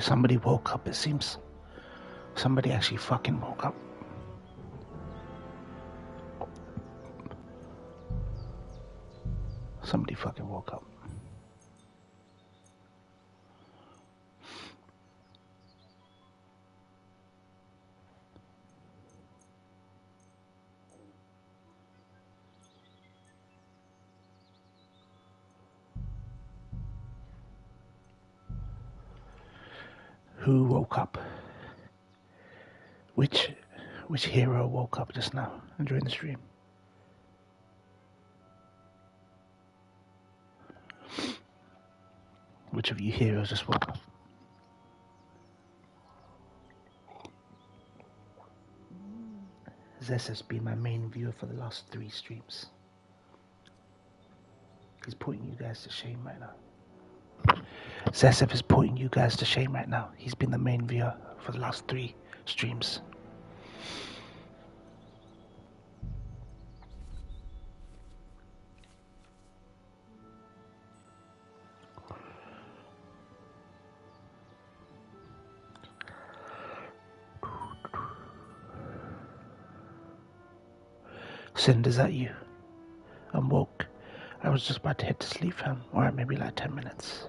Somebody woke up, it seems. Somebody actually fucking woke up. Somebody fucking woke up. Who woke up? Which hero woke up just now during the stream? Which of you heroes just woke up? Zess has been my main viewer for the last 3 streams. He's putting you guys to shame right now. Zesef is putting you guys to shame right now. He's been the main viewer for the last 3 streams. Sind, is that you? I'm woke. I was just about to head to sleep, fam. Or maybe like 10 minutes.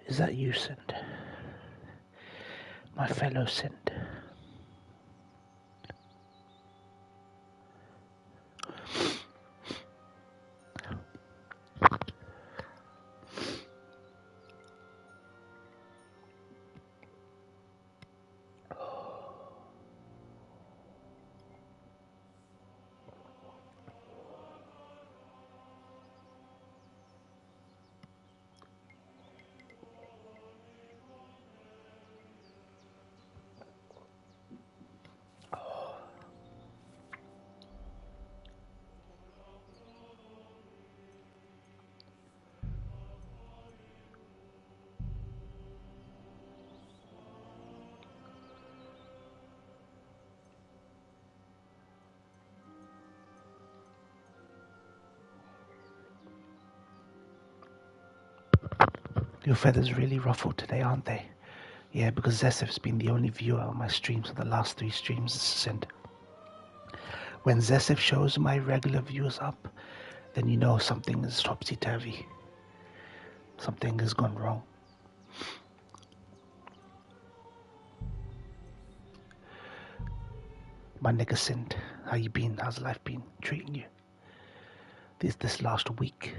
Is that you, Sind? My fellow Sind. Your feathers really ruffled today, aren't they? Yeah, because Zesef's been the only viewer on my streams for the last 3 streams. And when Zesef shows my regular viewers up, then you know something is topsy-turvy. Something has gone wrong. My nigga Sind, how you been? How's life been treating you? This last week.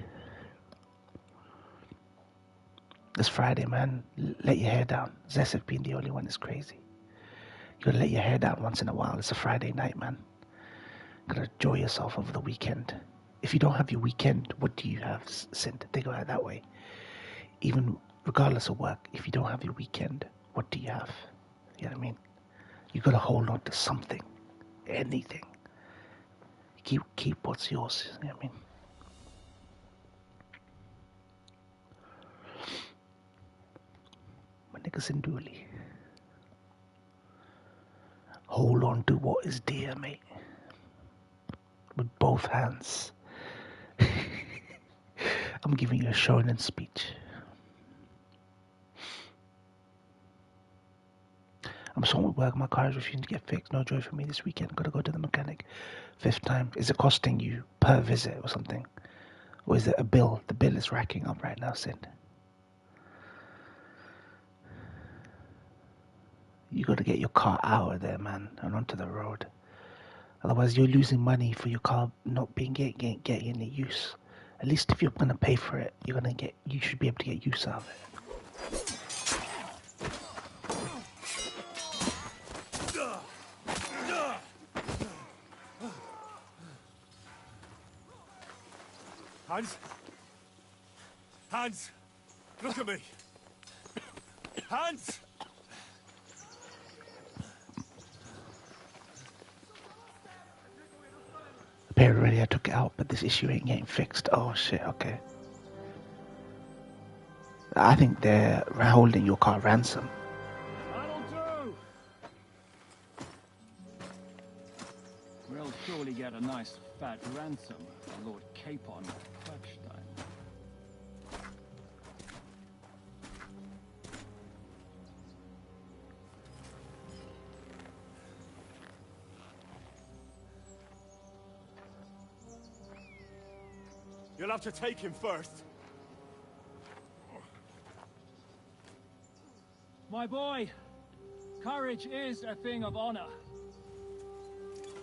It's Friday, man. Let your hair down. Zesef being the only one is crazy. You gotta let your hair down once in a while. It's a Friday night, man. You gotta enjoy yourself over the weekend. If you don't have your weekend, what do you have, Sind? Think about it that way. Even regardless of work, if you don't have your weekend, what do you have? You know what I mean? You gotta hold on to something. Anything. Keep what's yours. You know what I mean? My nigga Sinduli. Hold on to what is dear, mate. With both hands. I'm giving you a shonen speech. I'm so at work, my car is refusing to get fixed. No joy for me this weekend. Gotta go to the mechanic. 5th time. Is it costing you per visit or something? Or is it a bill? The bill is racking up right now, Sid. You gotta get your car out of there, man, and onto the road. Otherwise, you're losing money for your car not being getting any use. At least if you're gonna pay for it, you should be able to get use out of it. Hans, look at me. Hans. Apparently I took it out, but this issue ain't getting fixed. Oh shit, okay. I think they're holding your car ransom. That'll do! We'll surely get a nice fat ransom for Lord Capon Kirkstein. You'll have to take him first. My boy, courage is a thing of honor.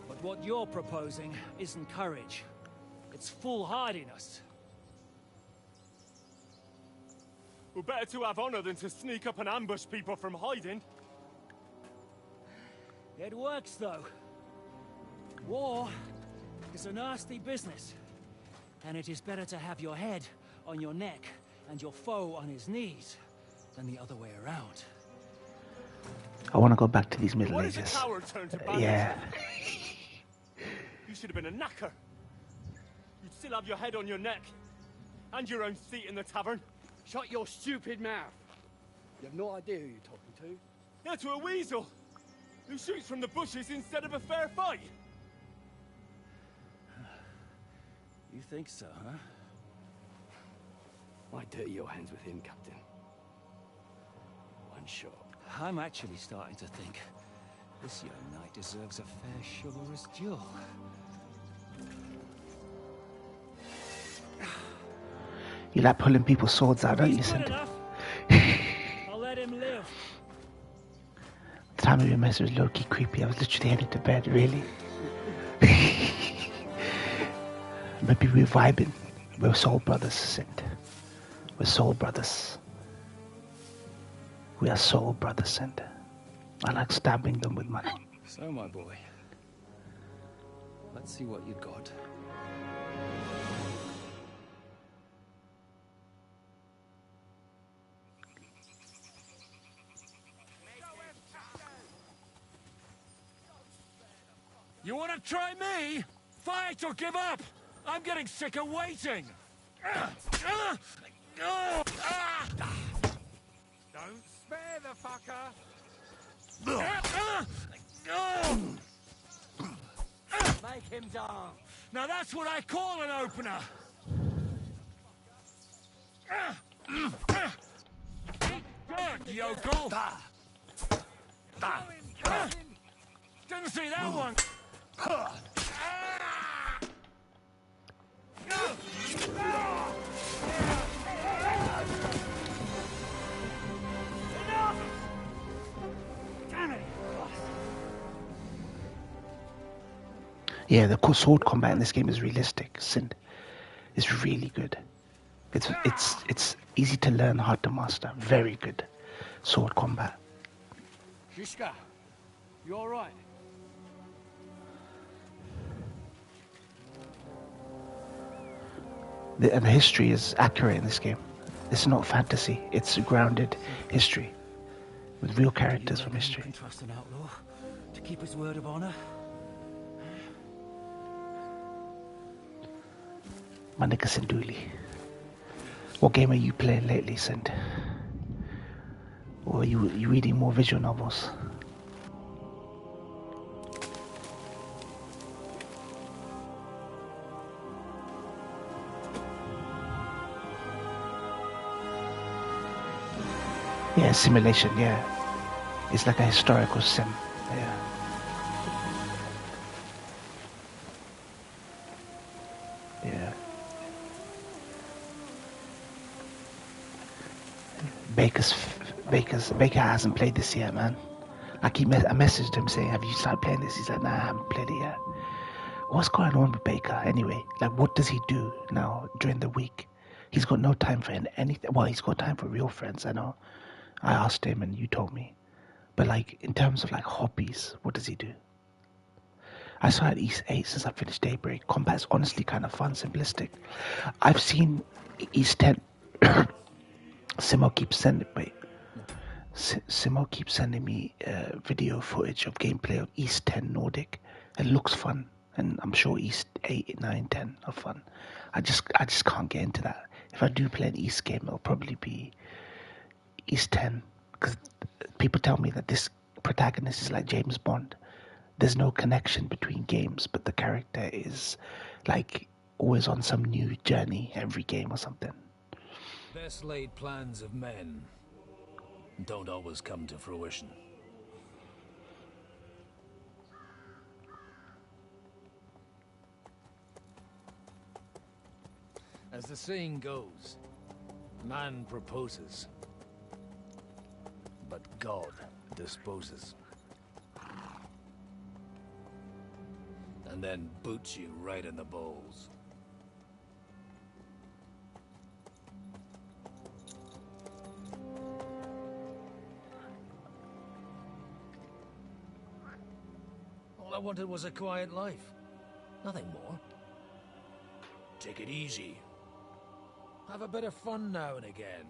But what you're proposing isn't courage. It's foolhardiness. Well, better to have honor than to sneak up and ambush people from hiding. It works, though. War is a nasty business. And it is better to have your head on your neck and your foe on his knees than the other way around. I want to go back to these Middle What Ages. is a coward turned to bandit? Yeah. You should have been a knacker. You'd still have your head on your neck. And your own seat in the tavern. Shut your stupid mouth. You have no idea who you're talking to. Yeah, to a weasel. Who shoots from the bushes instead of a fair fight. You think so, huh? Why dirty your hands with him, Captain? One shot. I'm actually starting to think this young knight deserves a fair chivalrous duel. You like pulling people's swords out, don't you, He's good Sid? enough. I'll let him live. The time of your message was low-key creepy. I was literally heading to bed, really. Maybe we're vibing. We're soul brothers, Sid. We're soul brothers. We are soul brothers, Sid. I like stabbing them with my... So, my boy, let's see what you got. You want to try me? Fight or give up? I'm getting sick of waiting. Don't spare the fucker. Make him dance. Now that's what I call an opener. Good, yokel! Didn't see that one! Yeah, the sword combat in this game is realistic. It's really good. It's easy to learn, hard to master. Very good sword combat. Shishka, you alright? And the history is accurate in this game. It's not fantasy. It's grounded history with real characters from history. You can trust an outlaw to keep his word of honor. My nigga Sinduli. What game are you playing lately, Sind? Or are you reading more visual novels? Yeah, simulation, yeah. It's like a historical sim, yeah. Yeah. Baker hasn't played this yet, man. I messaged him saying, have you started playing this? He's like, nah, I haven't played it yet. What's going on with Baker anyway? Like, what does he do now during the week? He's got no time for anything. Well, he's got time for real friends, I know. I asked him and you told me. But like, in terms of like hobbies, what does he do? I saw at East 8 since I finished Daybreak. Combat's honestly kind of fun, simplistic. I've seen East 10. Simo keeps sending me video footage of gameplay of East 10 Nordic. It looks fun, and I'm sure East 8, 9, 10 are fun. I just can't get into that. If I do play an East game, it'll probably be East 10, because people tell me that this protagonist is like James Bond. There's no connection between games, but the character is like always on some new journey every game or something. Best laid plans of men don't always come to fruition. As the saying goes, man proposes, but God disposes. And then boots you right in the balls. All I wanted was a quiet life. Nothing more. Take it easy. Have a bit of fun now and again.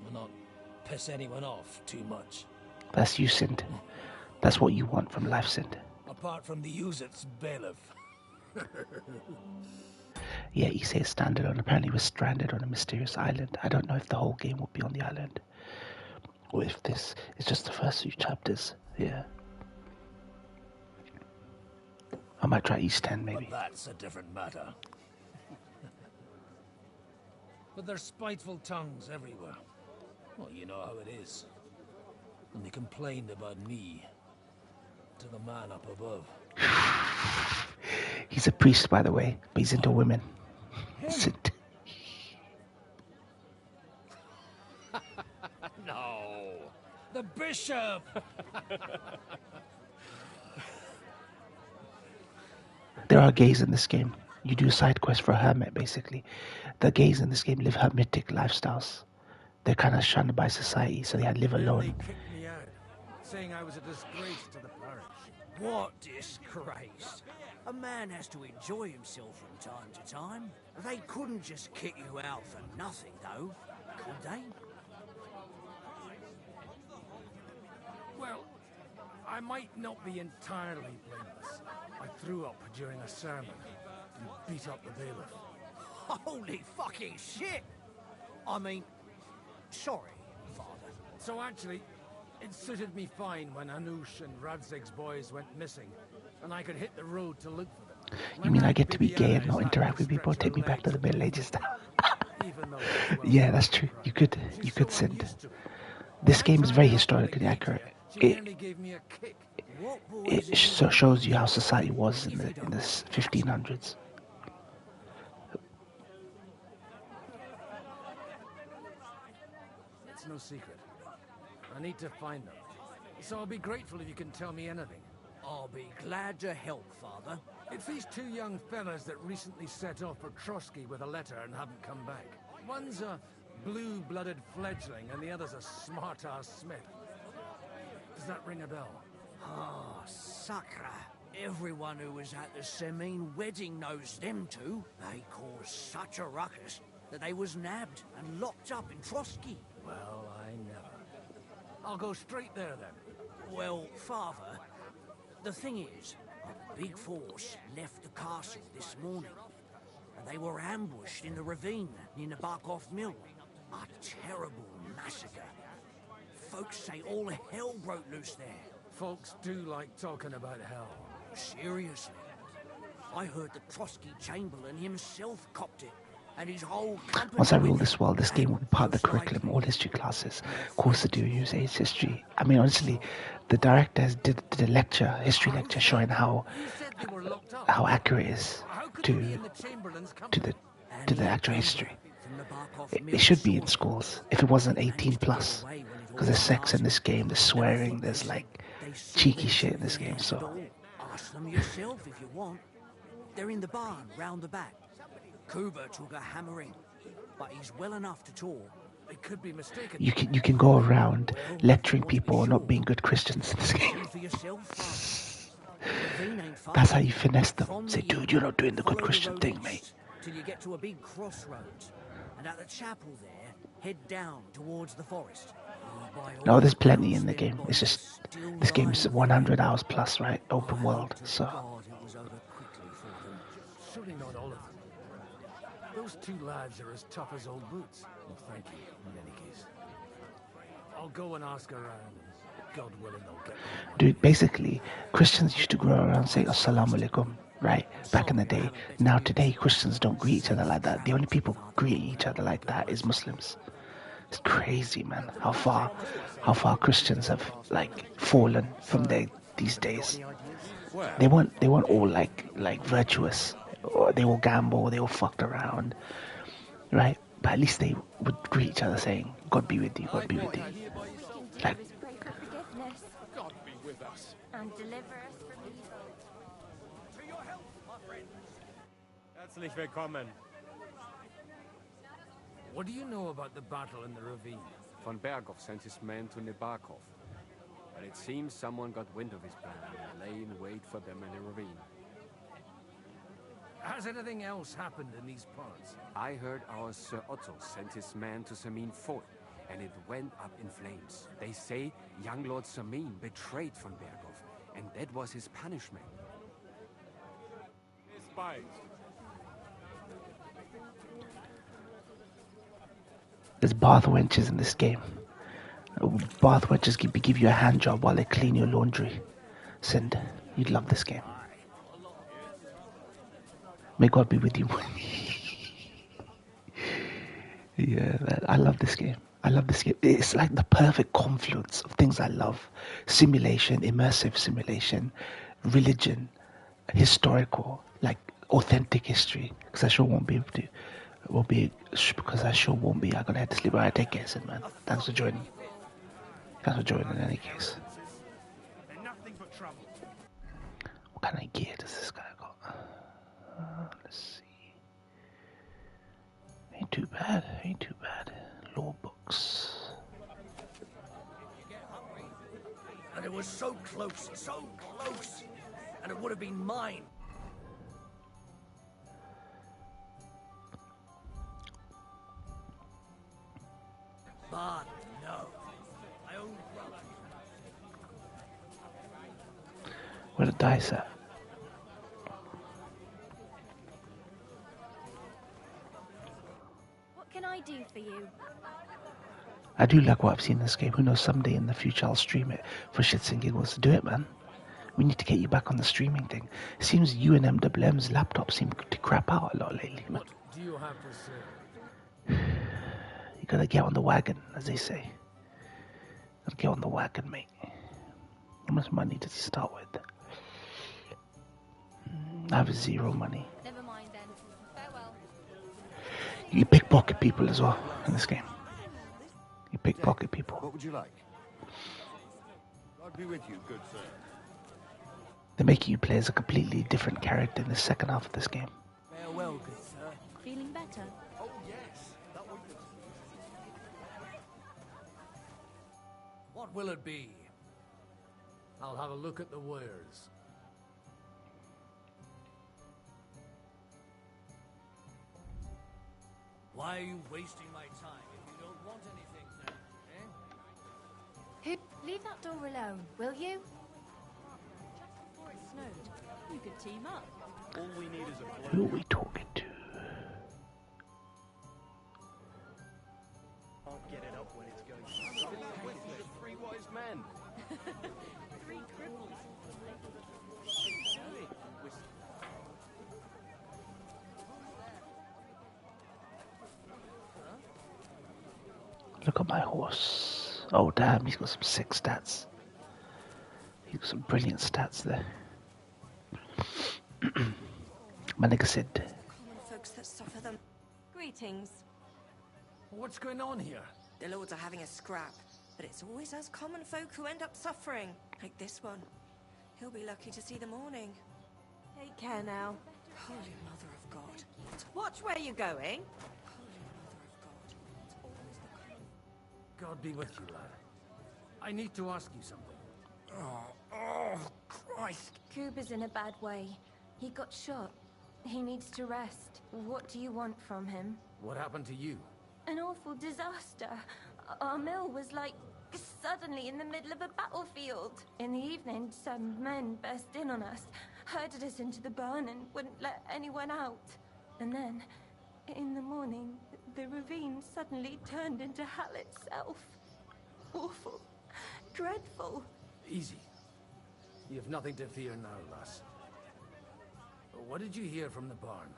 And not piss anyone off too much. That's you, Sind. That's what you want from life, Sind. Apart from the Uzit's bailiff. Yeah, he says standalone. Apparently we're stranded on a mysterious island. I don't know if the whole game will be on the island, or if this is just the first few chapters. Yeah. I might try East 10 maybe. But that's a different matter. But there's spiteful tongues everywhere. Well, you know how it is. And they complained about me to the man up above. He's a priest, by the way, but he's into women. No, the bishop. There are gays in this game. You do side quests for a hermit, basically. The gays in this game live hermitic lifestyles. They're kind of shunned by society, so they live alone. They kicked me out, saying I was a disgrace to the parish. What disgrace? A man has to enjoy himself from time to time. They couldn't just kick you out for nothing, though, could they? Well, I might not be entirely blameless. I threw up during a sermon and beat up the bailiff. Holy fucking shit! I mean, sorry, Father. So actually, it suited me fine when Anush and Radzig's boys went missing, and I could hit the road to look for them. You mean I get to be gay and not interact with people? Take me back to the Middle Ages now. Even to know as well. Yeah, that's true. You could So send. unused to it. This I game is tried very to help historically her accurate. She It nearly gave me a kick. What boys it shows you how society was in the 1500s. It's no secret. I need to find them. So I'll be grateful if you can tell me anything. I'll be glad to help, Father. It's these two young fellas that recently set off for Trotsky with a letter and haven't come back. One's a blue-blooded fledgling and the other's a smart-ass smith. Does that ring a bell? Ah, Sacra. Everyone who was at the Semine wedding knows them two. They caused such a ruckus that they was nabbed and locked up in Trotsky. Well, I never. I'll go straight there then. Well, Father, the thing is, a big force left the castle this morning, and they were ambushed in the ravine near the Barkov Mill. A terrible massacre. Folks say all hell broke loose there. Folks do like talking about hell. Seriously. I heard the Trotsky Chamberlain himself copped it, and his whole company... Once I rule this world, this game will be part of the curriculum. All history classes, courses do use age history. I mean, honestly, the directors did a lecture, history lecture, showing how accurate it is to the actual history. It should be in schools if it wasn't 18 plus, because there's sex in this game, there's swearing, there's like cheeky shit in this game. So ask them yourself if you want. They're in the barn round the back. Kuba took a hammering, but he's well enough to talk. They could be mistaken. you can go around lecturing people on not being good Christians in this game. For yourself, That's how you finesse them. Say, dude, you're not doing the good Christian thing, mate. Till you get to a big crossroads, and at the chapel there, head down towards the forest. No, there's plenty in the game. It's just this game is 100 hours plus, right? Open world, so. Surely not all of them. Those two lads are as tough as old boots. Well, thank you, in any case. I'll go and ask around. God willing, they'll get me. Dude, basically, Christians used to go around saying Assalamu alaikum, right? Back in the day. Now today, Christians don't greet each other like that. The only people greeting each other like that is Muslims. It's crazy, man. How far Christians have like fallen from these days. They weren't all like virtuous. Or they all gamble, they all fucked around, right? But at least they would greet each other saying, God be with you, God be with you. Like, God be with us. And deliver us from evil. To your help, my friend. Herzlich willkommen. What do you know about the battle in the ravine? Von Berghoff sent his men to Nebarkov. But it seems someone got wind of his plan and lay in wait for them in the ravine. Has anything else happened in these parts? I heard our Sir Otto sent his man to Samin Fort, and it went up in flames. They say young Lord Samin betrayed von Berghoff, and that was his punishment. Despised. there's bath wenches in this game. Bath wenches give you a hand job while they clean your laundry. Sind, you'd love this game. May God be with you. Yeah, man, I love this game. I love this game. It's like the perfect confluence of things I love. Simulation, immersive simulation, religion, historical, like authentic history. Because I sure won't be able to. I gotta head to sleep. Alright, take care, Sid, man. Thanks for joining. Thanks for joining in any case. What kind of gear does this guy got? Let's see. Ain't too bad. Law books. And it was so close, and it would have been mine. But no, my own brother. Where the dice at? What can I do for you? I do like what I've seen in this game. Who knows, someday in the future I'll stream it for shits and giggles. Do it, man. We need to get you back on the streaming thing. It seems you and MWM's laptop seem to crap out a lot lately, man. What do you have to say? You gotta get on the wagon, as they say. Gotta get on the wagon, mate. How much money does he start with? I have 0 money. Never mind then. Farewell. You pickpocket people as well in this game. You pickpocket people. What would you like? I'd be with you, good sir. They're making you play as a completely different character in the second half of this game. Farewell, good sir. Feeling better? Oh, yes. That would be... What will it be? I'll have a look at the wares. Why are you wasting my time if you don't want anything then, eh? Leave that door alone, will you? Just before it snowed, we could team up. All we need is a Who are we talking to? Can't get it up when it's going. The three wise men. 3 cripples. Look at my horse. Oh damn, he's got some sick stats. He's got some brilliant stats there. My nigga said, Common folks that suffer them. Greetings. What's going on here? The lords are having a scrap, but it's always us common folk who end up suffering. Like this one. He'll be lucky to see the morning. Take care now. Holy Mother of God. Watch where you're going. Holy Mother of God. It's always the common... God be with you, lad. I need to ask you something. Oh, Christ. Cooper's in a bad way. He got shot. He needs to rest. What do you want from him? What happened to you? An awful disaster. Our mill was like suddenly in the middle of a battlefield. In the evening, some men burst in on us, herded us into the barn and wouldn't let anyone out. And then, in the morning, the ravine suddenly turned into hell itself. Awful. Dreadful. Easy. You have nothing to fear now, lass. What did you hear from the barn?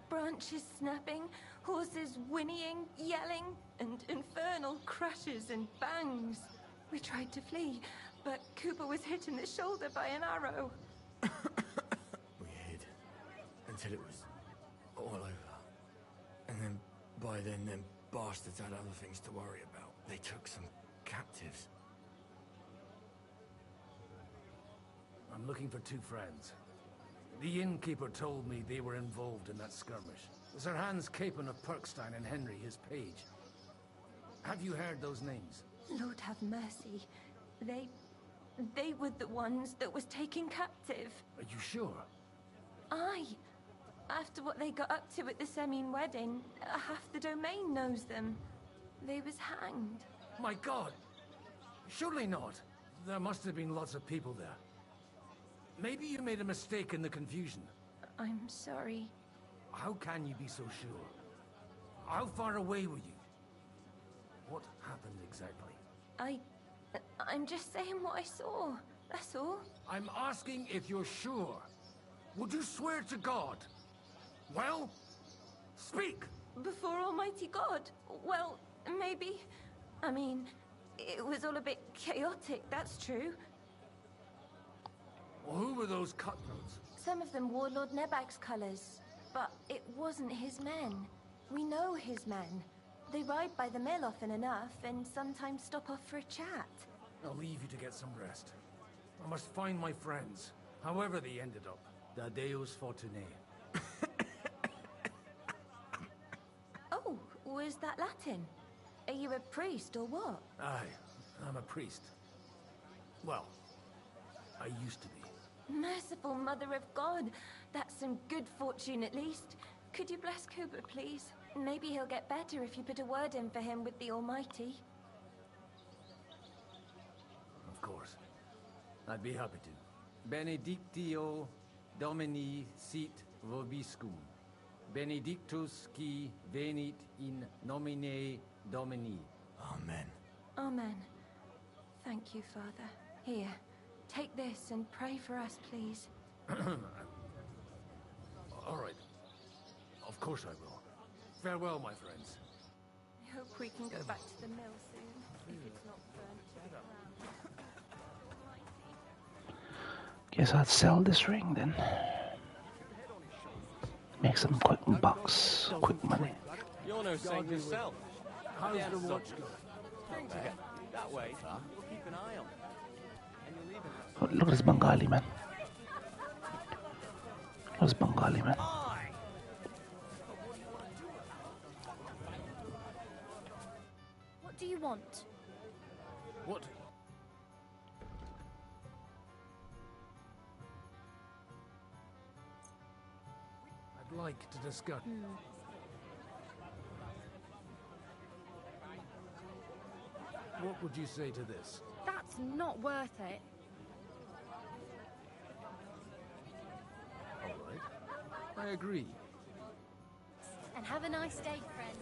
Branches snapping, horses whinnying, yelling, and infernal crashes and bangs. We tried to flee, but Cooper was hit in the shoulder by an arrow. We hid until it was all over. And then, by then, them bastards had other things to worry about. They took some captives. I'm looking for 2 friends. The innkeeper told me they were involved in that skirmish. Sir Hans Capon of Perkstein and Henry, his page. Have you heard those names? Lord have mercy. They were the ones that was taken captive. Are you sure? Aye. After what they got up to at the Semine wedding, half the domain knows them. They was hanged. My God! Surely not. There must have been lots of people there. Maybe you made a mistake in the confusion. I'm sorry. How can you be so sure? How far away were you? What happened exactly? I'm just saying what I saw. That's all. I'm asking if you're sure. Would you swear to God? Well, speak! Before Almighty God? Well, maybe. I mean, it was all a bit chaotic, that's true. Well, who were those cutthroats? Some of them wore Lord Nebag's colours, but it wasn't his men. We know his men. They ride by the mill often enough, and sometimes stop off for a chat. I'll leave you to get some rest. I must find my friends, however they ended up. Da Deus Fortunae. Oh, was that Latin? Are you a priest or what? Aye, I'm a priest. Well, I used to be. Merciful Mother of God. That's some good fortune at least. Could you bless Cooper, please? Maybe he'll get better if you put a word in for him with the Almighty. Of course. I'd be happy to. Benedictio Domini sit vobiscum. Benedictus qui venit in nomine Domini. Amen. Amen. Thank you, Father. Here, take this and pray for us, please. All right. Of course I will. Farewell, my friends. hope we can go back to the mill soon, if it's not burnt to the ground. Guess I'd sell this ring then. Make some quick bucks, quick money. You're no saint yourself. How's the watch going? That way, we'll keep an eye on. And you'll even have Oh, look at this Bengali man. Look at this Bengali man. What do you want? What? I'd like to discuss. What would you say to this? That's not worth it. All right. I agree. And have a nice day, friend.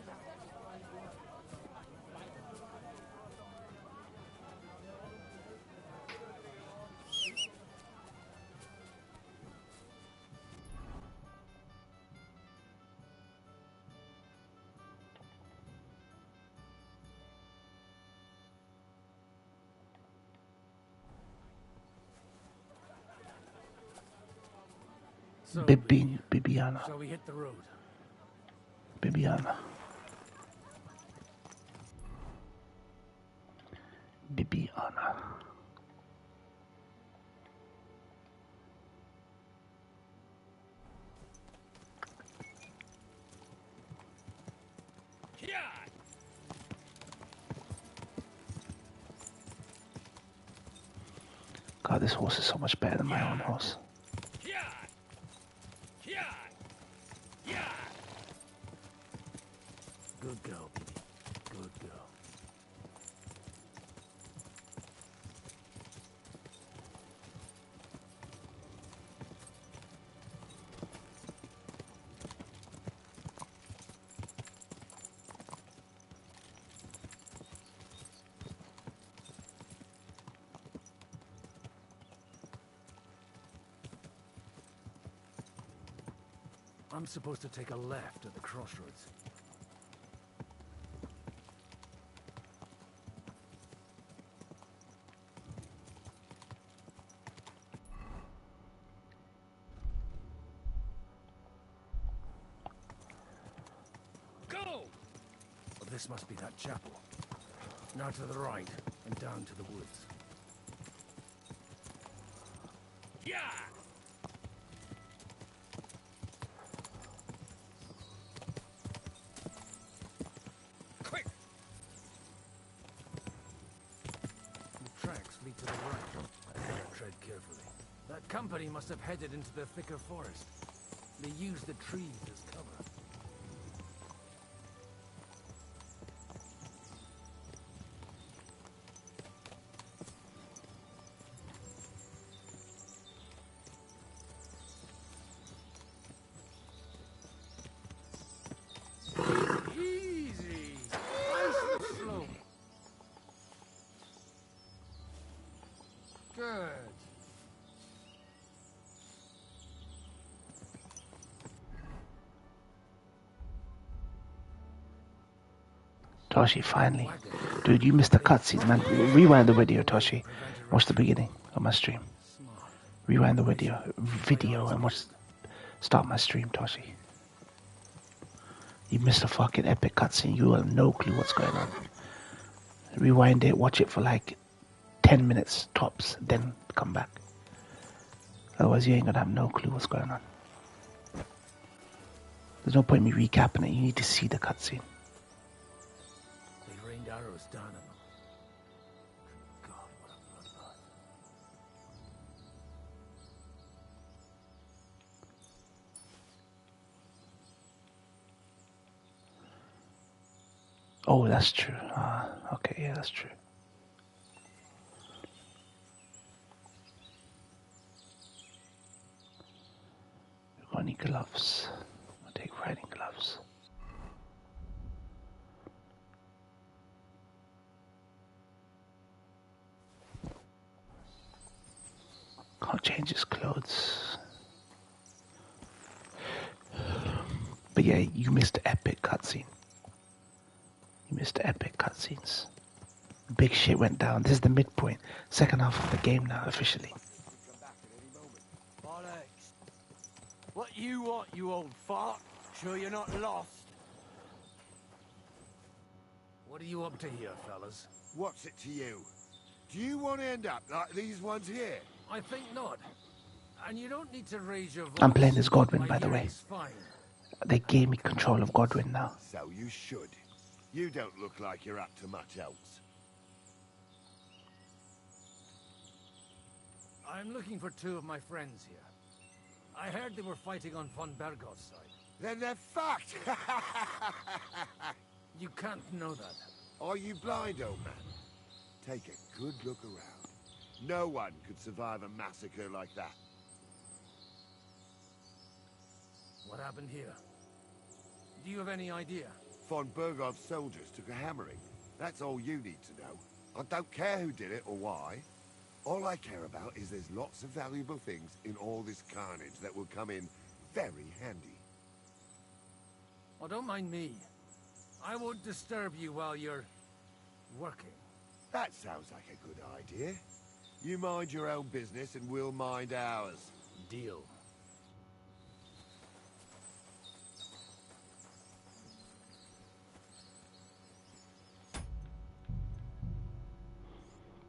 So, Bibiana. shall we hit the road? Bibiana. Bibiana. God, this horse is so much better than my own horse. Good girl, Bibi. Good girl. I'm supposed to take a left at the crossroads. This must be that chapel. Now to the right, and down to the woods. Yeah! Quick! The tracks lead to the right. I better tread carefully. That company must have headed into the thicker forest. They used the trees as cover. Toshi, finally. Dude, you missed the cutscenes, man. Rewind the video, Toshi. Watch the beginning of my stream. Rewind the video and watch. Start my stream, Toshi. You missed a fucking epic cutscene. You have no clue what's going on. Rewind it, watch it for like 10 minutes tops, then come back. Otherwise, you ain't gonna have no clue what's going on. There's no point in me recapping it. You need to see the cutscene. They rained arrows down at them. God, what a bloodbath. Oh, that's true. Okay, yeah, that's true. You got any gloves? I'll take riding gloves. Can't change his clothes. But yeah, you missed the epic cutscene. You missed the epic cutscenes. Big shit went down. This is the midpoint. Second half of the game now, officially. Bollocks. What you want, you old fart? Sure you're not lost? What are you up to here, fellas? What's it to you? Do you want to end up like these ones here? I think not. And you don't need to raise your voice. I'm playing as Godwin, by the way. hearing's fine. They gave me control of Godwin now. So you should. You don't look like you're up to much else. I'm looking for two of my friends here. I heard they were fighting on von Bergov's side. Then they're fucked! You can't know that. Are you blind, old man? Take a good look around. No one could survive a massacre like that. What happened here? Do you have any idea? Von Bergov's soldiers took a hammering. That's all you need to know. I don't care who did it or why. All I care about is there's lots of valuable things in all this carnage that will come in very handy. Oh, don't mind me. I won't disturb you while you're working. That sounds like a good idea. You mind your own business and we'll mind ours. Deal.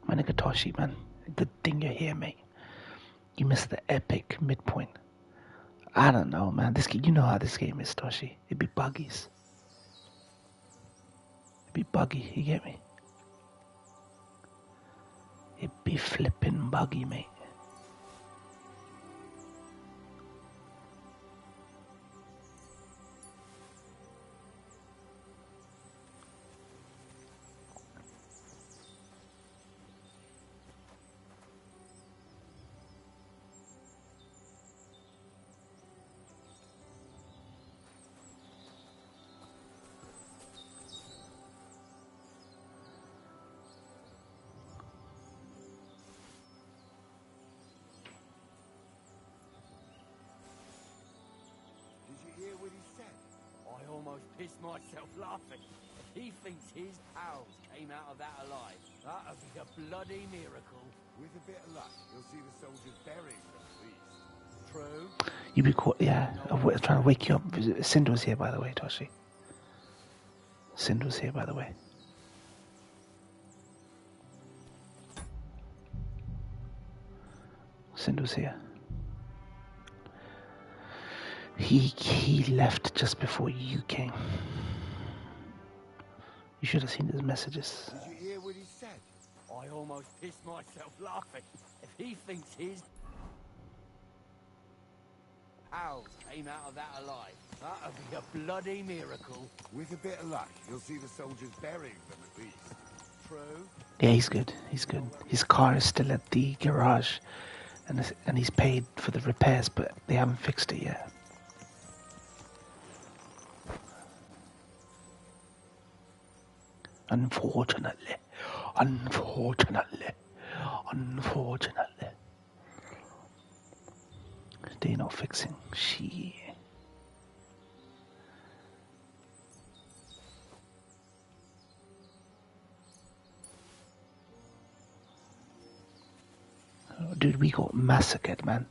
My nigga Toshi, man. Good thing you're here, mate. You missed the epic midpoint. I don't know, man. This game, you know how this game is, Toshi. It'd be buggies. It'd be buggy, you get me? It'd be flipping buggy, mate. I almost pissed myself laughing. If he thinks his pals came out of that alive, that'd be a bloody miracle. With a bit of luck, you'll see the soldiers burying them at least. True. You'd be caught, yeah. I'm trying to wake you up. Sind was here, by the way, Toshi. Sind was here, by the way. Sind was here. He left just before you came. You should have seen his messages. Did you hear what he said? I almost pissed myself laughing. If he thinks his pals came out of that alive, that'd be a bloody miracle. With a bit of luck, you'll see the soldiers burying them at least. True. Yeah, he's good. He's good. His car is still at the garage, and he's paid for the repairs, but they haven't fixed it yet. Unfortunately. They're not fixing shit. Oh, dude, we got massacred, man.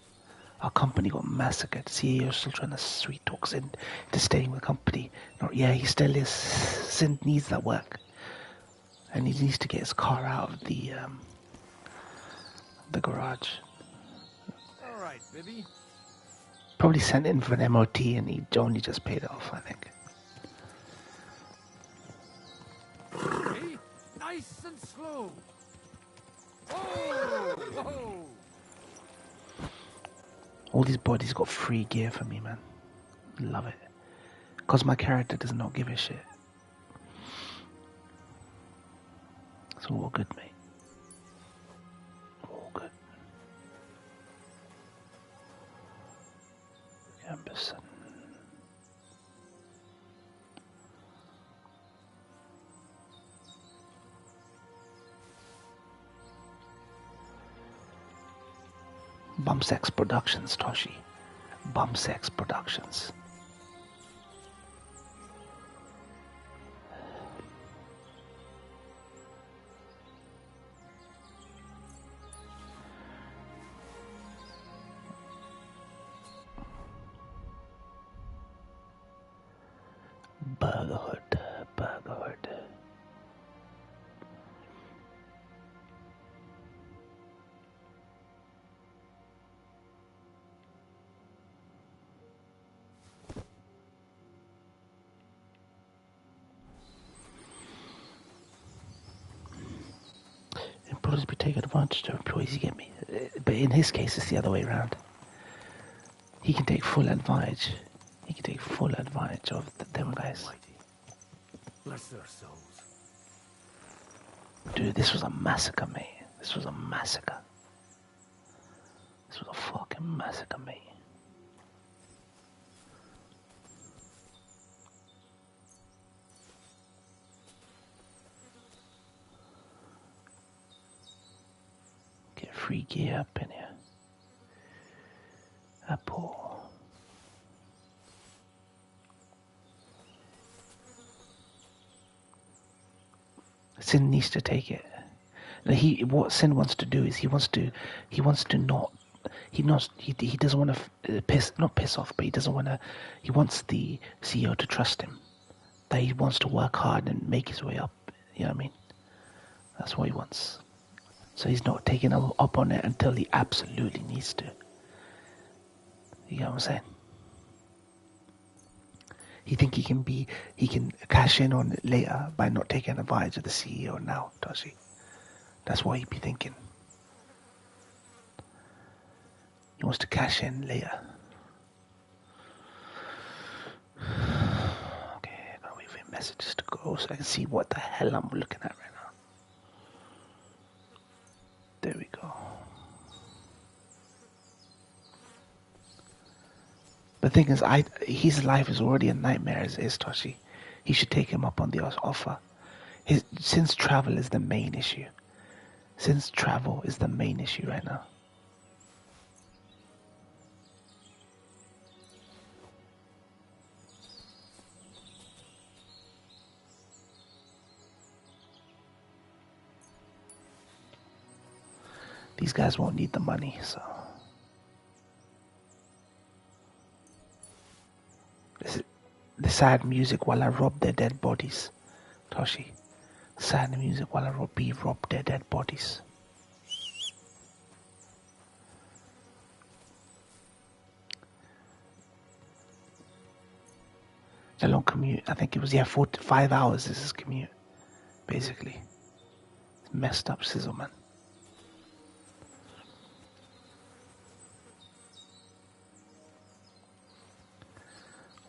Our company got massacred. CEO is still trying to sweet talk Sin to staying with the company. Yeah, he still is. Sin needs that work. And he needs to get his car out of the garage. Alright, Bibby. Probably sent in for an MOT and he only just paid it off, I think. Hey, nice and slow. Oh, whoa. All these bodies got free gear for me, man. Love it. Because my character does not give a shit. It's all good, mate. All good. Amberson. Bumsex Productions, Toshi. Bumsex Productions. Burgerhood, Burgerhood. Employees be taking advantage of employees, you get me? But in his case, it's the other way around. He can take full advantage. He can take full advantage of them guys. Bless their souls. Dude, this was a massacre, mate. This was a massacre. This was a fucking massacre, mate. Get free gear up in here. Apple. Sin needs to take it. Now what Sin wants to do is he doesn't want to piss off, but he wants the CEO to trust him. That he wants to work hard and make his way up. You know what I mean? That's what he wants. So he's not taking up on it until he absolutely needs to. You know what I'm saying? He think he can cash in on it later by not taking advantage of the CEO now, does he? That's what he'd be thinking. He wants to cash in later. Okay, I gotta wait for messages to go so I can see what the hell I'm looking at right now. There we go. The thing is, his life is already a nightmare as is, Toshi. He should take him up on the offer. Since travel is the main issue. Since travel is the main issue right now. These guys won't need the money, so. The sad music while I rob their dead bodies, Toshi. Sad music while I rob their dead bodies. A long commute. I think it was 4 to 5 hours. This is commute, basically. It's messed up, sizzle man.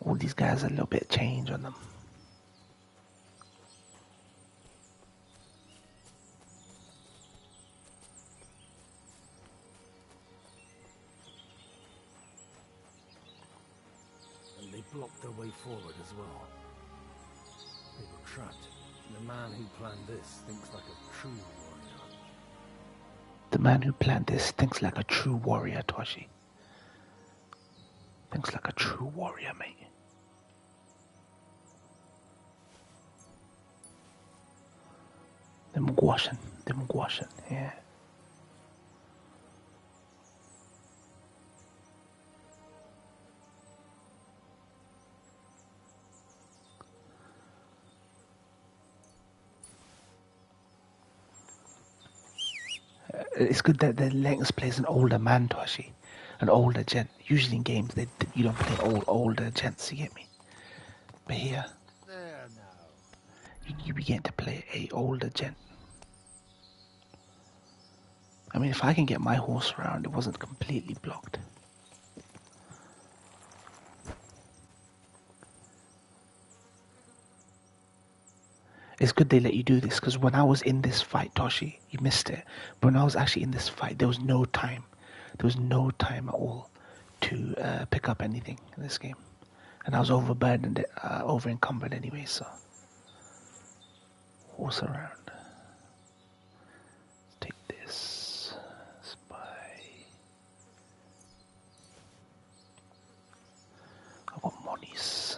All these guys a little bit of change on them. And they blocked their way forward as well. They were trapped. And the man who planned this thinks like a true warrior. The man who planned this thinks like a true warrior, Toshi. Thinks like a true warrior, mate. Them guashin, yeah. It's good that they're letting us play as an older man, Toshi. An older gent. Usually in games, you don't play older gents, you get me? But here, you begin to play a older gent. I mean, if I can get my horse around, it wasn't completely blocked. It's good they let you do this, because when I was in this fight, Toshi, you missed it. But when I was actually in this fight, there was no time. There was no time at all to pick up anything in this game. And I was overburdened, over encumbered anyway, so. Horse around. Take this. Spy. I've got monies.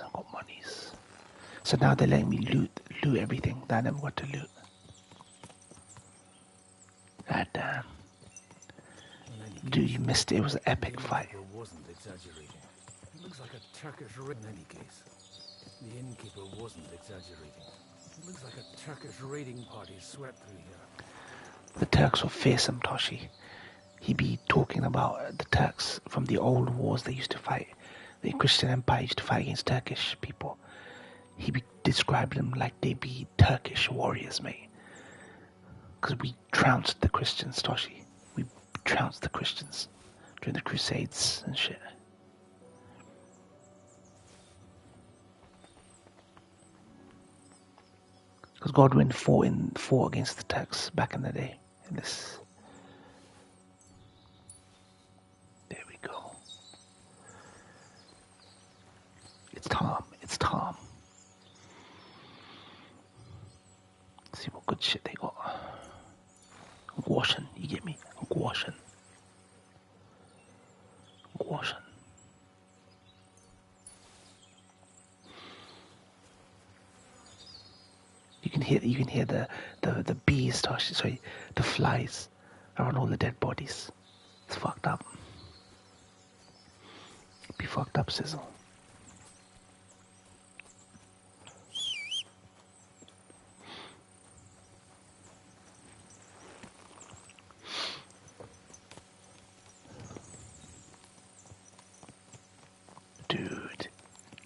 So now they're letting me loot everything that I never got to loot. God damn. Dude, you missed it. It was an epic fight. Wasn't exaggerating. It looks like a Turkish ring in any case. The inn innkeeper wasn't exaggerating. It looks like a Turkish raiding party swept through here. The Turks were fearsome, Toshi. He be talking about the Turks from the old wars they used to fight. The Christian Empire used to fight against Turkish people. He be describing them like they be Turkish warriors, mate. Because we trounced the Christians, Toshi. We trounced the Christians during the Crusades and shit. Because Godwin fought against the Turks back in the day. In this. There we go. It's Tom. It's Tom. Let's see what good shit they got. Washing, you get me? Washing. Washing. You can hear the bees, sorry, the flies around all the dead bodies. It's fucked up. Be fucked up, Sizzle.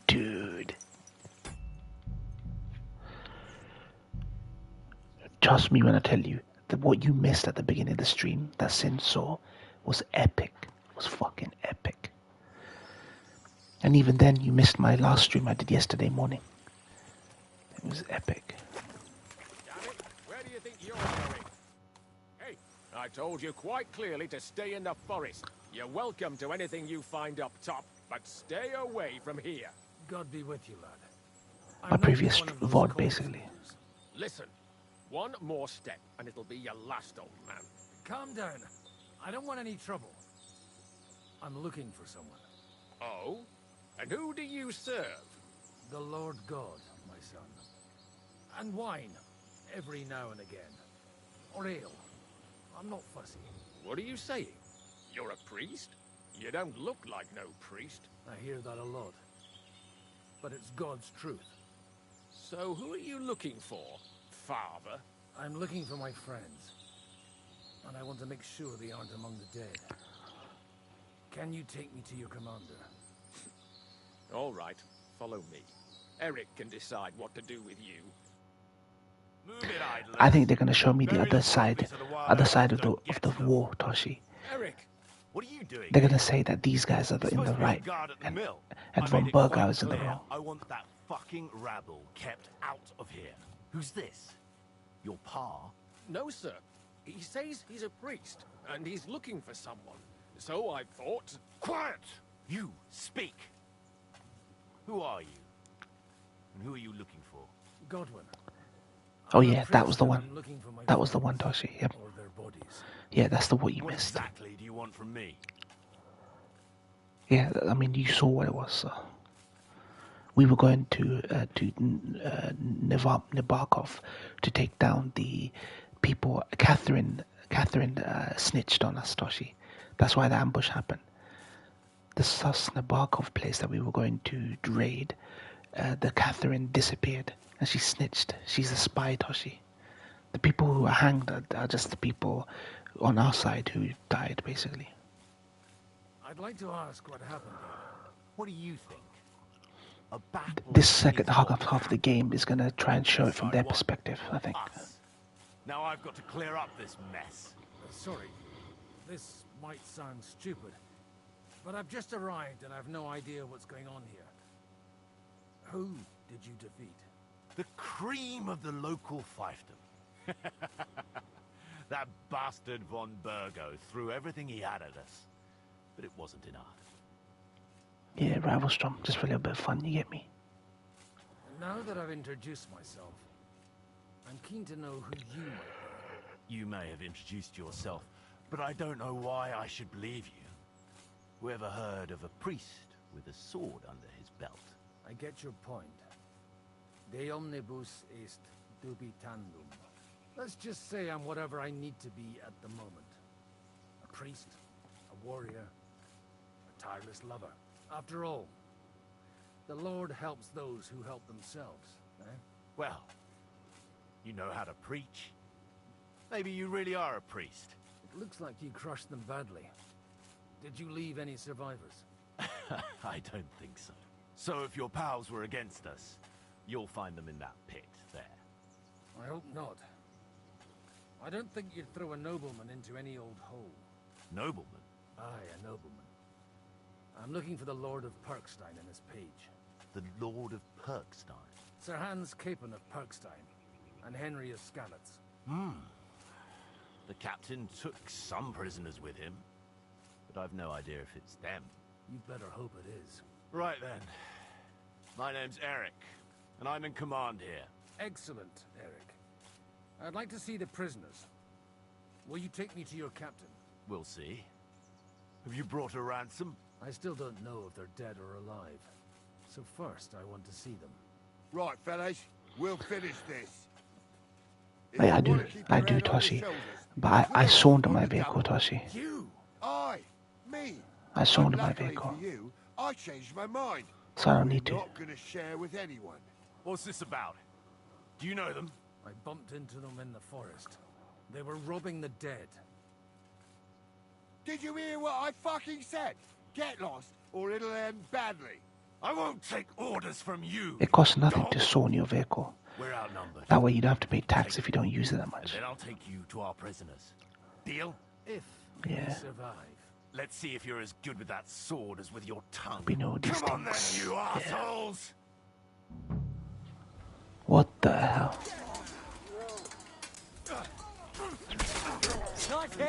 Dude. Trust me when I tell you that what you missed at the beginning of the stream, that Sin saw, was epic. It was fucking epic. And even then, you missed my last stream I did yesterday morning. It was epic. Damn it, where do you think you're going? Hey, I told you quite clearly to stay in the forest. You're welcome to anything you find up top, but stay away from here. God be with you, lad. My previous VOD, basically. Listen, one more step, and it'll be your last, old man. Calm down. I don't want any trouble. I'm looking for someone. Oh? And who do you serve? The Lord God, my son. And wine, every now and again. Or ale. I'm not fussy. What are you saying? You're a priest? You don't look like no priest. I hear that a lot. But it's God's truth. So who are you looking for, Father? I'm looking for my friends. And I want to make sure they aren't among the dead. Can you take me to your commander? All right, follow me. Eric can decide what to do with you. Move it, idler. I think they're gonna show me the other side of the war, Toshi. Eric, what are you doing? They're gonna say that these guys are in the right, and Von Bergau is in the wrong. I want that fucking rabble kept out of here. Who's this? Your pa? No, sir. He says he's a priest, and he's looking for someone. So I thought... Quiet! You, speak! Who are you? And who are you looking for? Godwin. Oh yeah, that was the one. That was the one, Toshi. Yep. Or their bodies. Yeah, that's the what you missed. What exactly do you want from me? Yeah, I mean, you saw what it was. So. We were going to Nabokov to take down the people. Catherine snitched on us, Toshi. That's why the ambush happened. The Nabokov place that we were going to raid, the Catherine disappeared and she snitched. She's a spy, Toshi. The people who are hanged are just the people on our side who died, basically. I'd like to ask what happened. What do you think? A battle this second half of the game is going to try and show it from their perspective, I think. Now I've got to clear up this mess. Sorry, this might sound stupid, but I've just arrived and I've no idea what's going on here. Who did you defeat? The cream of the local fiefdom. That bastard Von Bergau threw everything he had at us, but it wasn't enough. Yeah, Rivalstrom, just for a little bit of fun, you get me? Now that I've introduced myself, I'm keen to know who you might be. You may have introduced yourself, but I don't know why I should believe you. Whoever heard of a priest with a sword under his belt? I get your point. De omnibus est dubitandum. Let's just say I'm whatever I need to be at the moment. A priest, a warrior, a tireless lover. After all, The Lord helps those who help themselves, eh? Well, you know how to preach. Maybe you really are a priest. It looks like you crushed them badly. Did you leave any survivors? I don't think so. So if your pals were against us, you'll find them in that pit there. I hope not. I don't think you'd throw a nobleman into any old hole. Nobleman? Aye, a nobleman. I'm looking for the Lord of Perkstein in this page. The Lord of Perkstein? Sir Hans Capon of Perkstein, and Henry of Skalitz. The captain took some prisoners with him, but I've no idea if it's them. You'd better hope it is. Right then. My name's Eric, and I'm in command here. Excellent, Eric. I'd like to see the prisoners. Will you take me to your captain? We'll see. Have you brought a ransom? I still don't know if they're dead or alive. So first, I want to see them. Right, fellas. We'll finish this. Hey, I do, Toshi. But I saunter my vehicle, Toshi. You? Me? I saunter my vehicle. For you, I changed my mind. So I don't need to. We're not going to share with anyone. What's this about? Do you know them? I bumped into them in the forest. They were robbing the dead. Did you hear what I fucking said? Get lost, or it'll end badly. I won't take orders from you. It costs nothing to sawn your vehicle. We're outnumbered. That way you don't have to pay tax if you don't use it that much. And then I'll take you to our prisoners. Deal? If we survive. Let's see if you're as good with that sword as with your tongue. We know these Come on then, things. you assholes! What the hell? Not here!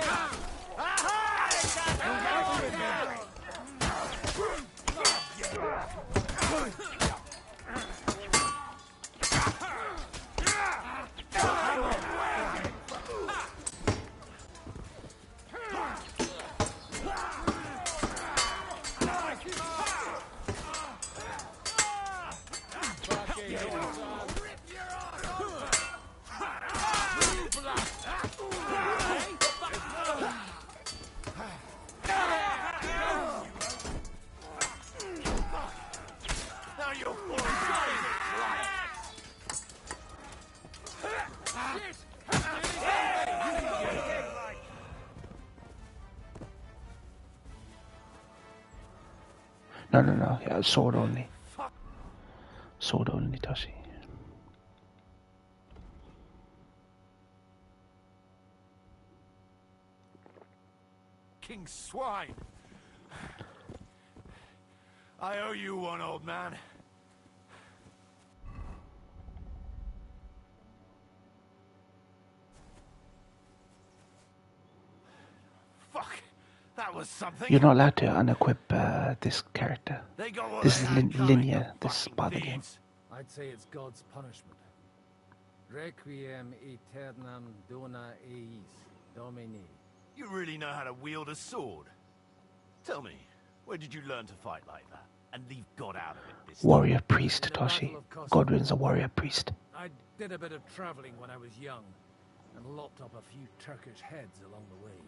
No. Yeah, sword only. Sword only, Toshi. King swine! I owe you one, old man. Fuck! That was something. You're not allowed to unequip this character. This is linear, this part of the game. I'd say it's God's punishment. Requiem aeternam dona eis, Domini. You really know how to wield a sword. Tell me, where did you learn to fight like that? And leave God out of it this time? Warrior priest, Toshi. Godwin's a warrior priest. I did a bit of traveling when I was young, and lopped up a few Turkish heads along the way.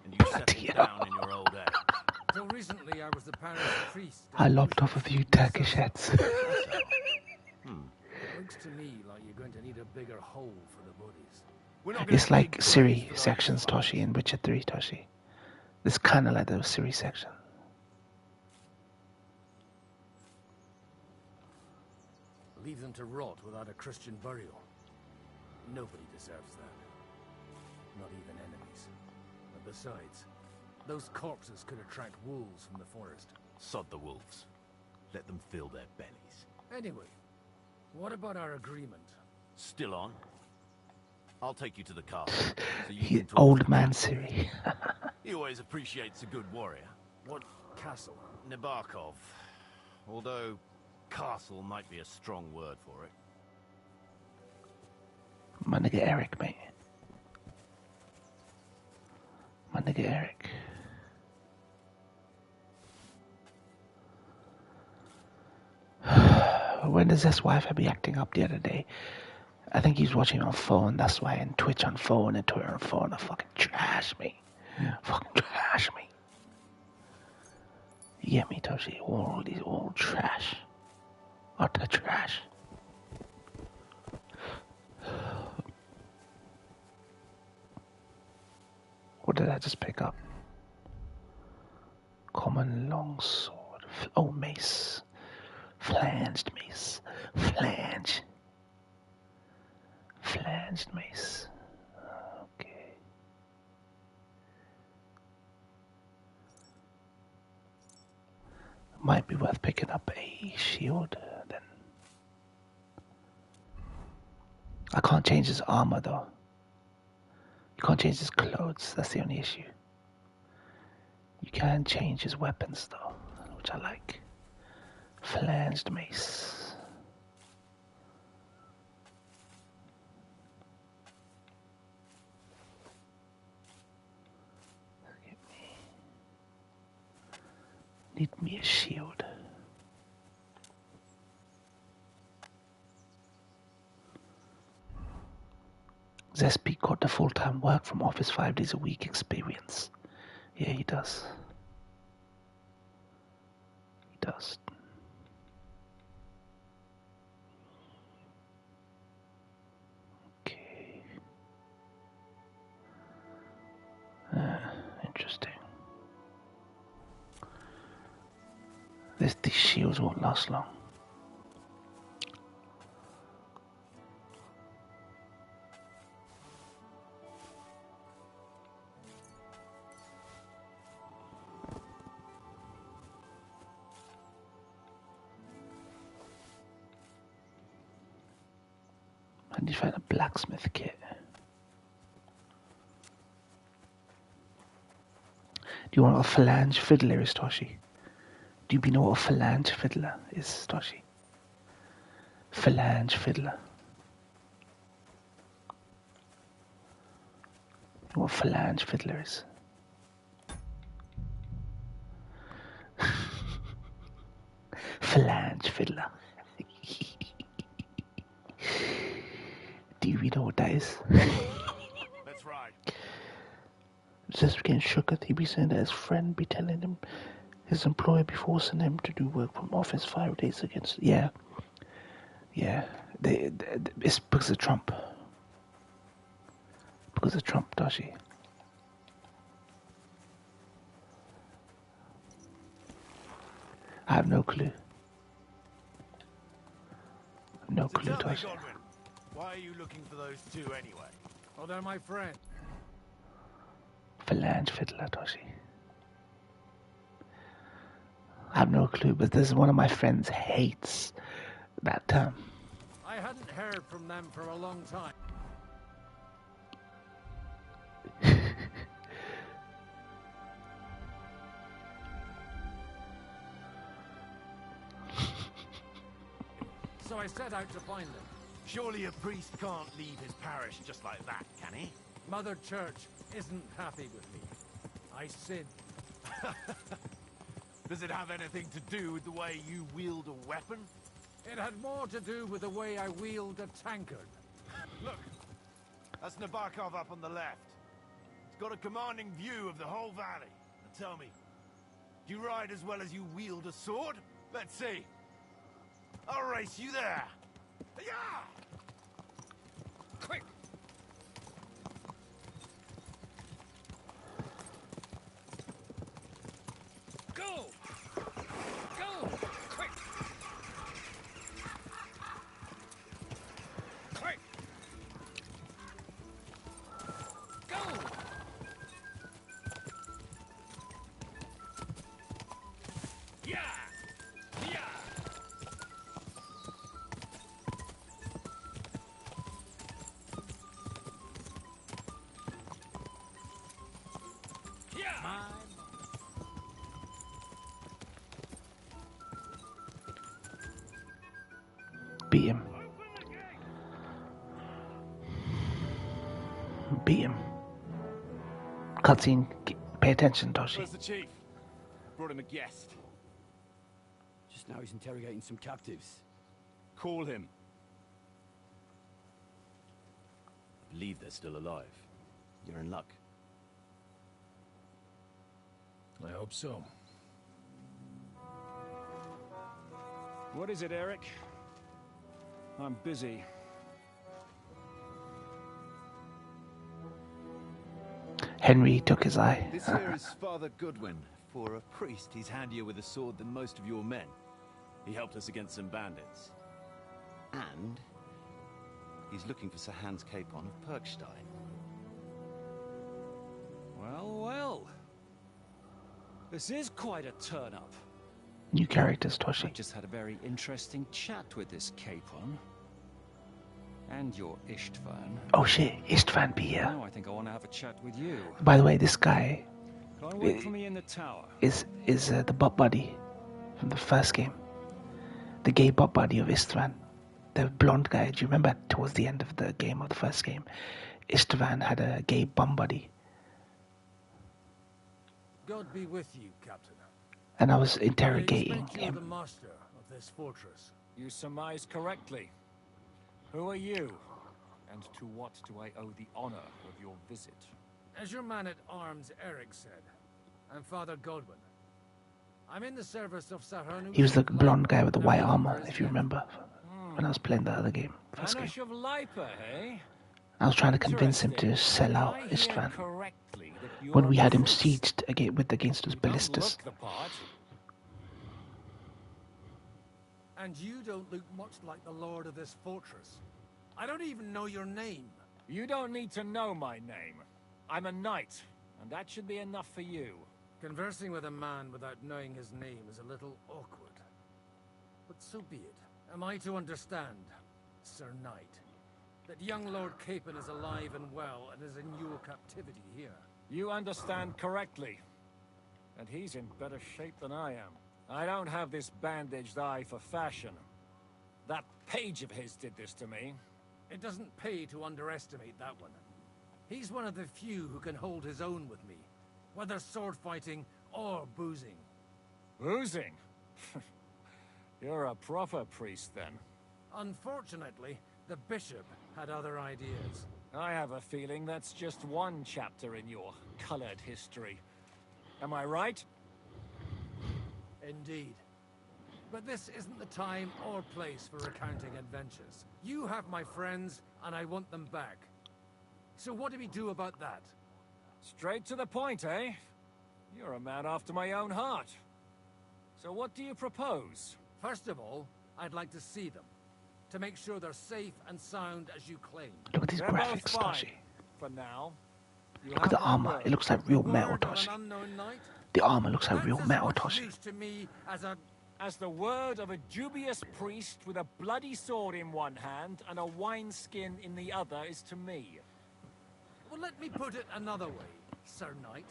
And you settled down in your old age. Till recently, I was the parish priest. I lopped off a few Turkish heads. Looks to me like you're going to need a bigger hole for the bodies. It's like Siri sections, Toshi, in Witcher 3, Toshi. It's kind of like the Siri section. Leave them to rot without a Christian burial. Nobody deserves that. Not even enemies. And besides, those corpses could attract wolves from the forest. Sod the wolves. Let them fill their bellies. Anyway, what about our agreement? Still on? I'll take you to the castle. So you can talk Old man Siri. He always appreciates a good warrior. What castle? Nabarkov. Although, castle might be a strong word for it. My nigga Eric, mate. My nigga Eric. When does his wife be acting up the other day? I think he's watching on phone, that's why, and Twitch on phone and Twitter on phone are fucking trash me. Fucking trash me. You get me, Toshi? All these old trash. Utter trash. What did I just pick up? Common longsword. Oh, mace. Flanged mace. Flanged mace. Okay. Might be worth picking up a shield then. I can't change his armor though. You can't change his clothes, that's the only issue. You can change his weapons though, which I like. Flanged mace. Need me a shield. Zespi got the full-time work from office 5 days a week experience. Yeah, he does. He does. Okay. Interesting. These shields won't last long. I need to find a blacksmith kit. Do you want a phalange fiddler is, Toshi? Do you know what a phalange fiddler is, Toshi? Phalange fiddler. You know what phalange fiddler is? Phalange fiddler. Do you know what that is? That's right. Just getting shook at. He be saying that his friend be telling him his employer be forcing him to do work from office 5 days against. Yeah. It's because of Trump. Because of Trump, Dashi. I have no clue. No clue, Tell me, Dashi. Godwin, why are you looking for those two anyway? Oh, they're my friend. Phalange fiddler, Dashi. I have no clue, but this is one of my friends hates that term. I hadn't heard from them for a long time. So I set out to find them. Surely a priest can't leave his parish just like that, can he? Mother Church isn't happy with me. I sinned. Does it have anything to do with the way you wield a weapon? It had more to do with the way I wield a tankard. Look, that's Nabokov up on the left. It's got a commanding view of the whole valley. Now tell me, do you ride as well as you wield a sword? Let's see. I'll race you there. Yeah! Quick! Go! Go! Quick! Quick! Go! Yeah! Yeah! Beat him. Beat him. Cutscene. Pay attention, Toshi. Where's the chief? Brought him a guest. Just now he's interrogating some captives. Call him. Believe they're still alive. You're in luck. I hope so. What is it, Eric? I'm busy. Henry took his eye. This here is Father Goodwin. For a priest, he's handier with a sword than most of your men. He helped us against some bandits. And he's looking for Sir Hans Capon of Perkstein. Well, well. This is quite a turn-up. New characters, Toshi. I just had a very interesting chat with this Capon. And your Istvan. Oh shit, Istvan be here. Now I think I want to have a chat with you. By the way, this guy Can't wait for me in the tower. is the butt buddy from the first game. The gay butt buddy of Istvan. The blonde guy. Do you remember towards the end of the game, of the first game? Istvan had a gay bum buddy. God be with you, Captain. And I was I interrogating expect you're the him. master of this fortress. You surmise correctly. Who are you? And to what do I owe the honor of your visit? As your man-at-arms Eric said, I'm Father Godwin. I'm in the service of Sahanu. He was the blonde guy with the white armor, if you remember, when I was playing the other game, first game. Hanush of Lipa, eh? I was trying to convince him to sell out Istvan when we had him sieged against those ballistas. And you don't look much like the lord of this fortress. I don't even know your name. You don't need to know my name. I'm a knight, and that should be enough for you. Conversing with a man without knowing his name is a little awkward. But so be it. Am I to understand, Sir Knight, that young Lord Capon is alive and well and is in your captivity here? You understand correctly. And he's in better shape than I am. I don't have this bandaged eye for fashion. That page of his did this to me. It doesn't pay to underestimate that one. He's one of the few who can hold his own with me, whether sword fighting or boozing. Boozing? You're a proper priest, then. Unfortunately, the bishop had other ideas. I have a feeling that's just one chapter in your colored history. Am I right? Indeed. But this isn't the time or place for recounting adventures. You have my friends, and I want them back. So what do we do about that? Straight to the point, eh? You're a man after my own heart. So what do you propose? First of all, I'd like to see them, to make sure they're safe and sound as you claim. Look at these They're graphics, both fine. Toshi. For now. Look at the armor. It looks like real metal, Toshi. The armor looks like real metal, Toshi. To me as the word of a dubious priest with a bloody sword in one hand and a wineskin in the other is to me. Well, let me put it another way, Sir Knight.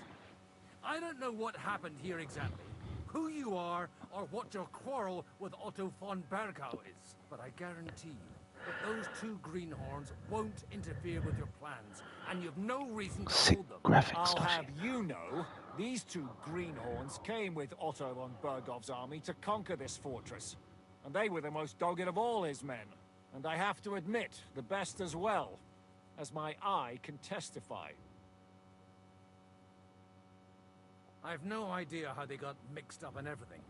I don't know what happened here exactly, who you are, or what your quarrel with Otto von Bergau is. But I guarantee you that those two greenhorns won't interfere with your plans, and you've no reason to hold them. I'll have you know, these two greenhorns came with Otto von Bergau's army to conquer this fortress. And they were the most dogged of all his men. And I have to admit, the best as well, as my eye can testify. I've no idea how they got mixed up in everything,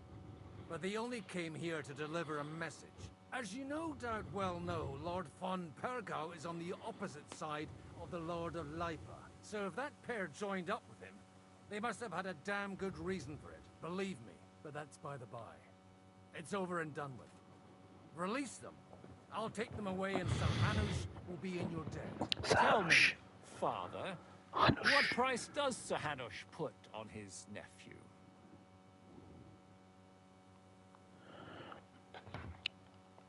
but they only came here to deliver a message. As you no doubt well know, Lord von Bergau is on the opposite side of the Lord of Lipa. So if that pair joined up with him, they must have had a damn good reason for it, believe me. But that's by the by. It's over and done with. Release them. I'll take them away and Sir Hanush will be in your debt. Tell me, Father, what price does Sir Hanush put on his nephew?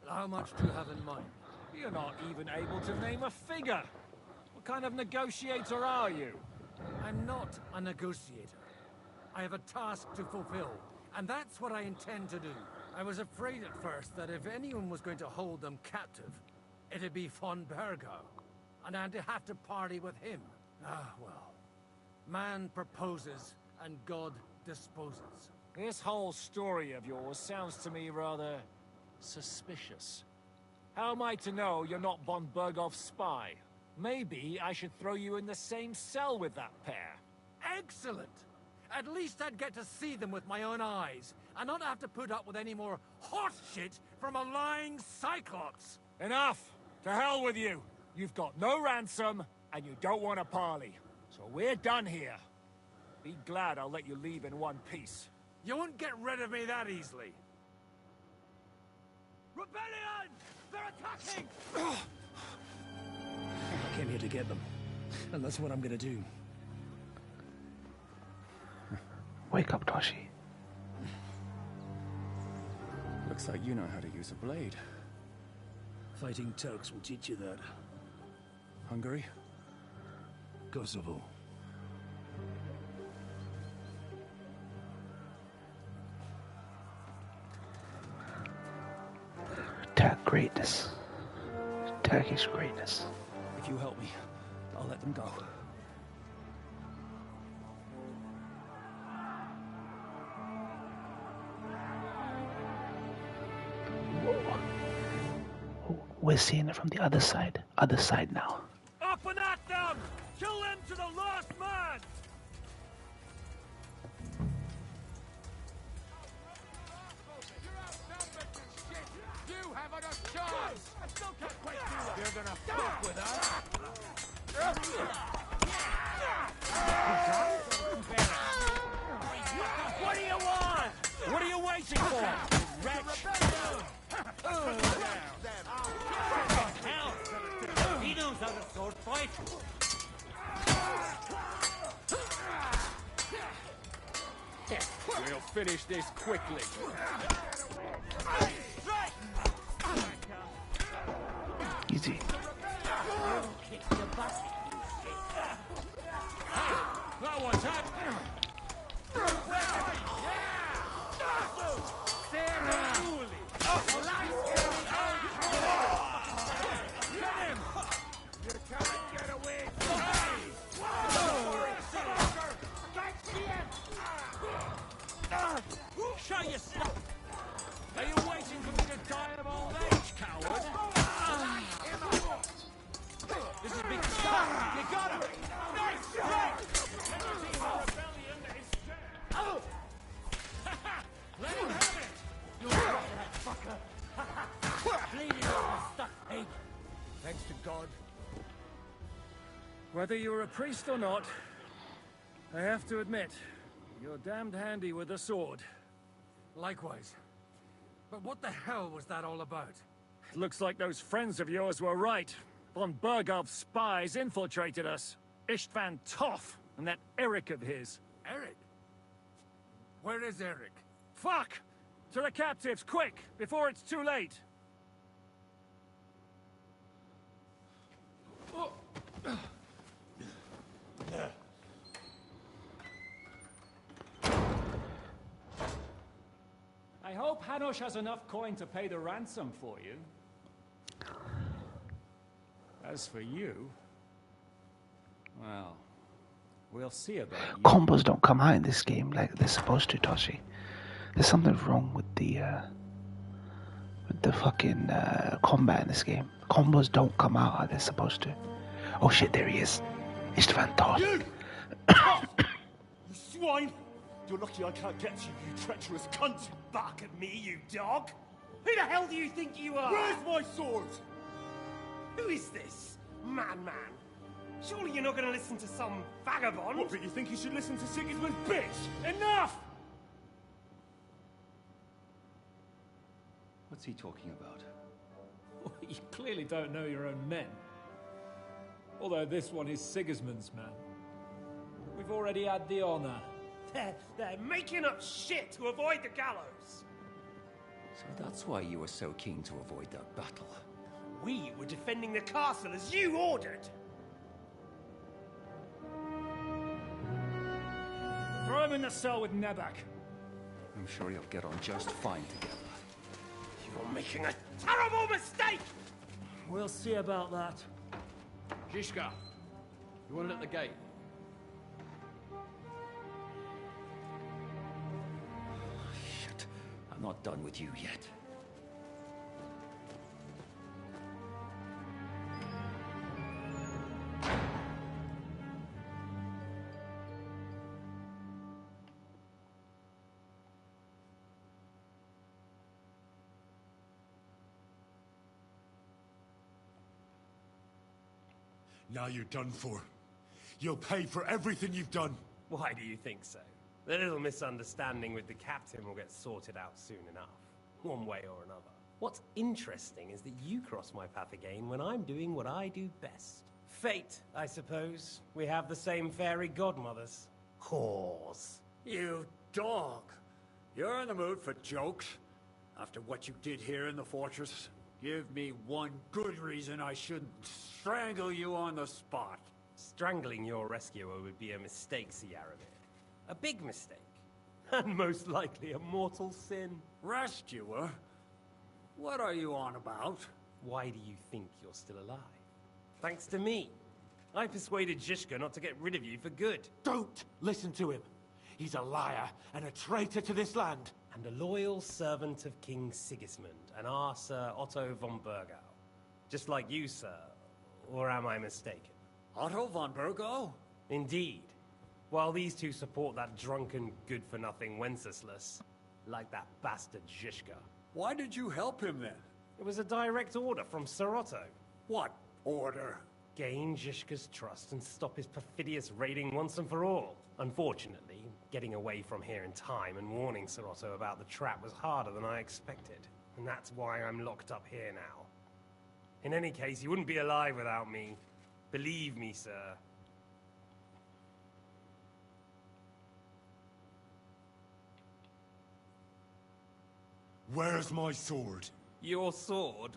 How much do you have in mind? You're not even able to name a figure. What kind of negotiator are you? I'm not a negotiator. I have a task to fulfill, and that's what I intend to do. I was afraid at first that if anyone was going to hold them captive, it'd be von Bergau, and I'd have to party with him. Ah, well. Man proposes, and God disposes. This whole story of yours sounds to me rather suspicious. How am I to know you're not von Bergau's spy? Maybe I should throw you in the same cell with that pair. Excellent! At least I'd get to see them with my own eyes, and not have to put up with any more horse shit from from a lying cyclops. Enough! To hell with you! You've got no ransom, and you don't want a parley. So we're done here. Be glad I'll let you leave in one piece. You won't get rid of me that easily. Rebellion! They're attacking! I came here to get them. And that's what I'm gonna do. Wake up, Toshi. Looks like you know how to use a blade. Fighting Turks will teach you that. Hungary? Kosovo. Turk greatness. Turkish greatness. If you help me, I'll let them go. We're seeing it from the other side. Other side now. Up and at them! Kill them to the last man! You haven't a chance! I still can't quite do that. You're gonna fuck with us? What do you want? What are you waiting for? He knows how to sword fight. We'll finish this quickly. Easy. That one's hot. Show yourself! Are you waiting for me to die of old age, coward? This is big stuff! You got him! Nice shot! Let him have it! You're right, that fucker! Bleeding off the stuck pig! Thanks to God. Whether you're a priest or not, I have to admit, you're damned handy with a sword. Likewise. But what the hell was that all about? Looks like those friends of yours were right. Von Bergov's spies infiltrated us. Istvan Toff and that Eric of his. Eric? Where is Eric? Fuck! To the captives, quick, before it's too late. I hope Hanush has enough coin to pay the ransom for you. As for you, well, we'll see about you. Combos don't come out in this game like they're supposed to, Toshi. There's something wrong with the fucking combat in this game. Combos don't come out how they're supposed to. Oh shit, there he is. Istvan Toth. You swine! You're lucky I can't get you, you treacherous cunt! Bark at me, you dog! Who the hell do you think you are? Where's my sword? Who is this? Man. Surely you're not gonna listen to some vagabond? What, but you think you should listen to Sigismund's bitch? Enough! What's he talking about? Well, you clearly don't know your own men. Although this one is Sigismund's man. We've already had the honor. They're making up shit to avoid the gallows. So that's why you were so keen to avoid that battle. We were defending the castle as you ordered. Throw him in the cell with Nebak. I'm sure you'll get on just fine together. You're making a terrible mistake! We'll see about that. Shishka, you want it at the gate? Shit, I'm not done with you yet. Now you're done for. You'll pay for everything you've done. Why do you think so? The little misunderstanding with the captain will get sorted out soon enough, one way or another. What's interesting is that you cross my path again when I'm doing what I do best. Fate, I suppose. We have the same fairy godmothers. Whores. You dog. You're in the mood for jokes? After what you did here in the fortress? Give me one good reason I shouldn't strangle you on the spot. Strangling your rescuer would be a mistake, Yaramir. A big mistake. And most likely a mortal sin. Rescuer? What are you on about? Why do you think you're still alive? Thanks to me. I persuaded Zhishka not to get rid of you for good. Don't listen to him. He's a liar and a traitor to this land. And a loyal servant of King Sigismund and our Sir Otto von Burgau. Just like you, sir. Or am I mistaken? Otto von Burgau? Indeed. While these two support that drunken, good-for-nothing Wenceslas, like that bastard Zhishka. Why did you help him then? It was a direct order from Sir Otto. What order? Gain Zhishka's trust and stop his perfidious raiding once and for all. Unfortunately, getting away from here in time and warning Sir Otto about the trap was harder than I expected. And that's why I'm locked up here now. In any case, you wouldn't be alive without me. Believe me, sir. Where's my sword? Your sword?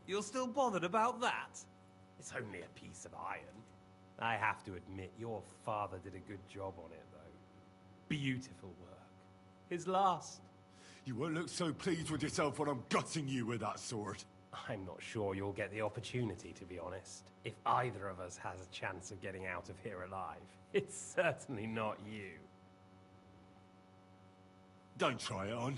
You're still bothered about that? It's only a piece of iron. I have to admit, your father did a good job on it, though. Beautiful work. His last. You won't look so pleased with yourself when I'm gutting you with that sword. I'm not sure you'll get the opportunity, to be honest. If either of us has a chance of getting out of here alive, it's certainly not you. Don't try it on.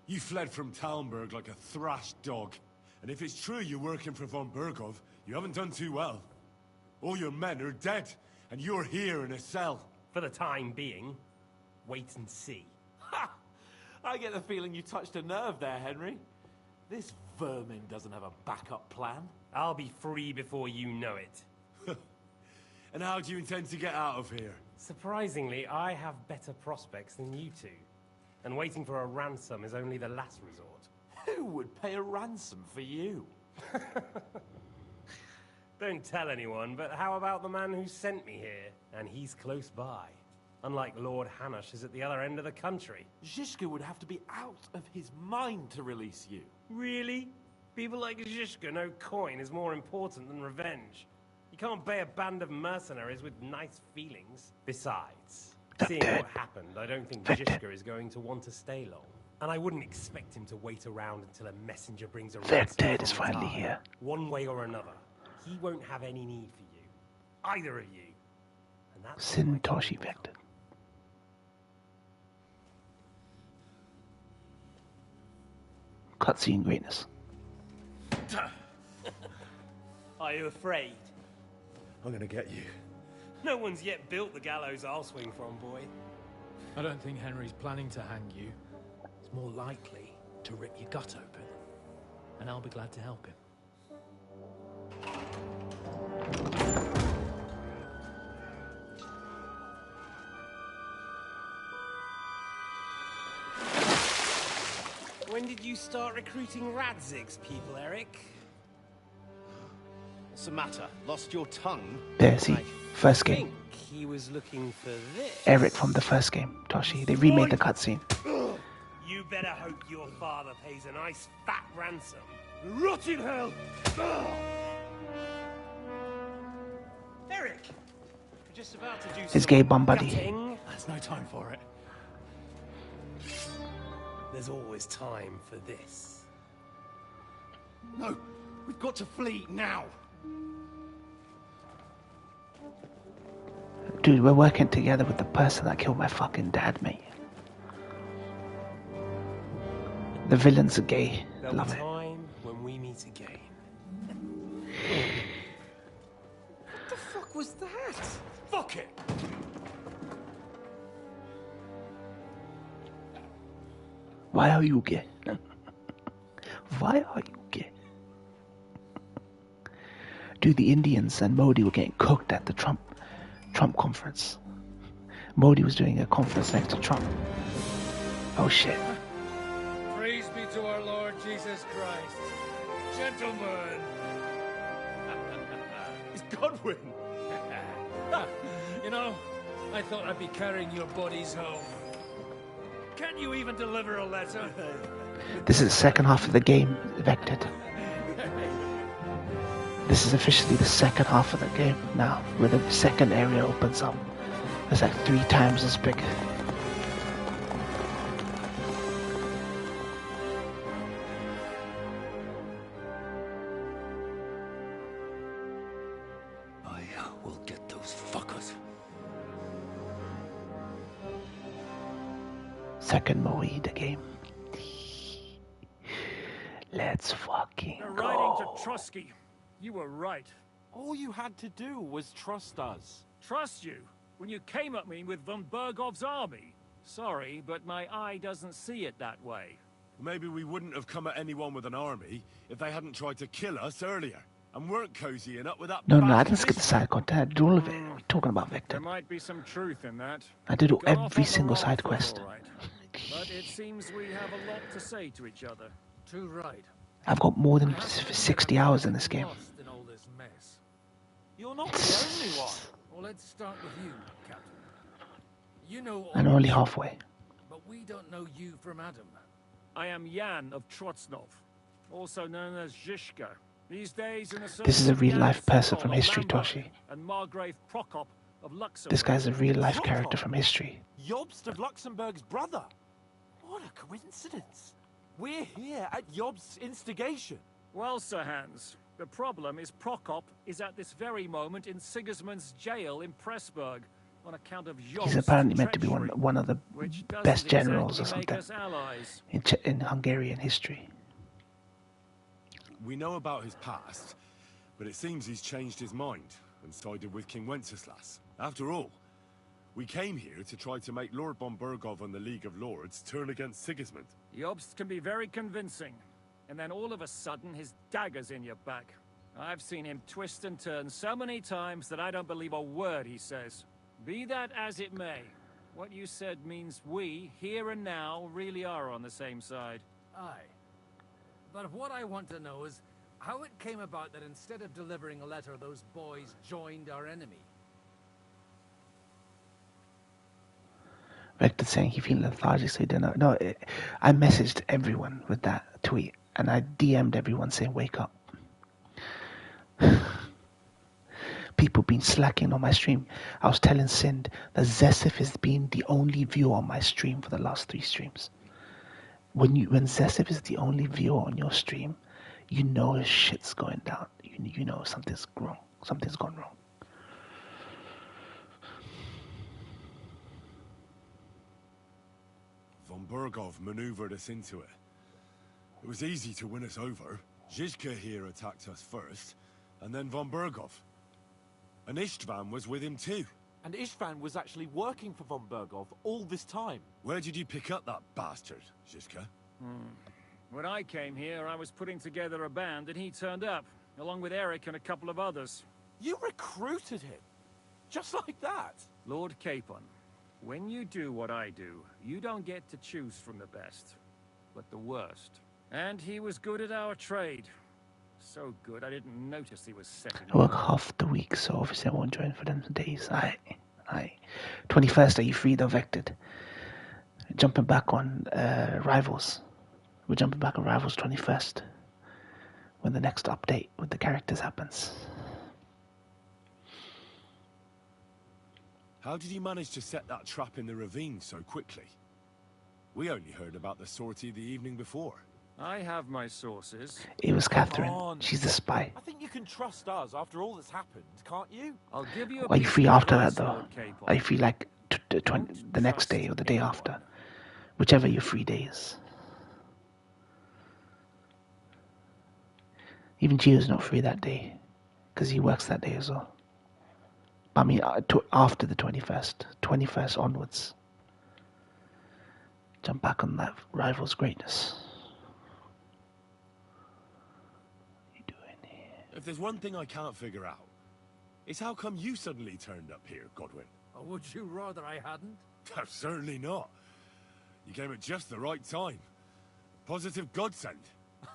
You fled from Talmberg like a thrashed dog. And if it's true you're working for von Burgov, you haven't done too well. All your men are dead, and you're here in a cell. For the time being, wait and see. Ha! I get the feeling you touched a nerve there, Henry. This vermin doesn't have a backup plan. I'll be free before you know it. And how do you intend to get out of here? Surprisingly, I have better prospects than you two. And waiting for a ransom is only the last resort. Who would pay a ransom for you? Don't tell anyone, but how about the man who sent me here? And he's close by. Unlike Lord Hanush is at the other end of the country. Zhishka would have to be out of his mind to release you. Really? People like Zhishka know coin is more important than revenge. You can't pay a band of mercenaries with nice feelings. Besides, seeing what happened, I don't think Zhishka is going to want to stay long. And I wouldn't expect him to wait around until a messenger brings a ransom. Dead is finally here. One way or another, he won't have any need for you. Either of you. And that's Sintoshi Vector. Cutscene greatness. Are you afraid? I'm gonna get you. No one's yet built the gallows I'll swing from, boy. I don't think Henry's planning to hang you. It's more likely to rip your gut open. And I'll be glad to help him. When did you start recruiting Radzig's people, Eric? What's the matter? Lost your tongue? There, see? First I game. think he was looking for this. Eric from the first game. Toshi. They remade the cutscene. You better hope your father pays a nice fat ransom. Rot in hell! Eric! We're just about to do His some gay bum buddy. gutting. There's no time for it. There's always time for this. No, we've got to flee now. Dude, we're working together with the person that killed my fucking dad, mate. The villains are gay. There'll Love be it. time when we meet again. What the fuck was that? Fuck it! Why are you gay? Why are you gay? Dude, the Indians and Modi were getting cooked at the Trump conference. Modi was doing a conference next to Trump. Oh shit. Praise be to our Lord Jesus Christ. Gentlemen. It's Godwin. You know, I thought I'd be carrying your bodies home. Can you even deliver a letter? This is the second half of the game, Vected. This is officially the second half of the game now, where the second area opens up. It's like 3 times as big. I will get those fuckers. Second Moe, game. Let's fucking They're go. riding to Trotsky. You were right. All you had to do was trust us. Trust you? When you came at me with von Bergov's army? Sorry, but my eye doesn't see it that way. Maybe we wouldn't have come at anyone with an army if they hadn't tried to kill us earlier. And weren't cozying up with that No, I bastard didn't skip the side content. I did all of it. What are you talking about, Victor? There might be some truth in that. I did We got off on every the single wrong side foot, quest. all right. But it seems we have a lot to say to each other. Too right. I've got more than 60 hours in this game. Lost in all this mess. You're not the only one. Well, let's start with you, Captain. You know all And only this, halfway. but we don't know you from Adam. I am Jan of Trotsnov, also known as Zhishka. These days in the This is a real life Jan person Sokol from of history, Lamberg Toshi. And Margrave Prokop of Luxembourg. This guy's a real life character from history. Jobst of Luxembourg's brother. What a coincidence. We're here at Jobst's instigation. Well, Sir Hans, the problem is Prokop is at this very moment in Sigismund's jail in Pressburg on account of Jobst's He's apparently meant to be treachery, one of the which doesn't best generals or exactly make something us allies. in Hungarian history. We know about his past, but it seems he's changed his mind and sided with King Wenceslas. After all, we came here to try to make Lord von Bergov and the League of Lords turn against Sigismund. Jobst can be very convincing, and then all of a sudden his dagger's in your back. I've seen him twist and turn so many times that I don't believe a word he says. Be that as it may, what you said means we, here and now, really are on the same side. Aye. But what I want to know is how it came about that instead of delivering a letter, those boys joined our enemy. Vector saying he feeling lethargic, so he didn't know. No, I messaged everyone with that tweet, and I DM'd everyone saying, wake up. People been slacking on my stream. I was telling Sind that Zesif has been the only viewer on my stream for the last 3 streams. When Zesif is the only viewer on your stream, you know shit's going down. You know something's wrong. Something's gone wrong. Von Bergov maneuvered us into it. It was easy to win us over. Zhizka here attacked us first, and then von Bergov. And Istvan was with him too. And Istvan was actually working for von Bergov all this time. Where did you pick up that bastard, Zhizka? When I came here, I was putting together a band, and he turned up, along with Eric and a couple of others. You recruited him? Just like that? Lord Capon, when you do what I do, you don't get to choose from the best, but the worst. And he was good at our trade. So good, I didn't notice he was setting I work half the week, so obviously I won't join for them days. Aye. 21st, are you free though, Vected? Jumping back on Rivals. We're jumping back on Rivals 21st. When the next update with the characters happens. How did you manage to set that trap in the ravine so quickly? We only heard about the sortie the evening before. I have my sources. It was Catherine. Come on. She's the spy. I think you can trust us after all that's happened, can't you? I'll give you a Are you piece free of after that advice, though? Lord Capon. Are you free like the next day or the day after? Whichever your free day is. Even Gio's not free that day, because he works that day as well. But I mean, after the 21st onwards. Jump back on that Rivals greatness. If there's one thing I can't figure out, it's how come you suddenly turned up here, Godwin? Or would you rather I hadn't? Certainly not. You came at just the right time. Positive godsend.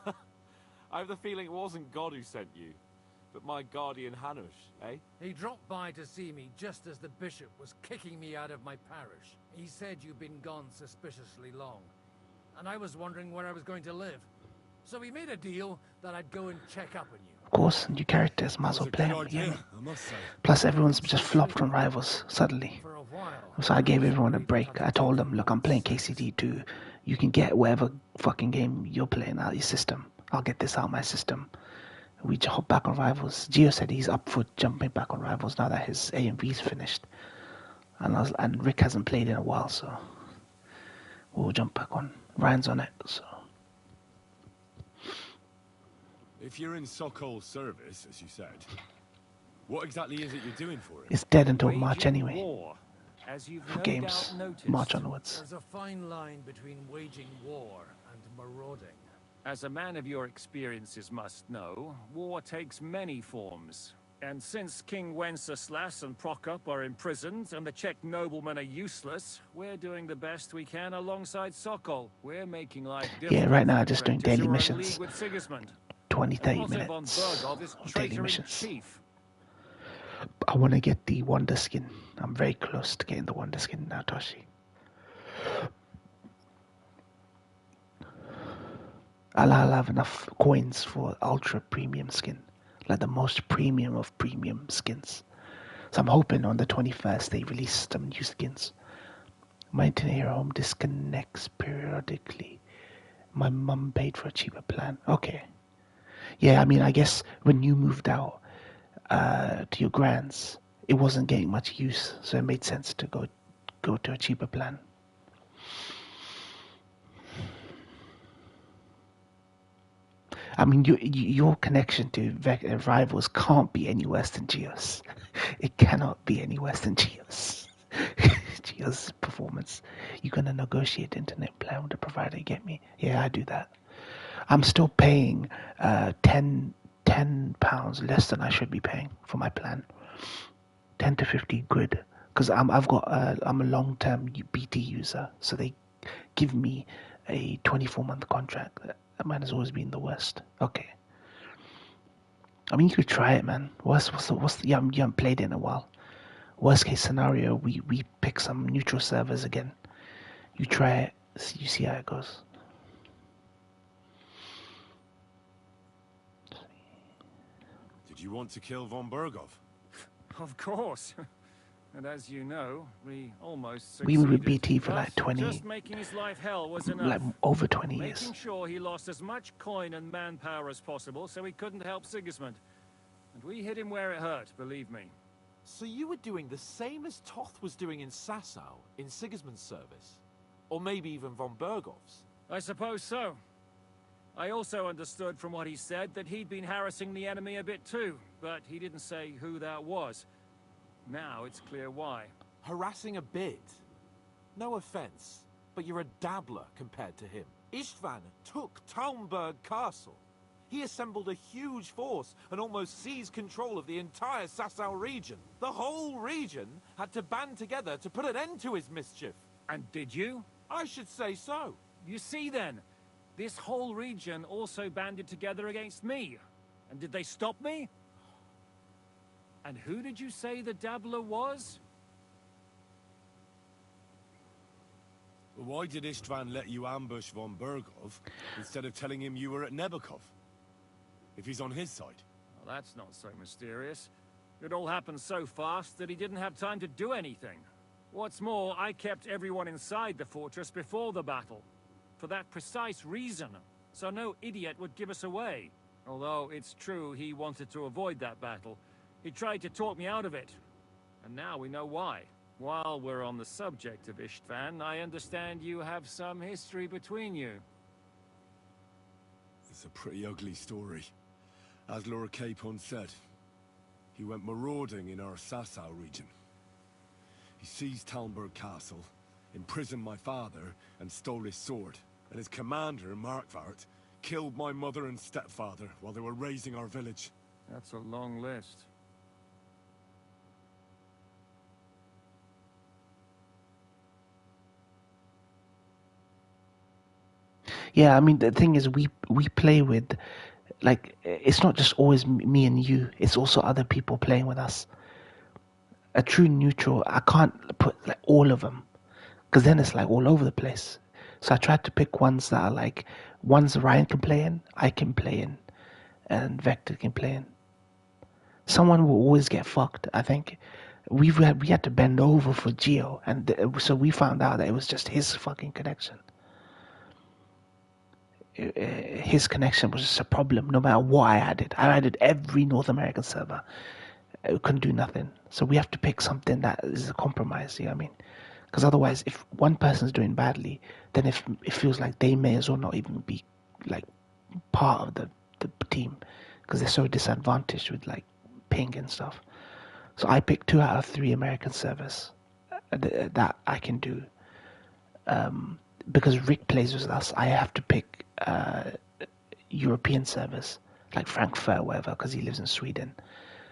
I have the feeling it wasn't God who sent you, but my guardian Hanush, eh? He dropped by to see me just as the bishop was kicking me out of my parish. He said you'd been gone suspiciously long, and I was wondering where I was going to live. So we made a deal that I'd go and check up on you. Of course, new characters, might as well play them. Yeah. Plus, everyone's just flopped on Rivals suddenly. So I gave everyone a break. I told them, look, I'm playing Kcd2. You can get whatever fucking game you're playing out of your system. I'll get this out of my system. We just hop back on Rivals. Gio said he's up for jumping back on Rivals now that his AMV's finished. And Rick hasn't played in a while, so we'll jump back on. Ryan's on it, so. If you're in Sokol's service, as you said, what exactly is it you're doing for him? It's dead until March anyway. War, as you've For no games, doubt noticed. March onwards. There's a fine line between waging war and marauding. As a man of your experiences must know, war takes many forms. And since King Wenceslas and Prokop are imprisoned and the Czech noblemen are useless, we're doing the best we can alongside Sokol. We're making life difficult. Yeah, right now I'm just doing daily who are in missions. league with Sigismund. 20-30 And Otto von minutes Bergov is of daily traitor in missions. chief. I want to get the Wonder Skin. I'm very close to getting the Wonder Skin now, Toshi. I'll have enough coins for Ultra Premium Skin. Like the most premium of premium skins. So I'm hoping on the 21st they release some new skins. My internet home disconnects periodically. My mum paid for a cheaper plan. Okay. Yeah, I mean, I guess when you moved out to your grand's, it wasn't getting much use, so it made sense to go to a cheaper plan. I mean, your connection to Rivals can't be any worse than Geos. It cannot be any worse than Geos. Geos' performance. You're going to negotiate internet plan with the provider, get me? Yeah, I do that. I'm still paying £10 less than I should be paying for my plan. 10 to 50 quid. Because I'm a long-term BT user, so they give me a 24-month contract. That might has always been the worst. Okay. I mean, you could try it, man. You haven't played it in a while. Worst case scenario, we pick some neutral servers again. You try it, you see how it goes. Did you want to kill von Bergov? Of course. And as you know, we almost We succeeded. were with BT for But like 20, just making his life hell was enough. like over 20 Making years. sure he lost as much coin and manpower as possible so he couldn't help Sigismund. And we hit him where it hurt, believe me. So you were doing the same as Toth was doing in Sasau, in Sigismund's service? Or maybe even von Bergov's? I suppose so. I also understood from what he said that he'd been harassing the enemy a bit too, but he didn't say who that was. Now it's clear why. Harassing a bit? No offense, but you're a dabbler compared to him. Istvan took Talmberg Castle. He assembled a huge force and almost seized control of the entire Sasau region. The whole region had to band together to put an end to his mischief. And did you? I should say so. You see then, this whole region also banded together against me. And did they stop me? And who did you say the dabbler was? Why did Istvan let you ambush von Bergov instead of telling him you were at Nebukov? If he's on his side. Well, that's not so mysterious. It all happened so fast that he didn't have time to do anything. What's more, I kept everyone inside the fortress before the battle. For that precise reason. So no idiot would give us away. Although it's true he wanted to avoid that battle. He tried to talk me out of it. And now we know why. While we're on the subject of Istvan, I understand you have some history between you. It's a pretty ugly story. As Lord Capon said, he went marauding in our Sasau region. He seized Talmberg Castle, imprisoned my father, and stole his sword. And his commander, Markvart, killed my mother and stepfather while they were raising our village. That's a long list. Yeah, I mean the thing is, we play with, like, it's not just always me and you. It's also other people playing with us. A true neutral, I can't put like all of them, because then it's like all over the place. So I tried to pick ones that are like ones Ryan can play in, I can play in, and Vector can play in. Someone will always get fucked. I think we had to bend over for Geo, and so we found out that it was just his fucking connection. His connection was just a problem. No matter what I added every North American server. It couldn't do nothing. So we have to pick something that is a compromise. You know what I mean? Because otherwise, if one person's doing badly, then if it feels like they may as well not even be like part of the team, because they're so disadvantaged with like ping and stuff. So I picked 2 out of 3 American servers that I can do. Because Rick plays with us, I have to pick European servers like Frankfurt or whatever, because he lives in Sweden.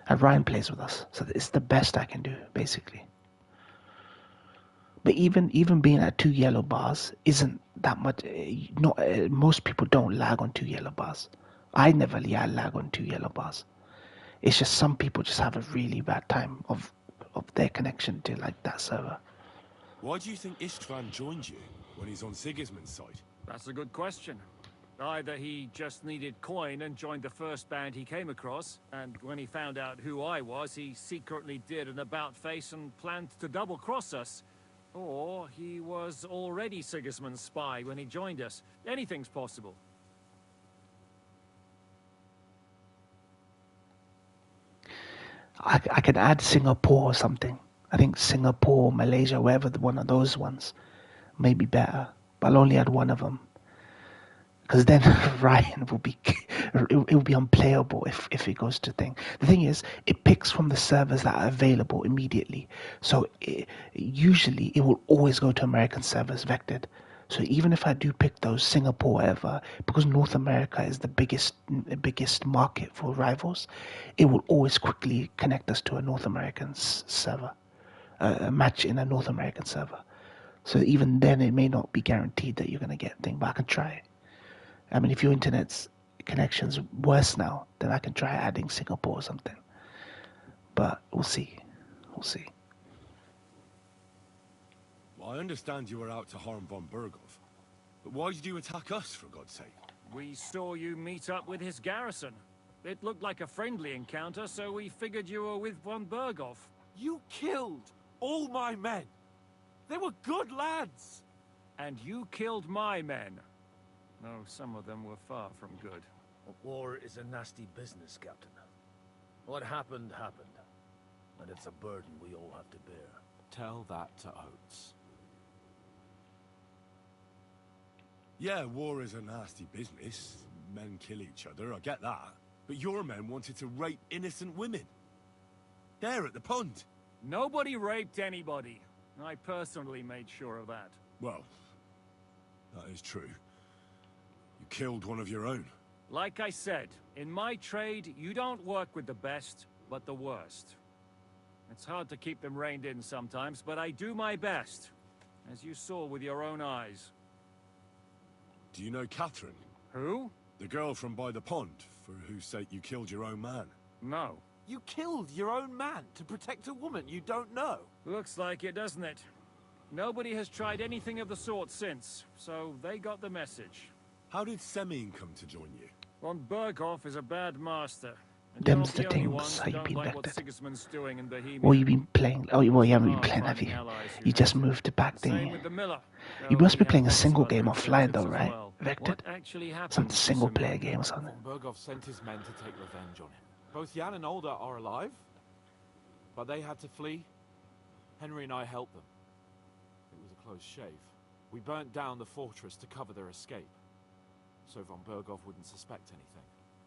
And Ryan plays with us, so it's the best I can do, basically. But even being at 2 yellow bars isn't that much. Not most people don't lag on 2 yellow bars. I never lag on 2 yellow bars. It's just some people just have a really bad time of their connection to like that server. Why do you think Istvan joined you when he's on Sigismund's side? That's a good question. Either he just needed coin and joined the first band he came across, and when he found out who I was, he secretly did an about-face and planned to double-cross us. Or he was already Sigismund's spy when he joined us. Anything's possible. I could add Singapore or something. I think Singapore, Malaysia, wherever one of those ones may be better. But I'll only add one of them. Because then Ryan will be, it will be unplayable if it goes to thing. The thing is, it picks from the servers that are available immediately. So usually it will always go to American servers vectored. So even if I do pick those, Singapore, whatever, because North America is the biggest market for rivals, it will always quickly connect us to a North American server, a match in a North American server. So even then, it may not be guaranteed that you're going to get a thing, but I can try. I mean, if your internet's connection's worse now, then I can try adding Singapore or something. But we'll see. We'll see. Well, I understand you were out to harm von Berghoff. But why did you attack us, for God's sake? We saw you meet up with his garrison. It looked like a friendly encounter, so we figured you were with von Berghoff. You killed all my men. They were good lads. And you killed my men. No, some of them were far from good. War is a nasty business, Captain. What happened, happened. And it's a burden we all have to bear. Tell that to Oates. Yeah, war is a nasty business. Men kill each other, I get that. But your men wanted to rape innocent women. There at the pond. Nobody raped anybody. I personally made sure of that. Well, that is true. You killed one of your own. Like I said, in my trade, you don't work with the best, but the worst. It's hard to keep them reined in sometimes, but I do my best, as you saw with your own eyes. Do you know Catherine? Who? The girl from by the pond, for whose sake you killed your own man. No. You killed your own man to protect a woman you don't know. Looks like it, doesn't it? Nobody has tried anything of the sort since, so they got the message. How did Semyon come to join you? Von Berghoff is a bad master. Them's the things how you've been vectored. Or you've been playing. Oh, well, you haven't been playing, have you? You just moved it back, didn't you? You must be playing a single game offline, though, right? Vectored? Some single player game or something. Berghoff sent his men to take revenge on him. Both Jan and Olda are alive, but they had to flee. Henry and I helped them. It was a close shave. We burnt down the fortress to cover their escape, so von Berghoff wouldn't suspect anything.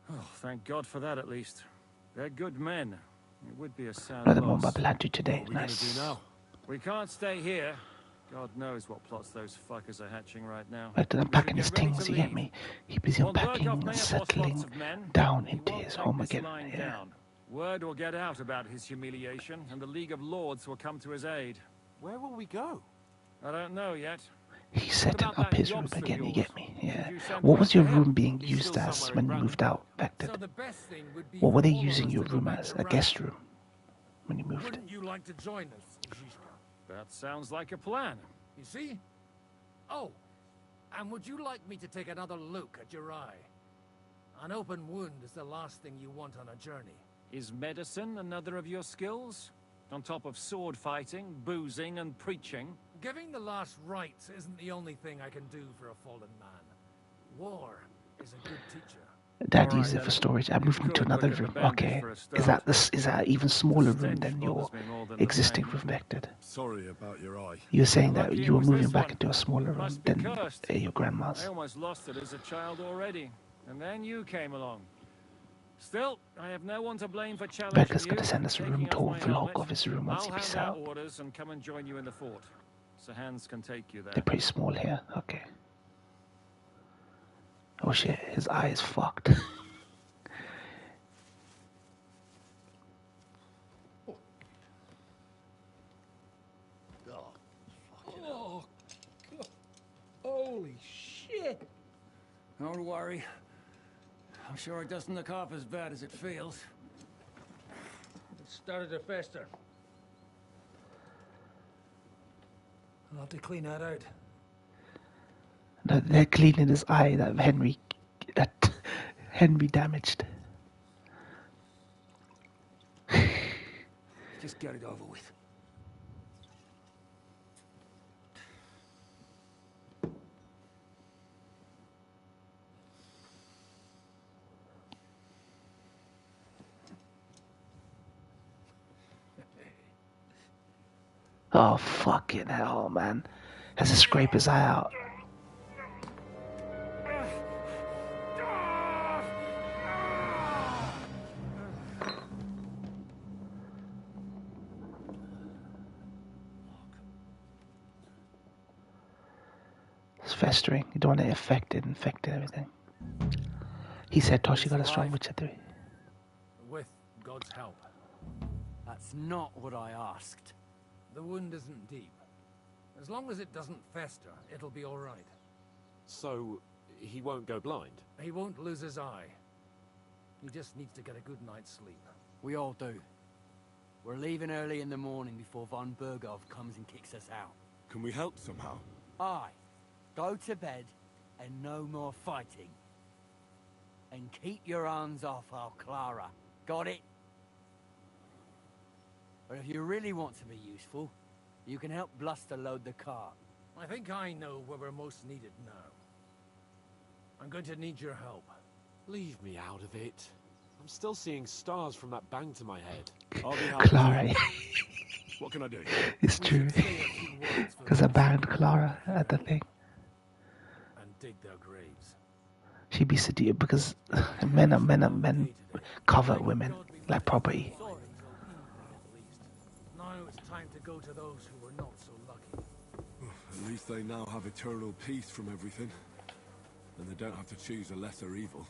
Oh, thank God for that, at least. They're good men. It would be a sad Another one loss. by Belatu today. What are we going to do now? We can't stay here. God knows what plots those fuckers are hatching right now. Right, unpacking his things, you get me? He busy unpacking and settling down into his home again. Yeah. Down. Word will get out about his humiliation, and the League of Lords will come to his aid. Where will we go? I don't know yet. He's setting up his room again, you get me? Yeah. What was your room being used as when you moved out, Vector? What were they using your room as? A guest room? When you moved? Wouldn't you like to join us, Zizka? That sounds like a plan. You see? Oh, and would you like me to take another look at your eye? An open wound is the last thing you want on a journey. Is medicine another of your skills? On top of sword fighting, boozing, and preaching? Giving the last rites isn't the only thing I can do for a fallen man. War is a good teacher. Dad used it for storage. I moved into another room. Okay. Is that even smaller room than your existing room, Vector? Sorry about your eye. You were saying that you were moving back into a smaller room than your grandma's. I almost lost it as a child already, and then you came along. Still, I have no one to blame for challenging Becca's gonna send us a room tour vlog of his room once he peace out. Orders and come and join you in the fort. Sir Hans can take you there. They're pretty small here. Okay. Oh shit, his eye is fucked. Oh, God. Holy shit! Don't worry. I'm sure it doesn't look half as bad as it feels. It started to fester. I'll have to clean that out. No, they're cleaning his eye that Henry damaged. Just get it over with. Oh, fucking hell, man. Has to scrape his eye out. It's festering. You don't want it infected everything. He said Toshi got a strong Witcher 3. With God's help. That's not what I asked. The wound isn't deep. As long as it doesn't fester, it'll be all right. So, he won't go blind? He won't lose his eye. He just needs to get a good night's sleep. We all do. We're leaving early in the morning before von Bergov comes and kicks us out. Can we help somehow? Aye. Go to bed and no more fighting. And keep your hands off our Clara. Got it? But if you really want to be useful, you can help Bluster load the cart. I think I know where we're most needed now. I'm going to need your help. Leave me out of it. I'm still seeing stars from that bang to my head. I'll be Clara. What can I do? It's true. Because I banged Clara at the thing. And dig their graves. She'd be seduced because men cover women like property. Now it's time to go to those who were not so lucky. At least they now have eternal peace from everything. And they don't have to choose a lesser evil.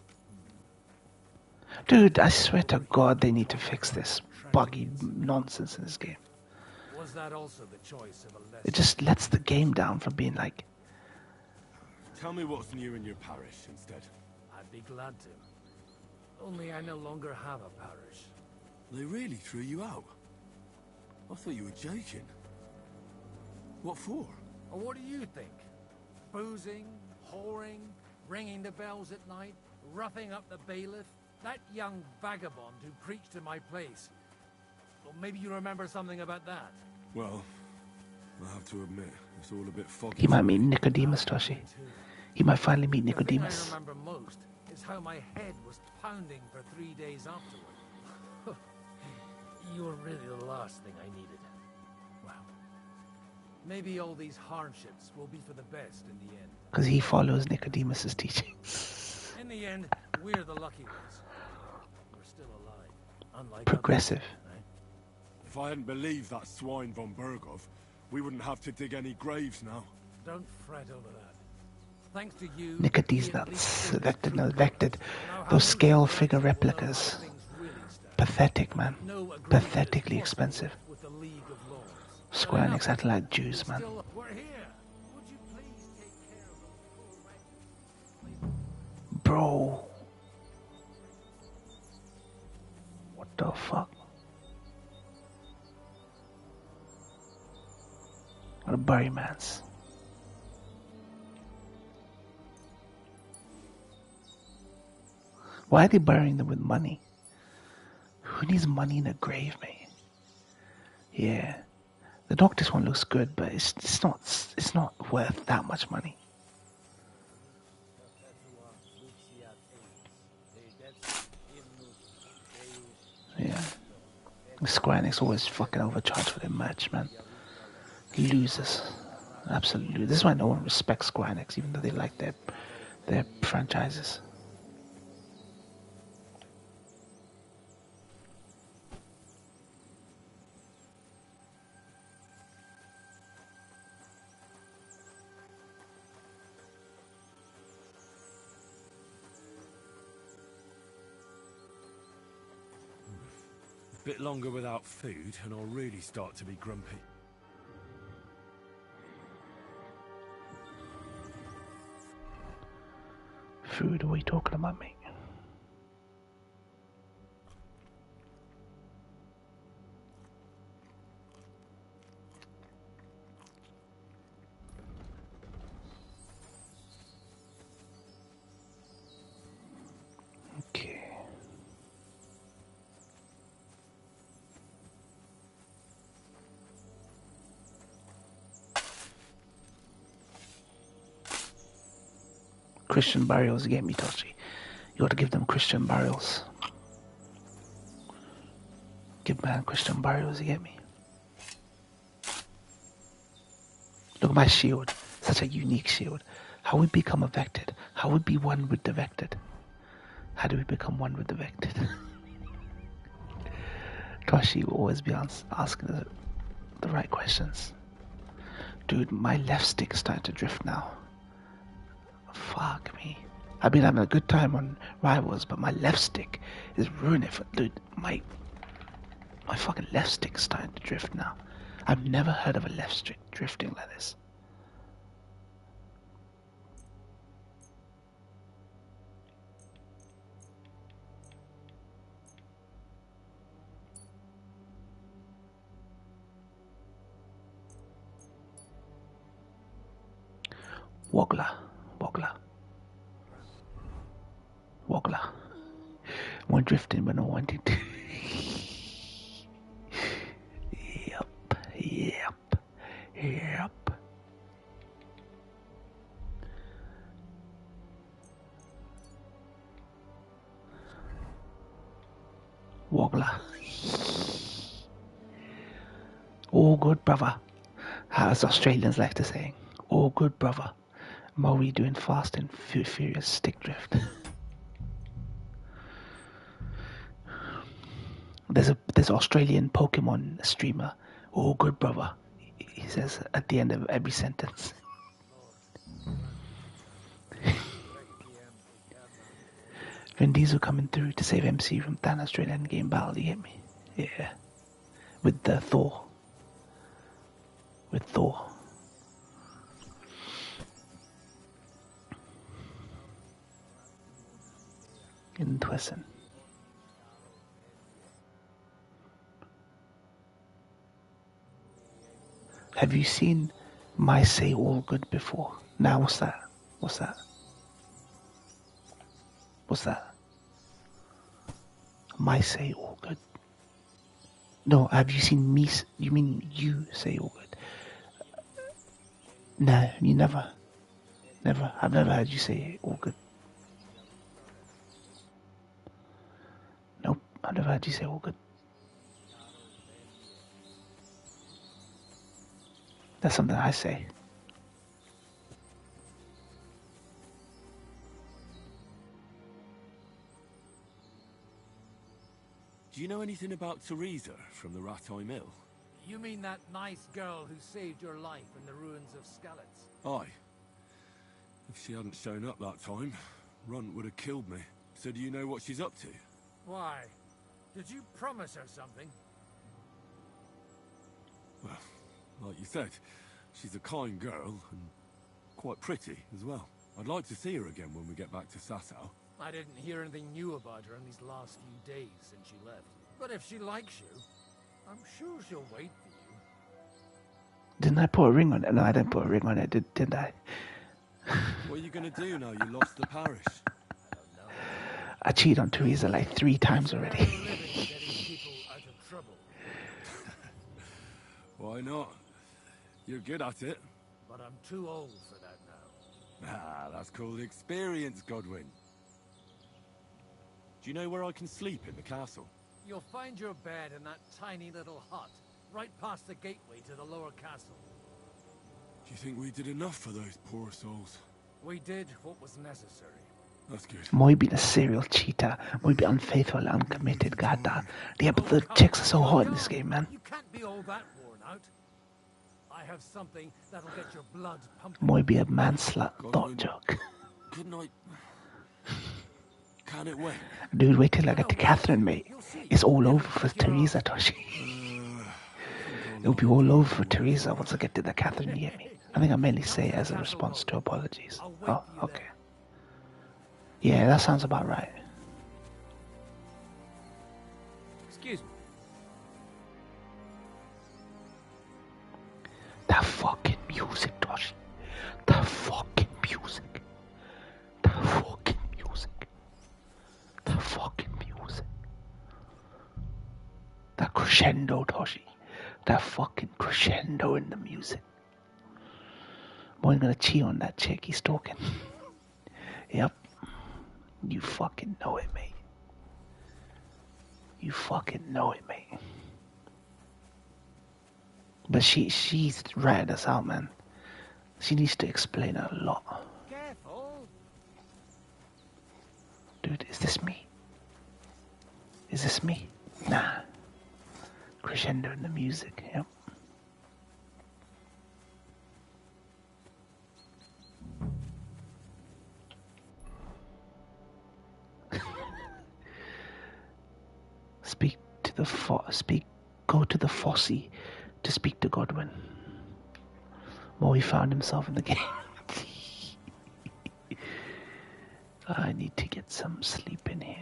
Dude, I swear to God they need to fix this buggy nonsense in this game. Was that also the choice of a lesser? It just lets the game down from being like... Tell me what's new in your parish instead. I'd be glad to. Only I no longer have a parish. They really threw you out? I thought you were joking. What for? Or what do you think? Boozing, whoring, ringing the bells at night, roughing up the bailiff? That young vagabond who preached in my place. Well, maybe you remember something about that. Well, I have to admit, it's all a bit foggy. He might meet Nicodemus, Toshi. He might finally meet Nicodemus. The thing I remember most is how my head was pounding for 3 days afterward. You were really the last thing I needed. Well, maybe all these hardships will be for the best in the end. Because he follows Nicodemus's teachings. In the end, we're the lucky ones. We're still alive. Unlike Progressive. If I hadn't believed that swine von Bergov, We wouldn't have to dig any graves now. Don't fret over that. Thanks to you, Nicotese nuts. Vected, no, vected. Those scale figure replicas. Pathetic, man. Pathetically expensive. Square Enix acting like Jews, man. Bro. What the fuck? What a bury man's. Why are they burying them with money? Who needs money in a grave, mate? Yeah. The Doctor's one looks good, but it's not worth that much money. Yeah. Square Enix always fucking overcharged for their merch, man. Losers. Absolutely. This is why no one respects Square Enix, even though they like their franchises. Bit longer without food, and I'll really start to be grumpy. Food, what are you talking about, mate? Okay. Christian burials, you get me, Toshi. You ought to give them Christian burials. Give man Christian burials, you get me? Look at my shield. Such a unique shield. How we become a vected? How we be one with the vected? How do we become one with the vected? Toshi will always be asking the right questions. Dude, my left stick's starting to drift now. Fuck me. I've been having a good time on Rivals, but my left stick is ruining it. Dude, my fucking left stick's starting to drift now. I've never heard of a left stick drifting like this. Woggler. One drifting but not wanting to. Yep. Woggler. All good, brother. As Australians like to say. All good, brother. Maui doing fast and furious stick drift. There's an Australian Pokemon streamer. Oh, good brother. He says at the end of every sentence. Vin Diesel coming through to save MC from Thanos during Endgame battle. You get me? Yeah. With the Thor. Interesting. Have you seen My Say All Good before? Now, what's that? My Say All Good. No, have you seen me? You mean you say all good? No, you never. I've never heard you say all good. Nope, I've never heard you say all good. That's something I say. Do you know anything about Teresa from the Ratoi Mill? You mean that nice girl who saved your life in the ruins of Skalitz? Aye. If she hadn't shown up that time, Runt would have killed me. So do you know what she's up to? Why? Did you promise her something? Well, like you said, she's a kind girl and quite pretty as well. I'd like to see her again when we get back to Sasau. I didn't hear anything new about her in these last few days since she left. But if she likes you, I'm sure she'll wait for you. Didn't I put a ring on it? No, I didn't put a ring on it, didn't I? What are you going to do now you lost the parish? I cheated on Teresa like 3 times already. Why not? You're good at it. But I'm too old for that now. Ah, that's called experience, Godwin. Do you know where I can sleep in the castle? You'll find your bed in that tiny little hut, right past the gateway to the lower castle. Do you think we did enough for those poor souls? We did what was necessary. That's good. Moi being a serial cheater, Moi be unfaithful and uncommitted, goddamn. Yeah, but the chicks are so hot in this game, man. You can't be all that worn out. I have something that'll get your blood pumping. Moi be a man slut, dot joke. Good night. Can it wait? Dude, wait till I get to Catherine, mate. It's all over for Teresa, Toshi. It'll be all over for Teresa once I get to the Catherine, you get me? I think I mainly say it as a response to apologies. Oh, okay. Yeah, that sounds about right. Excuse me. That fucking music, Toshi. That fucking music. That fucking music. That fucking music. That crescendo, Toshi. That fucking crescendo in the music. Boy's gonna cheat on that chick he's talking. Yep. You fucking know it, mate. You fucking know it, mate. But she's ratted us out, man. She needs to explain a lot. Careful. Dude, is this me? Is this me? Nah. Crescendo in the music, yep. Go to the Fosse to speak to Godwin. Moi found himself in the game. I need to get some sleep in here.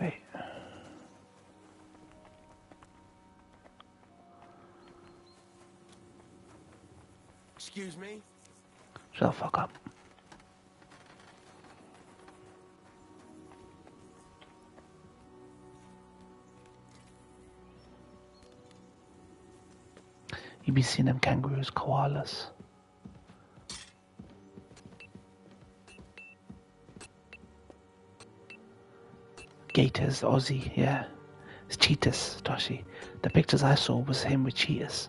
Wait. Excuse me? Shut the fuck up. You be seeing them kangaroos, koalas. Gators, Aussie, yeah. It's cheetahs, Toshi. The pictures I saw was him with cheetahs.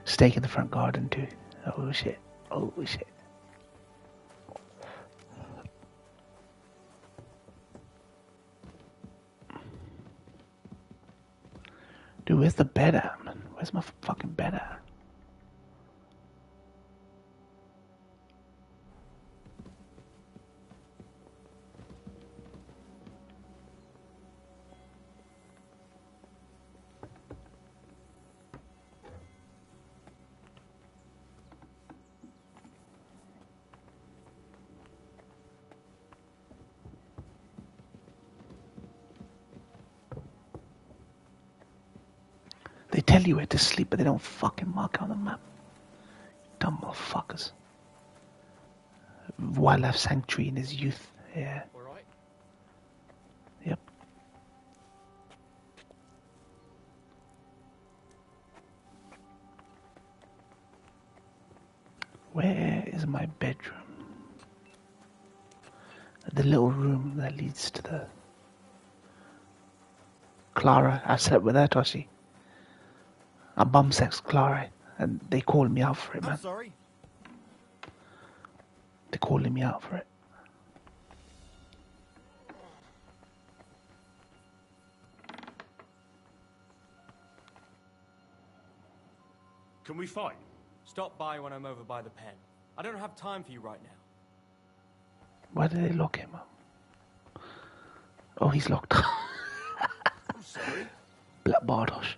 Steak in the front garden too. Oh shit. Oh shit. Dude, where's the bed at, man? Where's my fucking bed at? They tell you where to sleep, but they don't fucking mark it on the map. Dumb motherfuckers. Wildlife sanctuary in his youth, yeah. Alright. Yep. Where is my bedroom? The little room that leads to the... Clara. I slept with her, Toshi. I bum sexed Clara, and they called me out for it, man. I'm sorry. They're calling me out for it. Can we fight? Stop by when I'm over by the pen. I don't have time for you right now. Why did they lock him up? Oh, he's locked up. I'm sorry. Black Bardosh.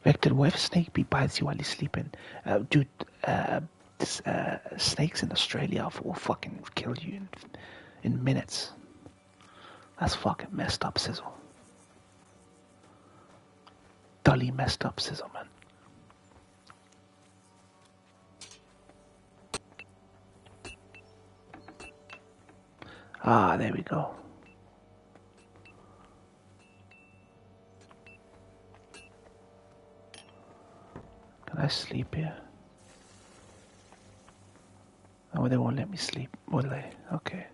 Vector, what if a snake bee bites you while you're sleeping? Dude, snakes in Australia will fucking kill you in minutes. That's fucking messed up, Sizzle. Dully messed up, Sizzle, man. Ah, there we go. Can I sleep here? Oh, they won't let me sleep, will they? Okay.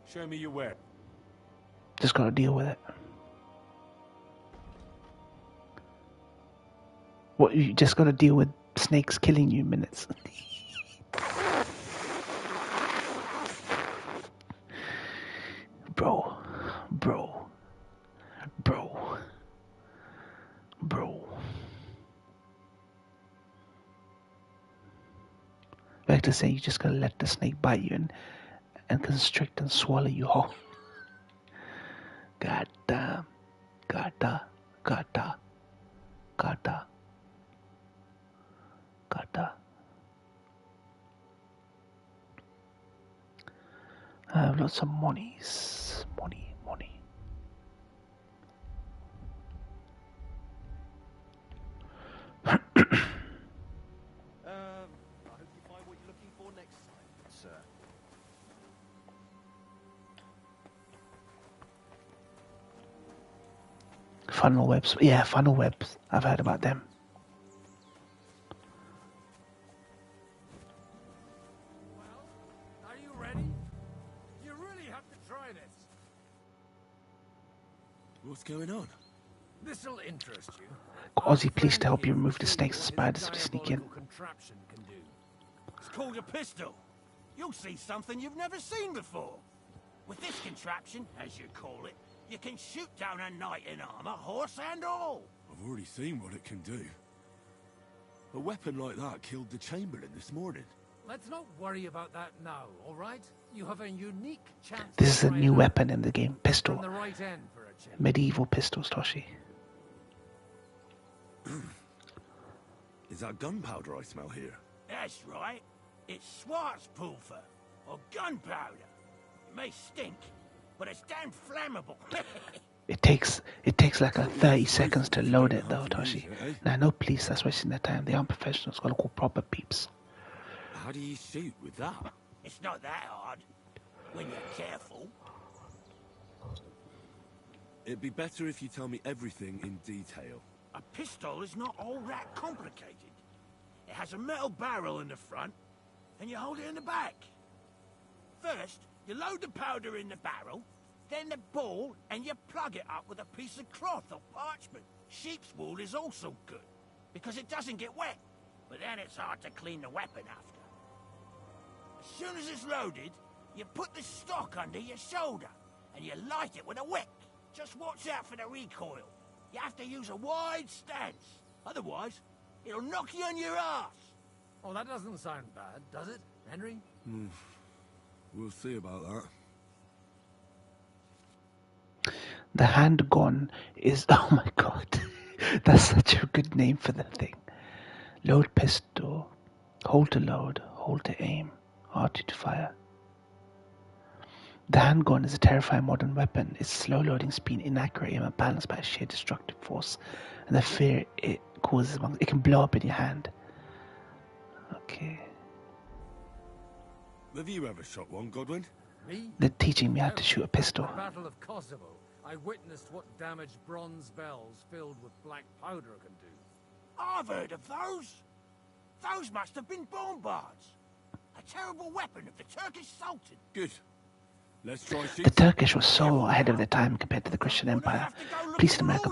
Show me your web. Just gotta deal with it. What, you just gotta deal with snakes killing you in minutes? Bro. Vector saying you just gotta let the snake bite you and constrict and swallow you whole. God damn. Gata. I have lots of monies. Money. I hope you find what you're looking for next time, sir. Funnel webs. Yeah, funnel webs. I've heard about them. Are you ready? You really have to try this. What's going on? This'll interest you. Aussie, please to help you remove the snakes and spiders if you sneak in. Contraption can do. It's called a pistol. You'll see something you've never seen before. With this contraption, as you call it, you can shoot down a knight in armor, horse and all. I've already seen what it can do. A weapon like that killed the Chamberlain this morning. Let's not worry about that now, all right? You have a unique chance. This is a new weapon in the game. Pistol. From the right end for a change. Medieval pistols, Toshi. Is that gunpowder I smell here? That's right. It's Schwarzpulver, or gunpowder. It may stink, but it's damn flammable. It takes like a 30 seconds to load it though, Toshi. Now no police that's wasting their time. They aren't professionals, gotta call proper peeps. How do you shoot with that? It's not that hard, when you're careful. It'd be better if you tell me everything in detail. A pistol is not all that complicated. It has a metal barrel in the front, and you hold it in the back. First, you load the powder in the barrel, then the ball, and you plug it up with a piece of cloth or parchment. Sheep's wool is also good, because it doesn't get wet, but then it's hard to clean the weapon after. As soon as it's loaded, you put the stock under your shoulder, and you light it with a wick. Just watch out for the recoil. You have to use a wide stance, otherwise it'll knock you on your ass. Oh, that doesn't sound bad, does it, Henry? We'll see about that. The handgun is... Oh my god. That's such a good name for the thing. Load pistol. Hold to load. Hold to aim. R2 to fire. The handgun is a terrifying modern weapon. Its slow loading speed, inaccurate aim, and balanced by a sheer destructive force, and the fear it causes among it can blow up in your hand. Okay. Have you ever shot one, Godwin? Me? They're teaching me how to shoot a pistol. The Battle of Kosovo. I witnessed what damage bronze bells filled with black powder can do. I've heard of those. Those must have been bombards. A terrible weapon of the Turkish Sultan. Good. Let's try The Turkish was so ahead of their time compared to the Christian Empire. Police in America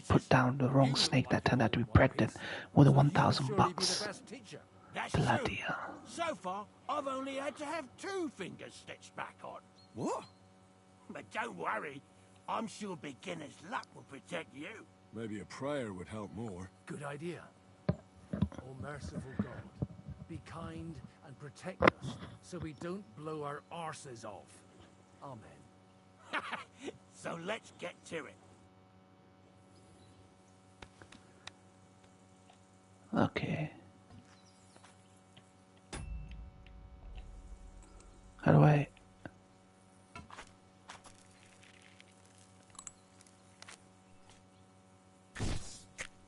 put down the wrong snake that turned out to be pregnant with $1,000. Bloody hell. So far, I've only had to have 2 fingers stitched back on. What? But don't worry. I'm sure beginner's luck will protect you. Maybe a prayer would help more. Good idea. Oh, merciful God, be kind and protect us so we don't blow our arses off. Amen. So let's get to it. Okay. How do I...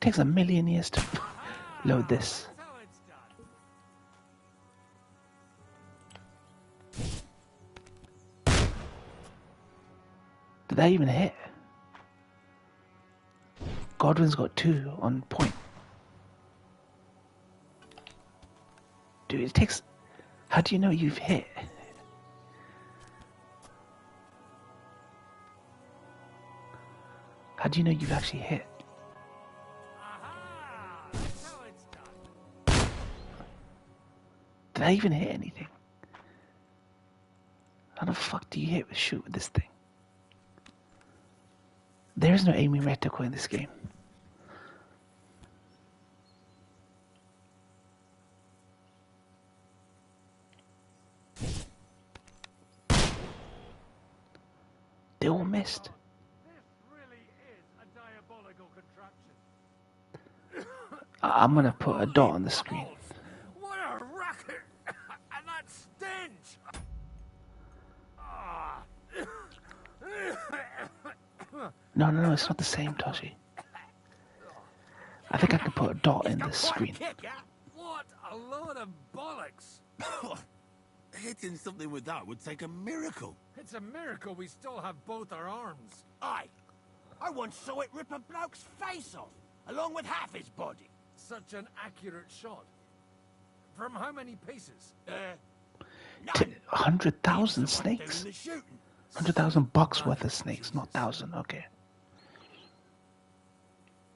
Takes a million years to load this. Did that even hit? Godwin's got 2 on point. Dude, it takes... How do you know you've hit? How do you know you've actually hit? Did I even hit anything? How the fuck do you shoot with this thing? There is no aiming reticle in this game. They all missed. This really is a diabolical contraption. I'm gonna put a dot on the screen. What a racket! And that stench! No, it's not the same, Toshi. I think I can put a dot in this screen. What a load of bollocks! Hitting something with that would take a miracle. It's a miracle we still have both our arms. Aye. I once saw it rip a bloke's face off, along with half his body. Such an accurate shot. From how many paces? 100,000 snakes. 100,000 bucks worth of snakes, not 1,000. Okay.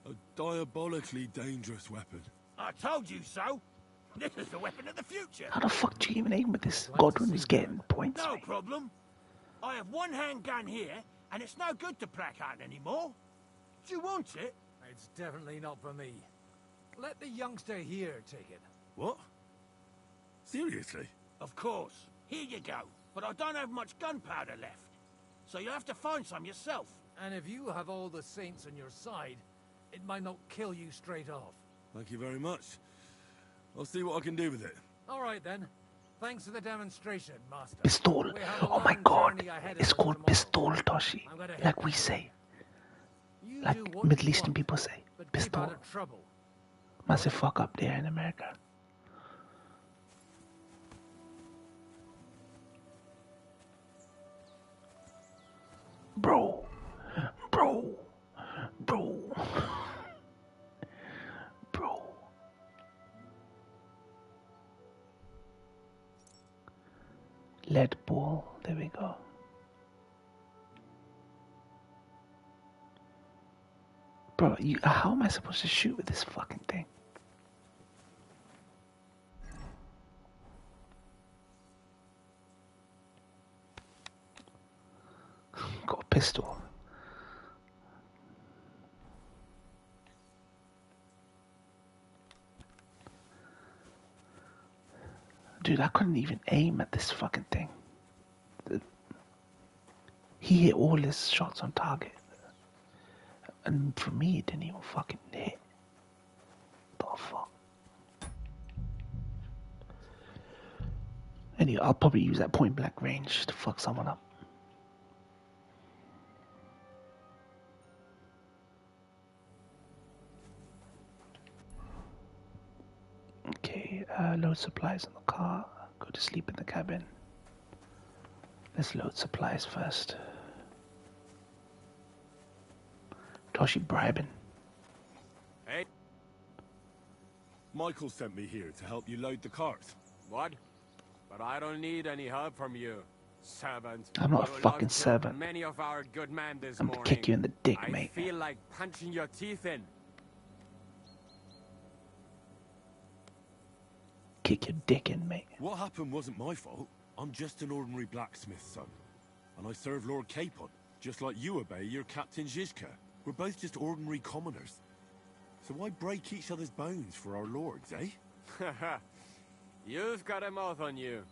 A diabolically dangerous weapon. I told you so. This is the weapon of the future. How the fuck do you even aim with this? Godwin was getting points. No mate. problem. I have one handgun here, and it's no good to placard anymore. Do you want it? It's definitely not for me. Let the youngster here take it. What? Seriously? Of course. Here you go. But I don't have much gunpowder left. So you'll have to find some yourself. And if you have all the saints on your side, it might not kill you straight off. Thank you very much. I'll see what I can do with it. All right, then. Thanks for the demonstration, Master. Pistol. Oh my god. It's called pistol, Toshi. Like we say. Like Middle Eastern people say. Pistol. Massive fuck up there in America. Bro. Lead ball. There we go. Bro, how am I supposed to shoot with this fucking thing? Got a pistol. Dude, I couldn't even aim at this fucking thing. He hit all his shots on target. And for me, it didn't even fucking hit. The fuck? Anyway, I'll probably use that point blank range to fuck someone up. Okay, load supplies in the car. Go to sleep in the cabin. Let's load supplies first. Toshi bribing. Michael sent me here to help you load the cart. What? but I don't need any help from you, servant. I'm not a You fucking lost servant. Many of our good men this I'm gonna morning. kick you in the dick, I mate. feel like punching your teeth in. Kick your dick in, mate. What happened wasn't my fault. I'm just an ordinary blacksmith's son. And I serve Lord Capon, just like you obey your Captain Zizka. We're both just ordinary commoners. So why break each other's bones for our lords, eh? You've got a mouth on you.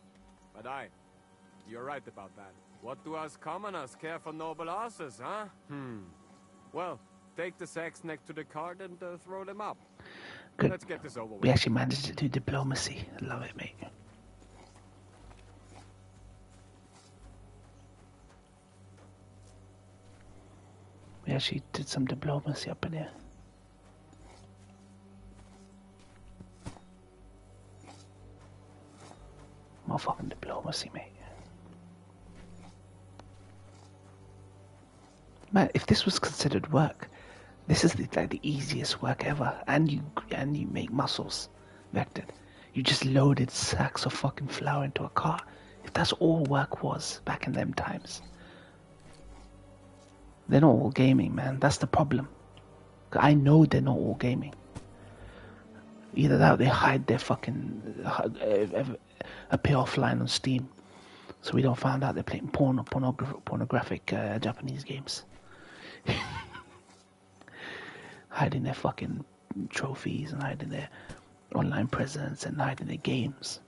But you're right about that. What do us commoners care for noble asses, huh? Well, take the sacks next to the cart and throw them up. Good. Let's get this over with. We actually managed to do diplomacy. I love it, mate. We actually did some diplomacy up in here. Motherfucking diplomacy, mate. Man, if this was considered work, this is like the easiest work ever. And you make muscles, Vector. You just loaded sacks of fucking flour into a car. If that's all work was back in them times. They're not all gaming, man. That's the problem. I know they're not all gaming. Either that or they hide their fucking... appear offline on Steam. So we don't find out they're playing pornographic Japanese games. Hiding their fucking trophies and hiding their online presence and hiding their games.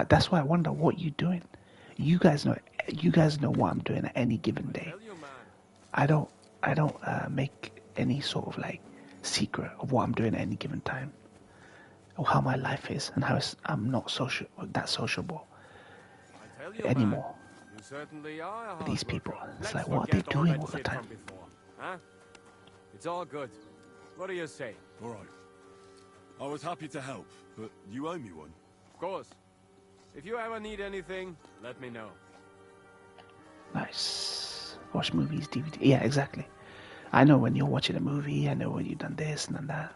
That's why I wonder what you're doing. You guys know what I'm doing at any given day. I don't make any sort of like secret of what I'm doing at any given time, or how my life is, and how I'm not that sociable anymore. You certainly are a These hard people, worker. it's Let's like, what are they forget all doing that all the shit time? from before, huh? It's all good. What do you say? All right. I was happy to help, but you owe me one. Of course. If you ever need anything, let me know. Nice. Watch movies, DVD. Yeah, exactly. I know when you're watching a movie. I know when you've done this and done that.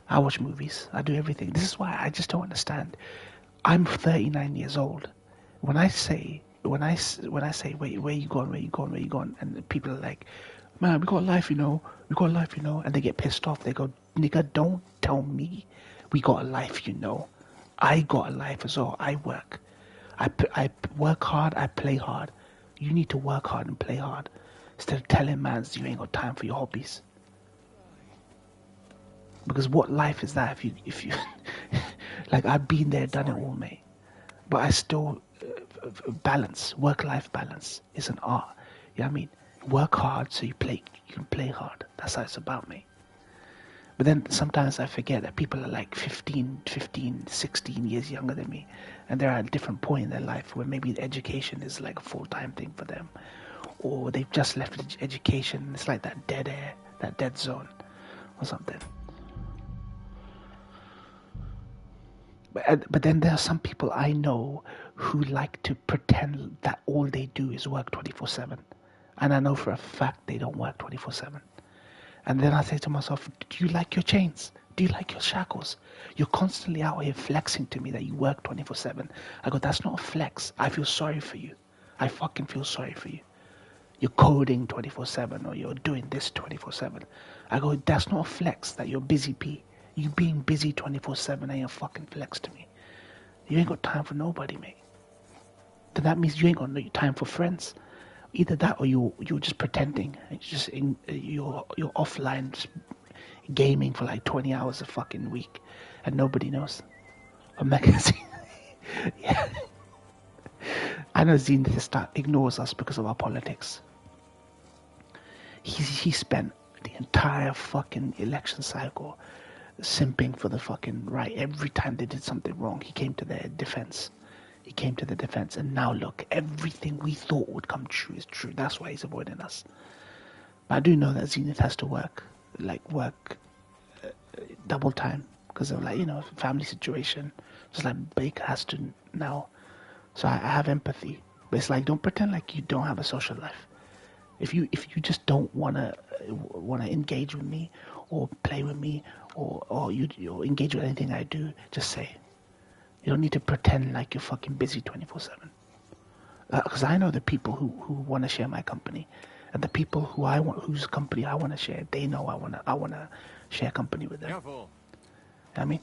I watch movies. I do everything. This is why I just don't understand. I'm 39 years old. When I say, wait, where you going? And people are like, man, we got life, you know. And they get pissed off. They go, nigga, don't tell me we got a life, you know. I got a life as well. I work. I work hard. I play hard. You need to work hard and play hard. Instead of telling mans you ain't got time for your hobbies. Because what life is that if you like, I've been there, done it all, mate. But I still balance, work-life balance is an art. You know what I mean? Work hard so you can play hard. That's how it's about, mate. But then sometimes I forget that people are like 15, 16 years younger than me. And they're at a different point in their life where maybe education is like a full-time thing for them. Or they've just left education. It's like that dead air, that dead zone or something. But then there are some people I know who like to pretend that all they do is work 24/7. And I know for a fact they don't work 24/7. And then I say to myself, do you like your chains? Do you like your shackles? You're constantly out here flexing to me that you work 24/7. I go, that's not a flex. I feel sorry for you. I fucking feel sorry for you. You're coding 24/7 or you're doing this 24/7. I go, that's not a flex that you're busy, P. You being busy 24/7 ain't a fucking flex to me. You ain't got time for nobody, mate. Then that means you ain't got no time for friends. Either that or you're just pretending. You're offline just gaming for like 20 hours a fucking week and nobody knows. A magazine. Yeah. I know Zenith ignores us because of our politics. He spent the entire fucking election cycle simping for the fucking right. Every time they did something wrong, he came to their defense. And now look, everything we thought would come true is true. That's why he's avoiding us. But I do know that Zenith has to work double time because of family situation, just like Baker has to now. So I have empathy. But it's like, don't pretend like you don't have a social life. If you just don't wanna engage with me or play with me or you engage with anything I do, just say. You don't need to pretend like you're fucking busy 24/7. Because I know the people who want to share my company, and the people whose company I want to share, they know I wanna share company with them. Careful. I mean,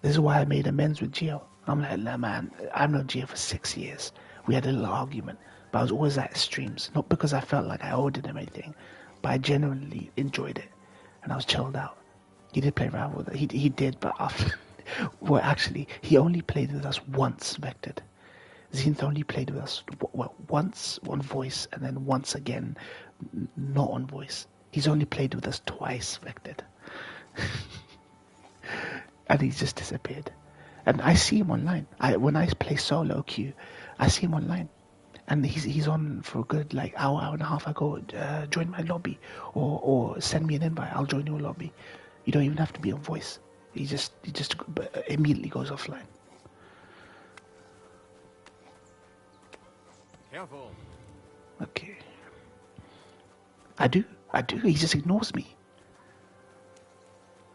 this is why I made amends with Gio. I'm like, nah, man, I've known Gio for 6 years. We had a little argument, but I was always at extremes. Not because I felt like I owed him anything, but I genuinely enjoyed it, and I was chilled out. He did play around with it. He did, but after, well, actually, he only played with us once, Vected. Zenith only played with us once on voice, and then once again, not on voice. He's only played with us twice, Vected. And he's just disappeared. And I see him online. When I play solo queue, I see him online, and he's on for a good like hour and a half. I go, join my lobby, or send me an invite. I'll join your lobby. You don't even have to be on voice. He just immediately goes offline. Careful. Okay. I do. He just ignores me.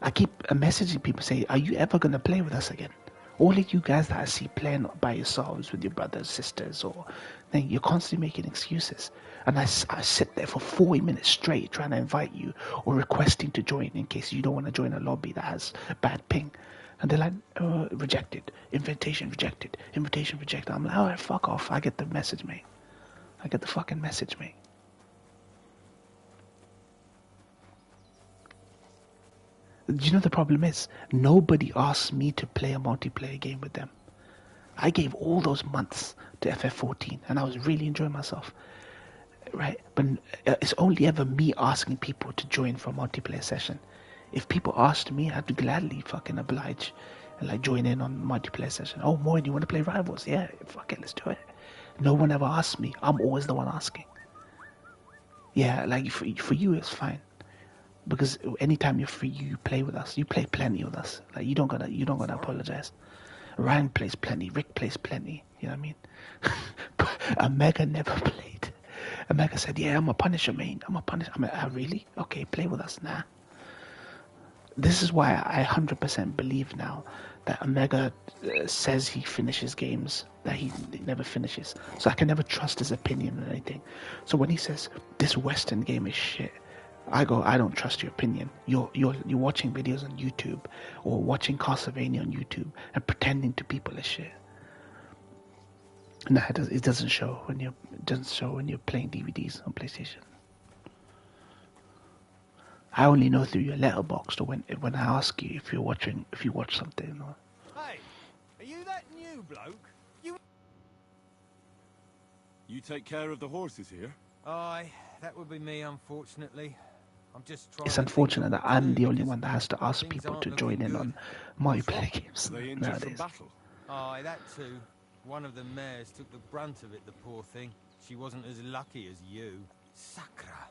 I keep messaging people saying, are you ever going to play with us again? All of you guys that I see playing by yourselves with your brothers, sisters, or then you're constantly making excuses. And I sit there for 40 minutes straight trying to invite you or requesting to join in case you don't want to join a lobby that has bad ping. And they're like, rejected, invitation rejected, invitation rejected. I'm like, alright, fuck off. I get the message, mate. I get the fucking message, mate. Do you know the problem is? Nobody asked me to play a multiplayer game with them. I gave all those months to FF14 and I was really enjoying myself. Right? But it's only ever me asking people to join for a multiplayer session. If people asked me, I'd gladly fucking oblige and like join in on a multiplayer session. Oh, Moin, you want to play Rivals? Yeah, fuck it, let's do it. No one ever asked me. I'm always the one asking. Yeah, like for you it's fine. Because anytime you're free, you play with us. You play plenty with us. Like you don't gotta apologize. Ryan plays plenty. Rick plays plenty. You know what I mean? Omega never played. Omega said, "Yeah, I'm a Punisher main. I'm a Punisher." I'm like, "Oh, really? Okay, play with us." Nah. This is why I 100% believe now that Omega says he finishes games that he never finishes. So I can never trust his opinion on anything. So when he says this Western game is shit, I go, I don't trust your opinion. You're watching videos on YouTube or watching Castlevania on YouTube and pretending to people as shit. No, it doesn't show when you're playing DVDs on PlayStation. I only know through your letterbox or when I ask you if you watch something. Or... Hey, are you that new bloke? You take care of the horses here? Aye, that would be me, unfortunately. I'm just trying. It's unfortunate that I'm the only one that has to ask people to join in on multiplayer games nowadays. Aye, that too. One of the mares took the brunt of it, the poor thing. She wasn't as lucky as you. Sakra.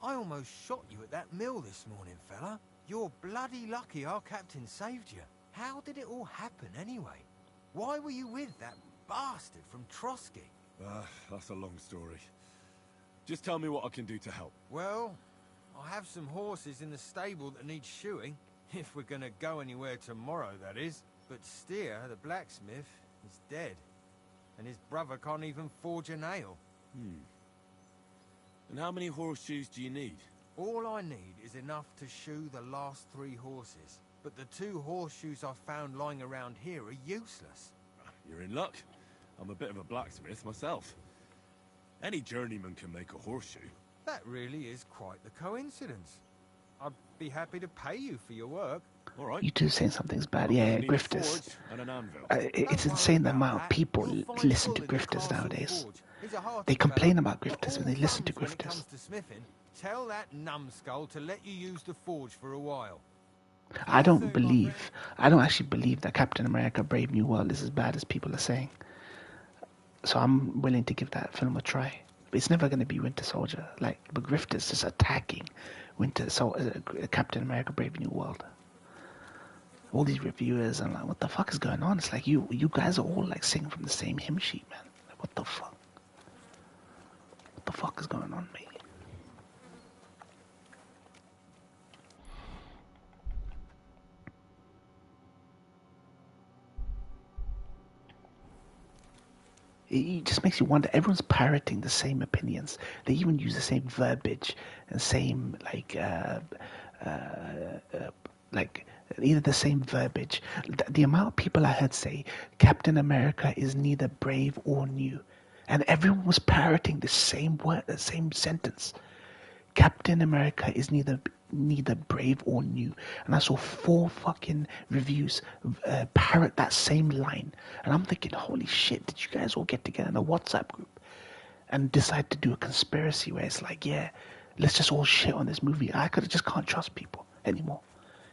I almost shot you at that mill this morning, fella. You're bloody lucky our captain saved you. How did it all happen, anyway? Why were you with that bastard from Trotsky? That's a long story. Just tell me what I can do to help. Well, I have some horses in the stable that need shoeing. If we're gonna go anywhere tomorrow, that is. But Steer, the blacksmith, is dead. And his brother can't even forge a nail. And how many horseshoes do you need? All I need is enough to shoe the last 3 horses. But the 2 horseshoes I found lying around here are useless. You're in luck. I'm a bit of a blacksmith myself. Any journeyman can make a horseshoe. That really is quite the coincidence. I'd be happy to pay you for your work. All right. You two saying something's bad. Yeah, grifters. It's insane the amount of people listen to grifters nowadays. They complain about grifters when they listen to grifters. Tell that numbskull to let you use the forge for a while. I don't actually believe that Captain America Brave New World is as bad as people are saying. So I'm willing to give that film a try. But it's never going to be Winter Soldier. But grifters just attacking Captain America Brave New World. All these reviewers, I'm like, what the fuck is going on? It's like you guys are all like singing from the same hymn sheet, man. Like, what the fuck? What the fuck is going on, mate? it just makes you wonder. Everyone's parroting the same opinions. They even use the same verbiage and same either the same verbiage. The amount of people I heard say Captain America is neither brave or new, and everyone was parroting the same word, the same sentence. Captain America is neither brave or new. And I saw 4 fucking reviews parrot that same line. And I'm thinking, holy shit, did you guys all get together in a WhatsApp group and decide to do a conspiracy where it's like, yeah, let's just all shit on this movie. I just can't trust people anymore,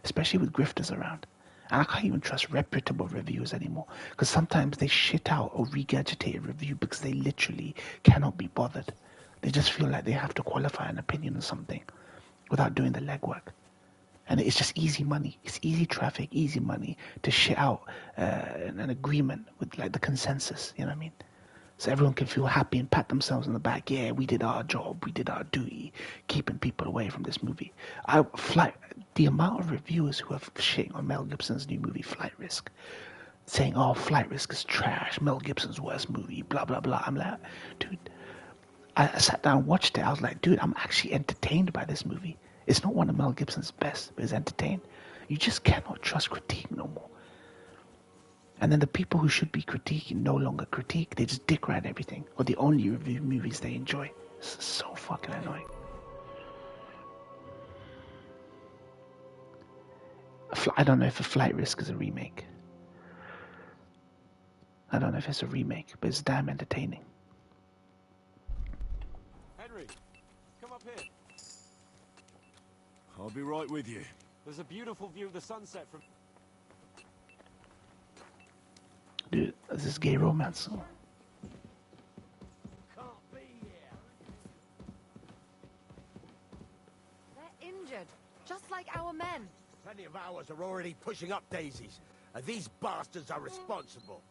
especially with grifters around. And I can't even trust reputable reviewers anymore, because sometimes they shit out or regurgitate a review because they literally cannot be bothered. They just feel like they have to qualify an opinion on something without doing the legwork. And it's just easy money. It's easy traffic, easy money to shit out an agreement with like the consensus, you know what I mean? So everyone can feel happy and pat themselves on the back. Yeah, we did our job. We did our duty, keeping people away from this movie. The amount of reviewers who are shitting on Mel Gibson's new movie, Flight Risk, saying, oh, Flight Risk is trash, Mel Gibson's worst movie, blah, blah, blah. I'm like, dude, I sat down and watched it. I was like, dude, I'm actually entertained by this movie. It's not one of Mel Gibson's best, but it's entertained. You just cannot trust critique no more. And then the people who should be critiquing no longer critique. They just dick ride everything. Or they only review movies they enjoy. It's so fucking annoying. I don't know if A Flight Risk is a remake. I don't know if it's a remake, but it's damn entertaining. Henry, come up here. I'll be right with you. There's a beautiful view of the sunset from... Dude, this is gay romance. They're injured, just like our men. Plenty of ours are already pushing up daisies, and these bastards are responsible.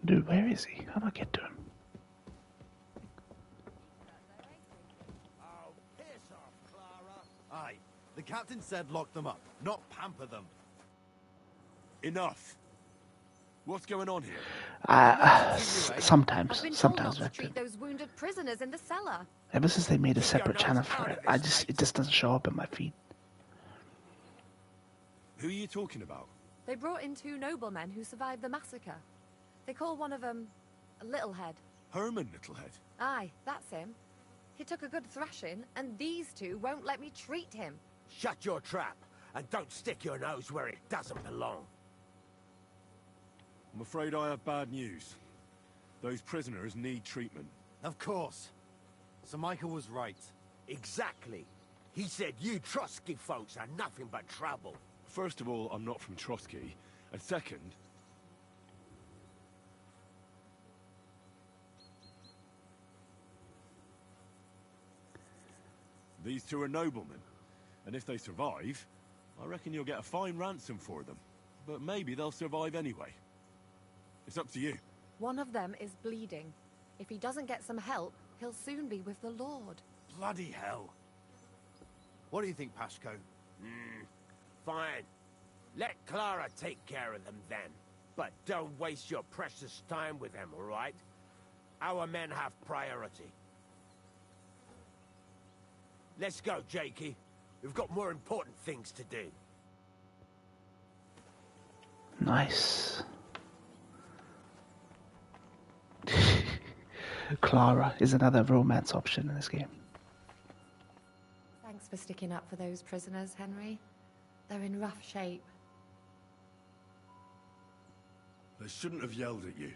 Dude, where is he? How do I get to him? Oh, piss off, Clara. Aye, the captain said lock them up, not pamper them. Enough. What's going on here? Sometimes. I've been told Sometimes. not to treat those wounded prisoners in the cellar. Ever since they made a separate channel for it, it just doesn't show up in my feed. Who are you talking about? They brought in 2 noblemen who survived the massacre. They call one of them Littlehead. Herman Littlehead? Aye, that's him. He took a good thrashing, and these 2 won't let me treat him. Shut your trap, and don't stick your nose where it doesn't belong. I'm afraid I have bad news. Those prisoners need treatment. Of course. Sir Michael was right. Exactly. He said you Trotsky folks are nothing but trouble. First of all, I'm not from Trotsky. And second... These 2 are noblemen. And if they survive, I reckon you'll get a fine ransom for them. But maybe they'll survive anyway. It's up to you. One of them is bleeding. If he doesn't get some help, he'll soon be with the Lord. Bloody hell. What do you think, Pashko? Fine. Let Clara take care of them then. But don't waste your precious time with them, all right? Our men have priority. Let's go, Jakey. We've got more important things to do. Nice. Clara is another romance option in this game. Thanks for sticking up for those prisoners, Henry. They're in rough shape. They shouldn't have yelled at you.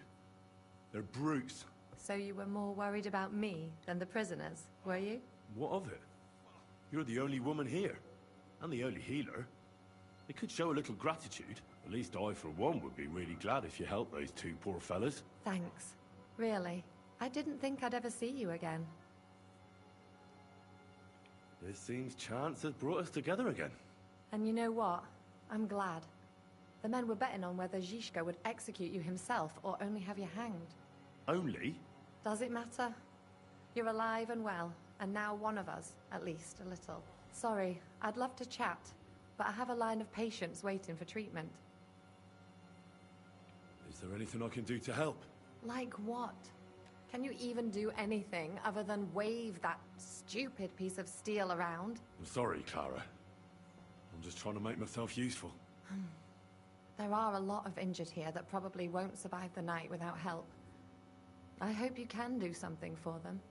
They're brutes. So you were more worried about me than the prisoners, were you? What of it? You're the only woman here. And the only healer. It could show a little gratitude. At least I, for one, would be really glad if you helped those 2 poor fellas. Thanks. Really. I didn't think I'd ever see you again. It seems chance has brought us together again. And you know what? I'm glad. The men were betting on whether Zizka would execute you himself or only have you hanged. Only? Does it matter? You're alive and well, and now one of us, at least a little. Sorry, I'd love to chat, but I have a line of patients waiting for treatment. Is there anything I can do to help? Like what? Can you even do anything other than wave that stupid piece of steel around? I'm sorry, Clara. I'm just trying to make myself useful. There are a lot of injured here that probably won't survive the night without help. I hope you can do something for them.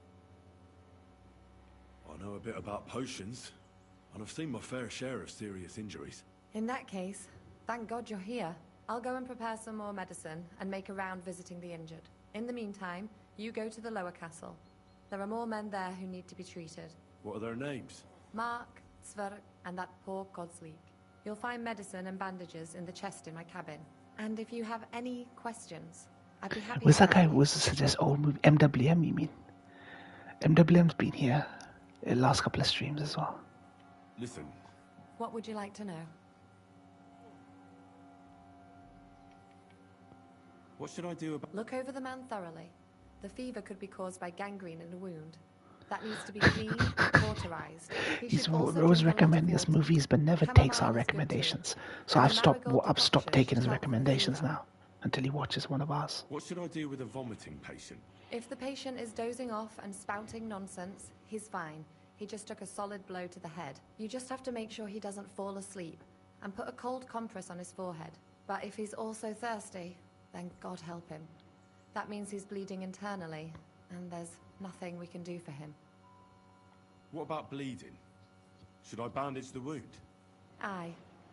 I know a bit about potions, and I've seen my fair share of serious injuries. In that case, thank God you're here. I'll go and prepare some more medicine and make a round visiting the injured. In the meantime, you go to the lower castle. There are more men there who need to be treated. What are their names? Mark, Sverk, and that poor Godsleek. You'll find medicine and bandages in the chest in my cabin. And if you have any questions, I'd be happy Was to that guy help who you. was to suggest old movie? MWM, you mean? MWM's been here the last couple of streams as well. Listen, What would you like to know? what should I do about... Look over the man thoroughly. The fever could be caused by gangrene in a wound. That needs to be cleaned and cauterized. He's always recommending us movies, but never takes our recommendations. So I've stopped taking his recommendations now until he watches one of ours. What should I do with a vomiting patient? If the patient is dozing off and spouting nonsense, he's fine. He just took a solid blow to the head. You just have to make sure he doesn't fall asleep and put a cold compress on his forehead. But if he's also thirsty, then God help him. That means he's bleeding internally, and there's nothing we can do for him. What about bleeding? Should I bandage the wound? Aye.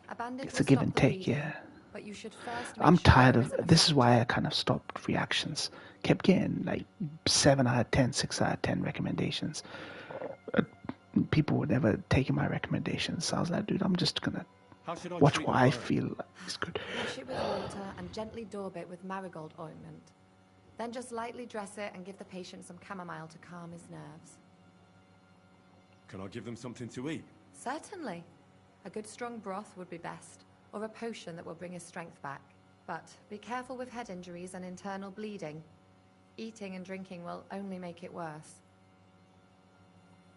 A bandage It's a will give stop and the take, bleeding, yeah. but you should first I'm make sure tired there of. isn't This is why I kind of stopped reactions. Kept getting like 7 out of 10, 6 out of 10 recommendations. People were never taking my recommendations. So I was like, dude, I'm just gonna watch what I feel is good. Wash it with water and gently daub it with marigold ointment. Then just lightly dress it and give the patient some chamomile to calm his nerves. Can I give them something to eat? Certainly. A good strong broth would be best, or a potion that will bring his strength back. But be careful with head injuries and internal bleeding. Eating and drinking will only make it worse.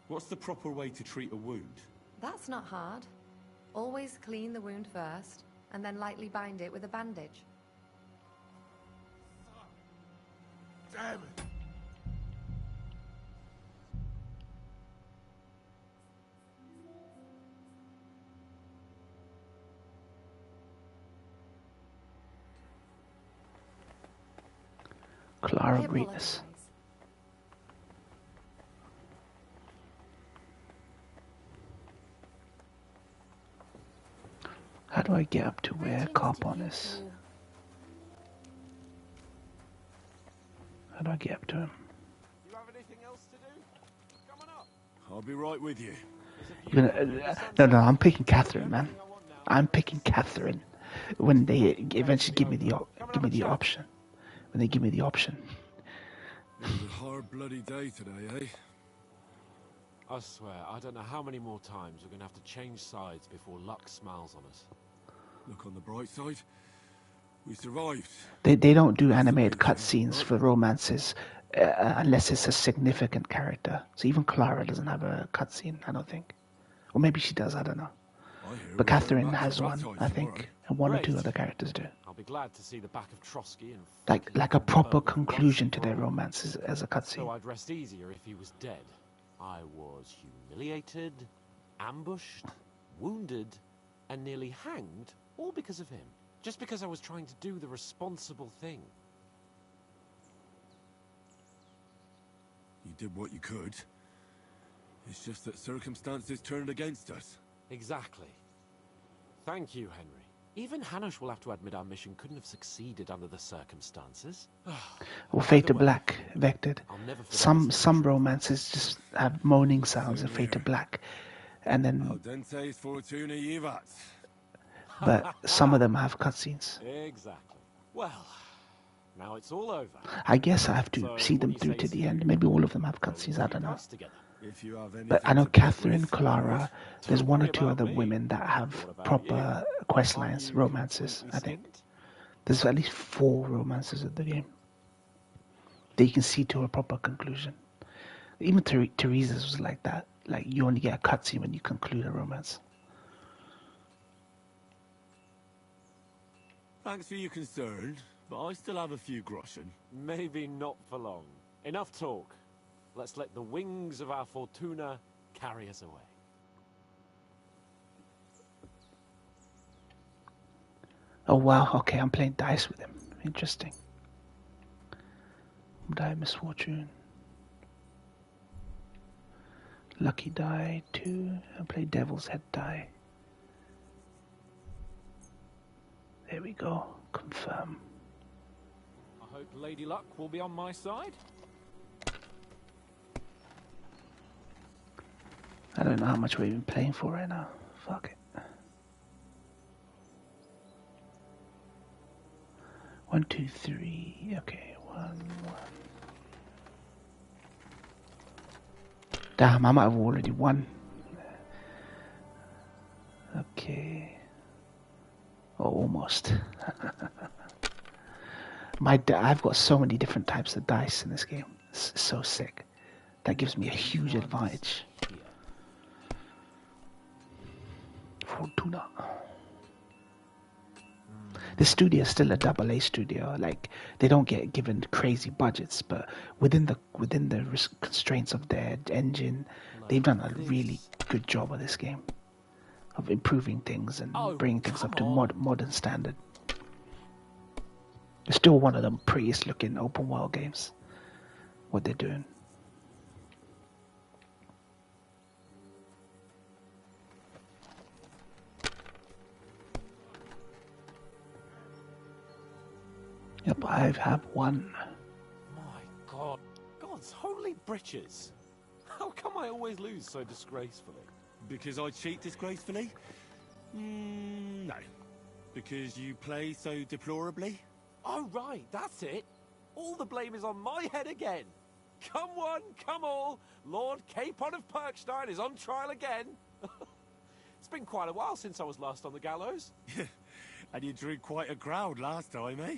What's the proper way to treat a wound? That's not hard. Always clean the wound first, and then lightly bind it with a bandage. Damn it! Clara Greatness. How do I get up to where Carpon is? How do I get up to him? You have anything else to do? Come on up. I'll be right with you. You're gonna, no, I'm picking Catherine, man. I'm picking Catherine. When they eventually give me the option. When they give me the option. It was a hard bloody day today, eh? I swear, I don't know how many more times we're gonna have to change sides before luck smiles on us. Look on the bright side. We survived. They don't do animated cutscenes for romances unless it's a significant character. So even Clara doesn't have a cutscene, I don't think. Or maybe she does, I don't know. But Catherine has one, I think. And one or two other characters do. I'll be glad to see the back of Trotsky and Like a proper conclusion to their romance as a cutscene. so I'd rest easier if he was dead. I was humiliated, ambushed, wounded, and nearly hanged, all because of him. Just because I was trying to do the responsible thing. You did what you could. It's just that circumstances turned against us. Exactly. Thank you, Henry. Even Hanush will have to admit our mission couldn't have succeeded under the circumstances. Or Fade to Black, Vected. Some romances just have moaning sounds in Fade to Black. And then... Audentes fortuna jivat. But some of them have cutscenes. Exactly. Well, now it's all over. I guess I have to see them through to the end. Maybe all of them have cutscenes, I don't know. But I know Catherine, Clara, there's one or two other women that have proper quest lines, romances, I think. There's at least 4 romances in the game that you can see to a proper conclusion. Even Teresa's was like that. Like, you only get a cutscene when you conclude a romance. Thanks for your concern, but I still have a few groschen. Maybe not for long. Enough talk. Let's let the wings of our Fortuna carry us away. Oh wow, okay, I'm playing dice with him. Interesting. Die misfortune. Lucky die 2. I play devil's head die. There we go. Confirm. I hope Lady Luck will be on my side. I don't know how much we're even playing for right now. Fuck it. 1, 2, 3. Okay, 1, 1. Damn, I might have already won. Okay. Oh, almost. I've got so many different types of dice in this game. It's so sick. That gives me a huge advantage. Fortuna. The studio is still a AA studio. Like, they don't get given crazy budgets, but within the constraints of their engine, they've done a really good job of this game, of improving things and bringing things up to modern standard. It's still one of the prettiest looking open world games. What they're doing. Yep, I have one. My God. God's holy britches. How come I always lose so disgracefully? Because I cheat disgracefully? No. Because you play so deplorably? Oh, right, that's it. All the blame is on my head again. Come one, come all. Lord Capon of Perkstein is on trial again. It's been quite a while since I was last on the gallows. And you drew quite a crowd last time, eh?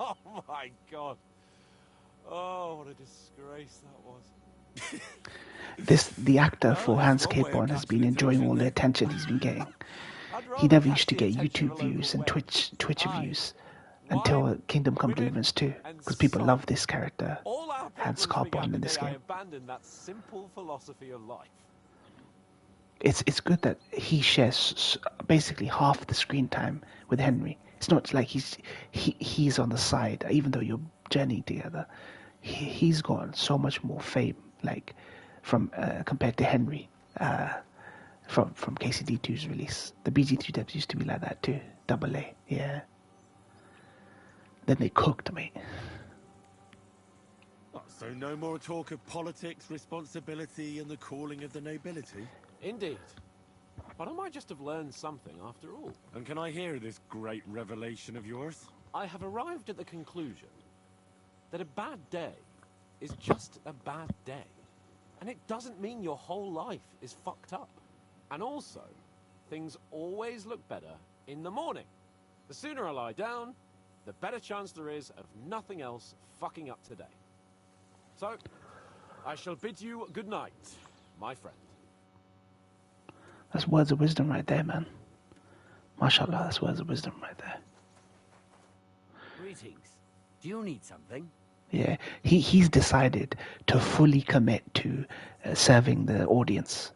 Oh, my God. Oh, what a disgrace that was. The actor for Hans Capon has been enjoying all the attention he's been getting. He never used to get YouTube views and Twitch views until Kingdom Come Deliverance 2, because people love this character, Hans Capon, in this game. Abandon that simple philosophy of life. It's good that he shares basically half the screen time with Henry. It's not like he's on the side, even though you're journeying together. He's gotten so much more fame, like from compared to Henry, from Kcd2's release. The BG3 depths used to be like that too, AA, yeah. Then they cooked me. Oh, so no more talk of politics, responsibility, and the calling of the nobility? Indeed. But I might just have learned something after all. And can I hear this great revelation of yours? I have arrived at the conclusion that a bad day is just a bad day. And it doesn't mean your whole life is fucked up. And also, things always look better in the morning. The sooner I lie down, the better chance there is of nothing else fucking up today. So, I shall bid you good night, my friend. That's words of wisdom right there, man. MashaAllah, that's words of wisdom right there. Greetings. Do you need something? Yeah, he's decided to fully commit to serving the audience.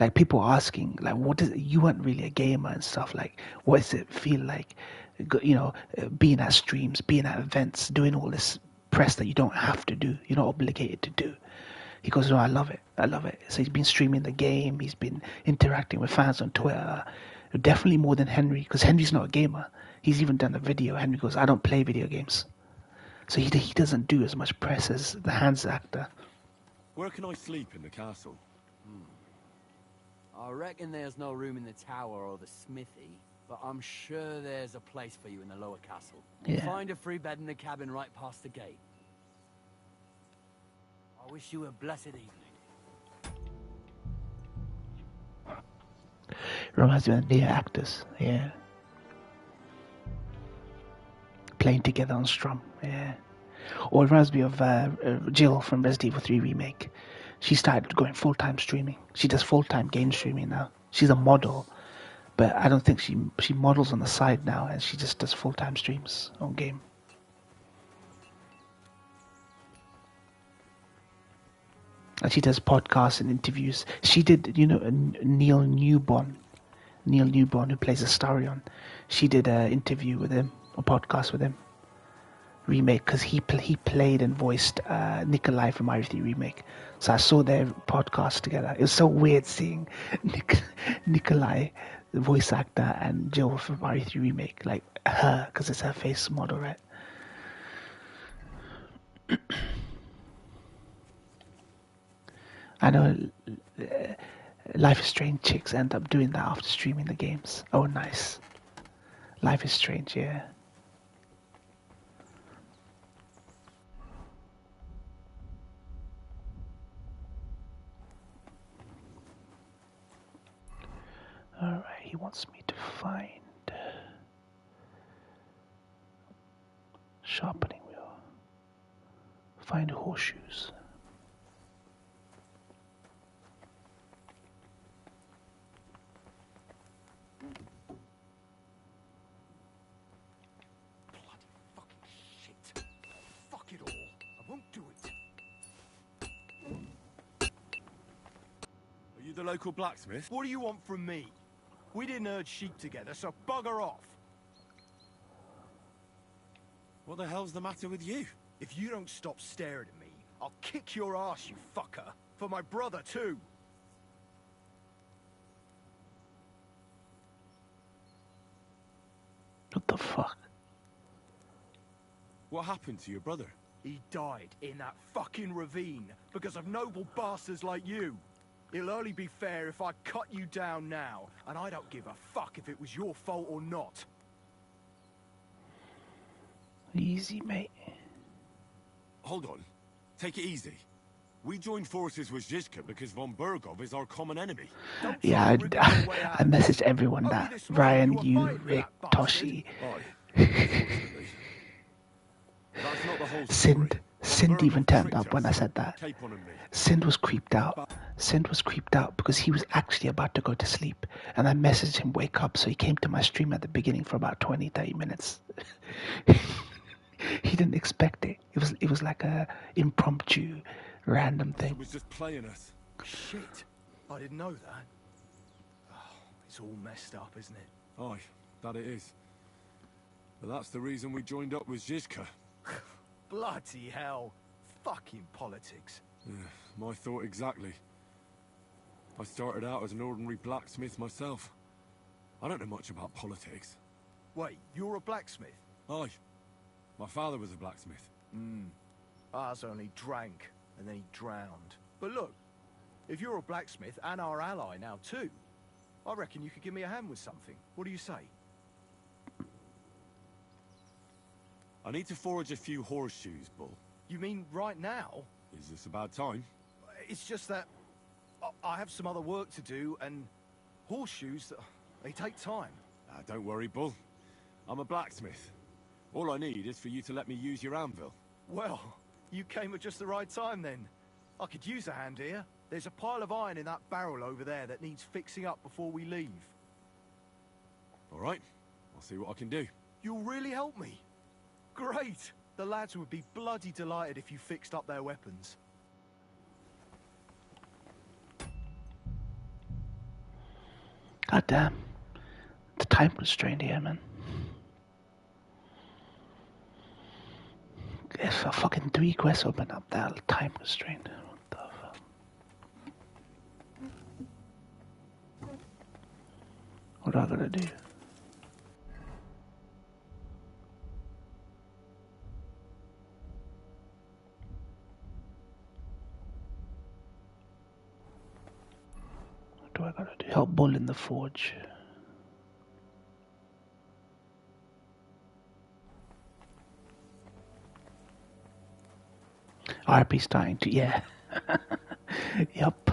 Like, people are asking, like, you weren't really a gamer and stuff. Like, what does it feel like, being at streams, being at events, doing all this press that you don't have to do, you're not obligated to do. He goes, no, I love it. I love it. So he's been streaming the game. He's been interacting with fans on Twitter. Definitely more than Henry, because Henry's not a gamer. He's even done a video. Henry goes, I don't play video games. So he doesn't do as much press as the Hans actor. Where can I sleep in the castle? I reckon there's no room in the tower or the smithy, but I'm sure there's a place for you in the lower castle. Yeah. Find a free bed in the cabin right past the gate. I wish you a blessed evening. Reminds me of the actors, yeah. Playing together on Strum, yeah. Or it reminds me of Jill from Resident Evil 3 Remake. She started going full-time streaming. She does full-time game streaming now. She's a model, but I don't think she models on the side now, and she just does full-time streams on game. And she does podcasts and interviews. She did, Neil Newborn, who plays Astarion. She did an interview with him, a podcast with him. Remake, because he played and voiced Nikolai from Mario 3 Remake. So I saw their podcast together. It was so weird seeing Nikolai, the voice actor, and Jill from Mario 3 Remake, like her, because it's her face model, right? I know Life is Strange chicks end up doing that after streaming the games. Oh, nice. Life is Strange, yeah. Alright, he wants me to find sharpening wheel. Find horseshoes. Fuck it all. I won't do it. Are you the local blacksmith? What do you want from me? We didn't herd sheep together, so bugger off. What the hell's the matter with you? If you don't stop staring at me, I'll kick your ass, you fucker. For my brother, too. What the fuck? What happened to your brother? He died in that fucking ravine because of noble bastards like you. It'll only be fair if I cut you down now, and I don't give a fuck if it was your fault or not. Easy, mate. Hold on. Take it easy. We joined forces with Zizka because von Bergov is our common enemy. Yeah, I messaged everyone that. Ryan, you, Rick, Toshi. Sind even turned up when I said that. Sind was creeped out. Sind was creeped out because he was actually about to go to sleep. And I messaged him, wake up. So he came to my stream at the beginning for about 20-30 minutes. He didn't expect it. It was like a impromptu, random thing. He was just playing us. Shit. I didn't know that. Oh, it's all messed up, isn't it? Aye, that it is. But that's the reason we joined up with Zizka. Bloody hell. Fucking politics. Yeah, my thought exactly. I started out as an ordinary blacksmith myself. I don't know much about politics. Wait, you're a blacksmith? Aye. My father was a blacksmith. Ours only drank, and then he drowned. But look, if you're a blacksmith and our ally now too, I reckon you could give me a hand with something. What do you say? I need to forge a few horseshoes, Bull. You mean right now? Is this about time? It's just that I have some other work to do, and horseshoes, they take time. Don't worry, Bull. I'm a blacksmith. All I need is for you to let me use your anvil. Well, you came at just the right time then. I could use a hand here. There's a pile of iron in that barrel over there that needs fixing up before we leave. All right. I'll see what I can do. You'll really help me? Great! The lads would be bloody delighted if you fixed up their weapons. God damn. The time constraint here, man. If a fucking 3 quests open up, that time constraint. What the fuck? What am I gonna do? What do I gotta do? Help Bull in the forge. RP starting to, yeah. Yup.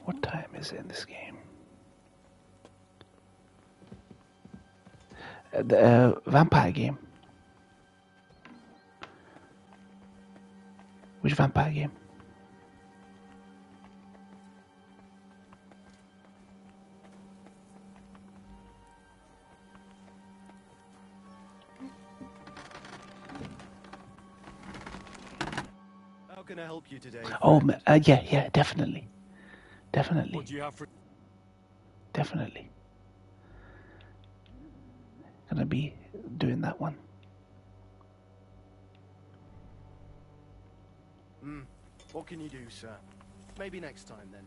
What time is it in this game? The vampire game. Which vampire game? can I help you today? Oh, yeah, definitely. Definitely. What do you have for... Definitely. Gonna be doing that one. What can you do, sir? Maybe next time, then.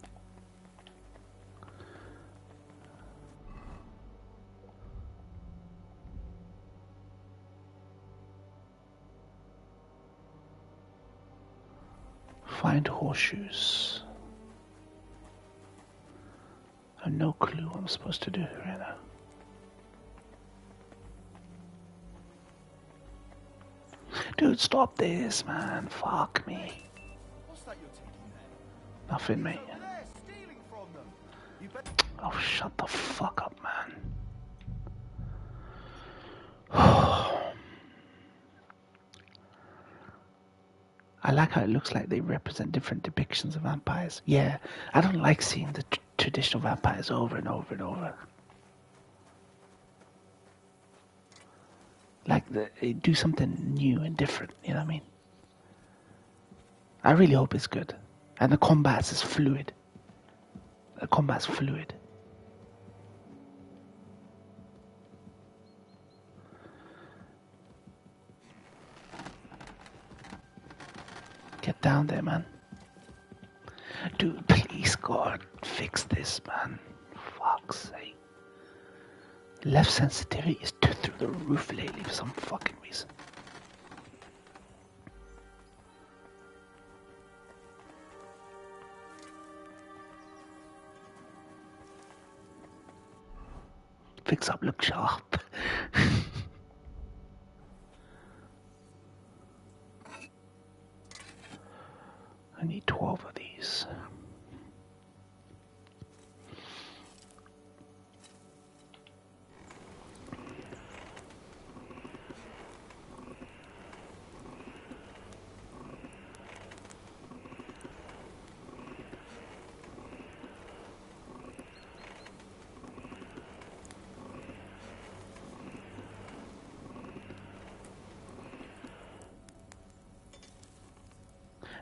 Find horseshoes. I have no clue what I'm supposed to do right now. Dude, stop this, man. Fuck me. What's that you're taking there? Nothing, mate. They're stealing from them. You bet. Oh, shut the fuck up, man. I like how it looks like they represent different depictions of vampires. Yeah, I don't like seeing the traditional vampires over and over and over. Like, do something new and different, you know what I mean? I really hope it's good. And the combat is fluid. The combat's fluid. Get down there, man. Dude, please, God, fix this, man. Fuck's sake. Left sensitivity is through the roof lately for some fucking reason. Fix up, look sharp. I need 12 of these.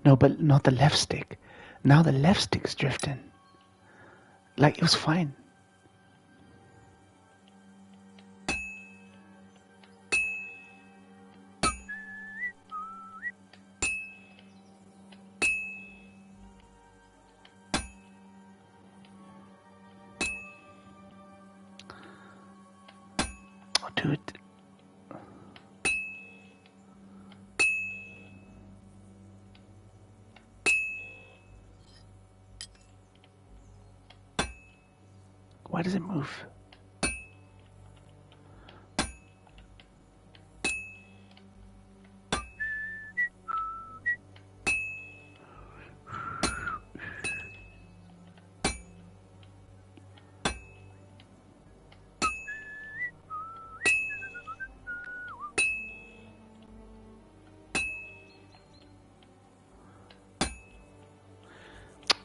No, but not the left stick. Now the left stick's drifting. Like, it was fine. Oh, dude. Why does it move?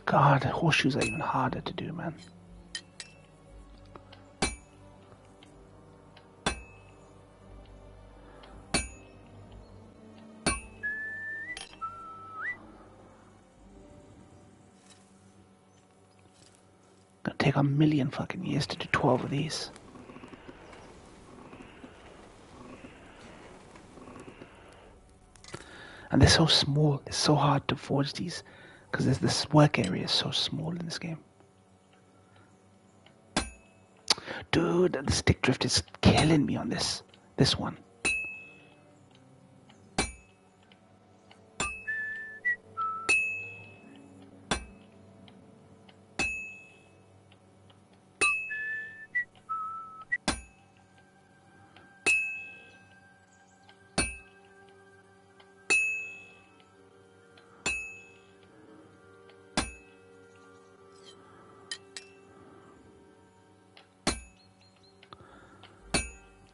God, horseshoes are even harder to do, man. Gonna take a million fucking years to do 12 of these. And they're so small. It's so hard to forge these because this work area is so small in this game. Dude, the stick drift is killing me on this one.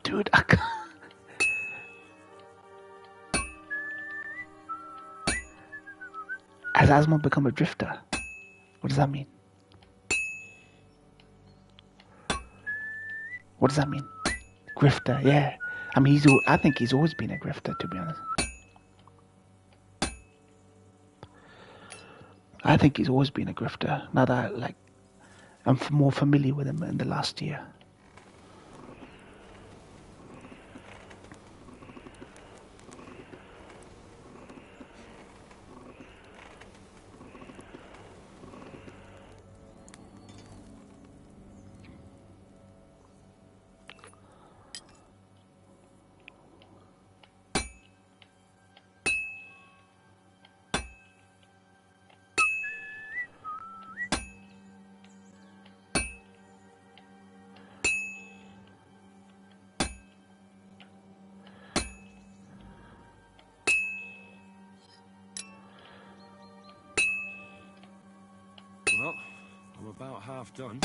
Dude, I can't. Has Asmo become a drifter? What does that mean? What does that mean? Grifter, yeah. I mean, I think he's always been a grifter, to be honest. I think he's always been a grifter. Now that I'm more familiar with him in the last year. Well, I'm about half done.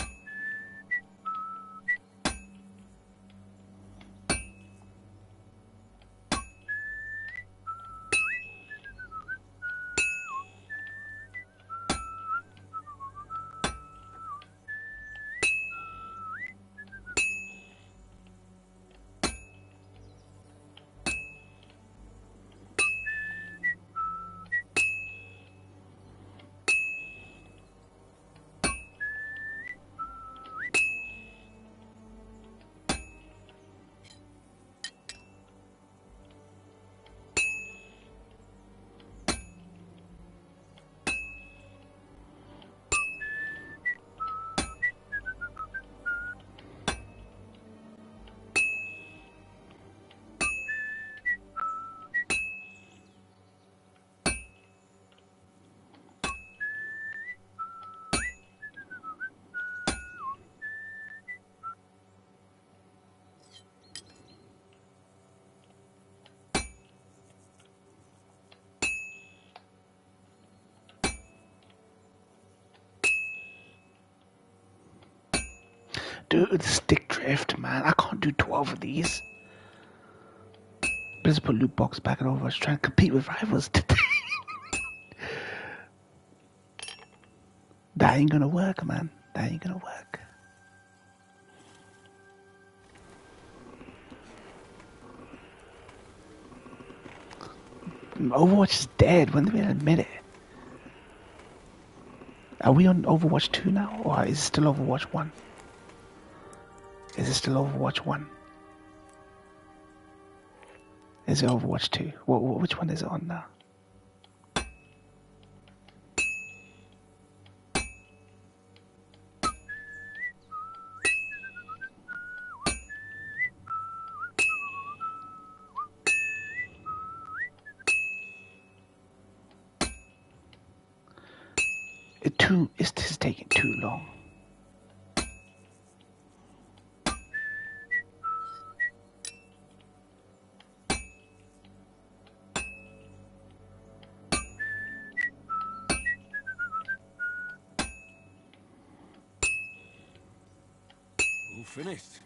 Dude, stick drift, man. I can't do 12 of these. Let's put loot box back in Overwatch. Trying to compete with rivals today. That ain't gonna work, man. That ain't gonna work. Overwatch is dead. When did we admit it? Are we on Overwatch 2 now? Or is it still Overwatch 1? Is it still Overwatch 1? Is it Overwatch 2? Which one is it on now? This is taking too long. All finished.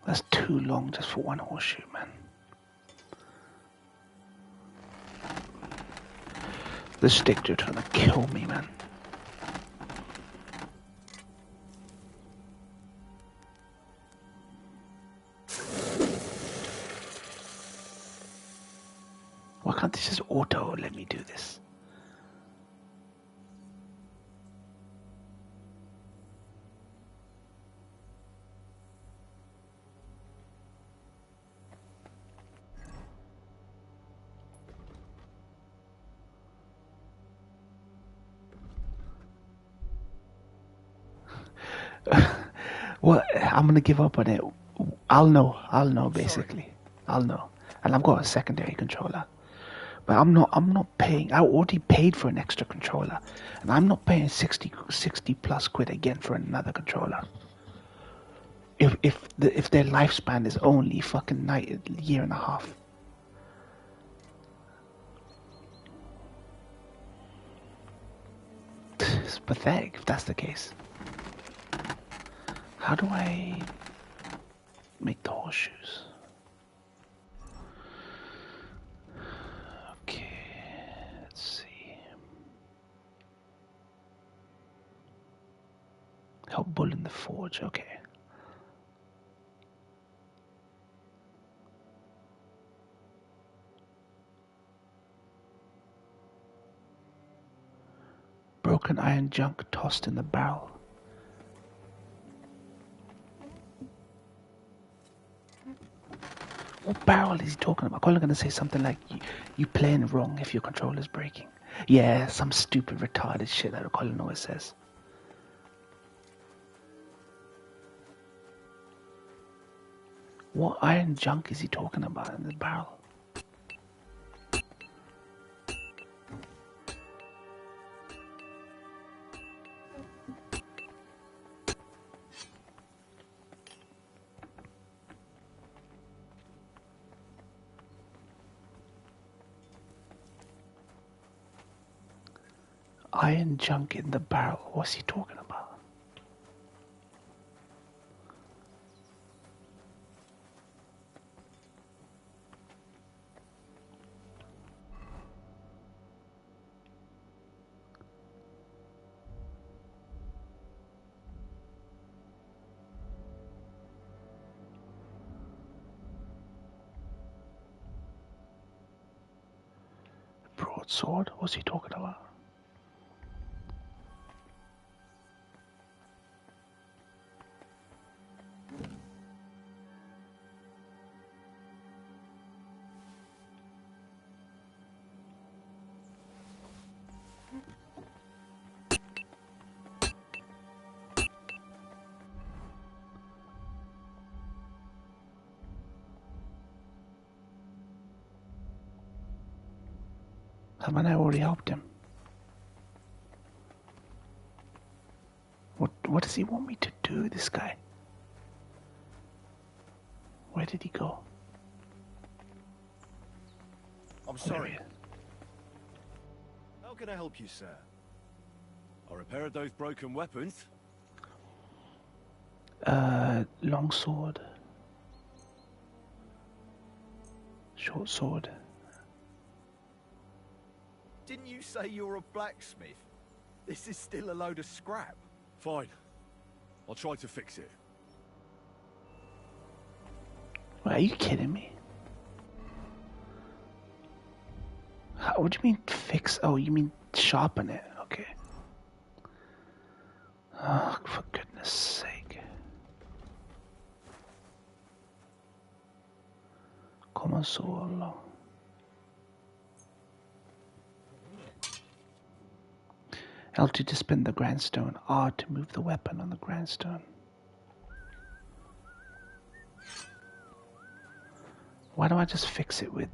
That's too long just for one horseshoe, man. The stick, you're trying to kill me, man. Why can't this just auto let me do this? Well, I'm gonna give up on it. I'll know basically. I'll know. And I've got a secondary controller. But I'm not paying. I already paid for an extra controller. And I'm not paying 60 plus quid again for another controller. If their lifespan is only fucking year and a half. It's pathetic if that's the case. How do I make the horseshoes? Okay, let's see. Help bull in the forge, okay. Broken iron junk tossed in the barrel. What barrel is he talking about? I'm going to say something like, you playing wrong if your controller's breaking. Yeah, some stupid retarded shit that Colin always says. What iron junk is he talking about in the barrel? Iron junk in the barrel. What's he talking about? Broadsword? What's he talking about? Haven't I already helped him? What does he want me to do, this guy? Where did he go? I'm sorry. How can I help you, sir? I repaired those broken weapons. Long sword. Short sword. Didn't you say you're a blacksmith? This is still a load of scrap. Fine. I'll try to fix it. Wait, are you kidding me? What do you mean fix? Oh, you mean sharpen it? Okay. Oh, for goodness sake. Come solo. L to spin the grindstone, R to move the weapon on the grindstone. Why don't I just fix it with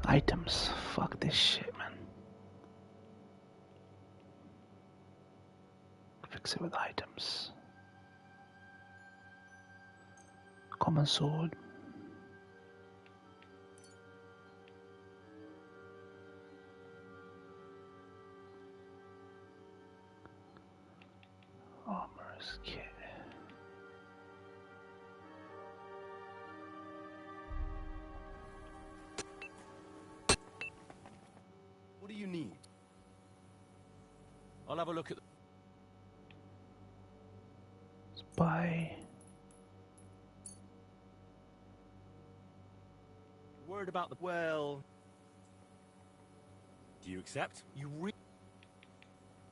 items? Fuck this shit, man. Fix it with items. Common sword. Armor's kit. What do you need? I'll have a look at... Spy. Worried about the... Well... Do you accept? You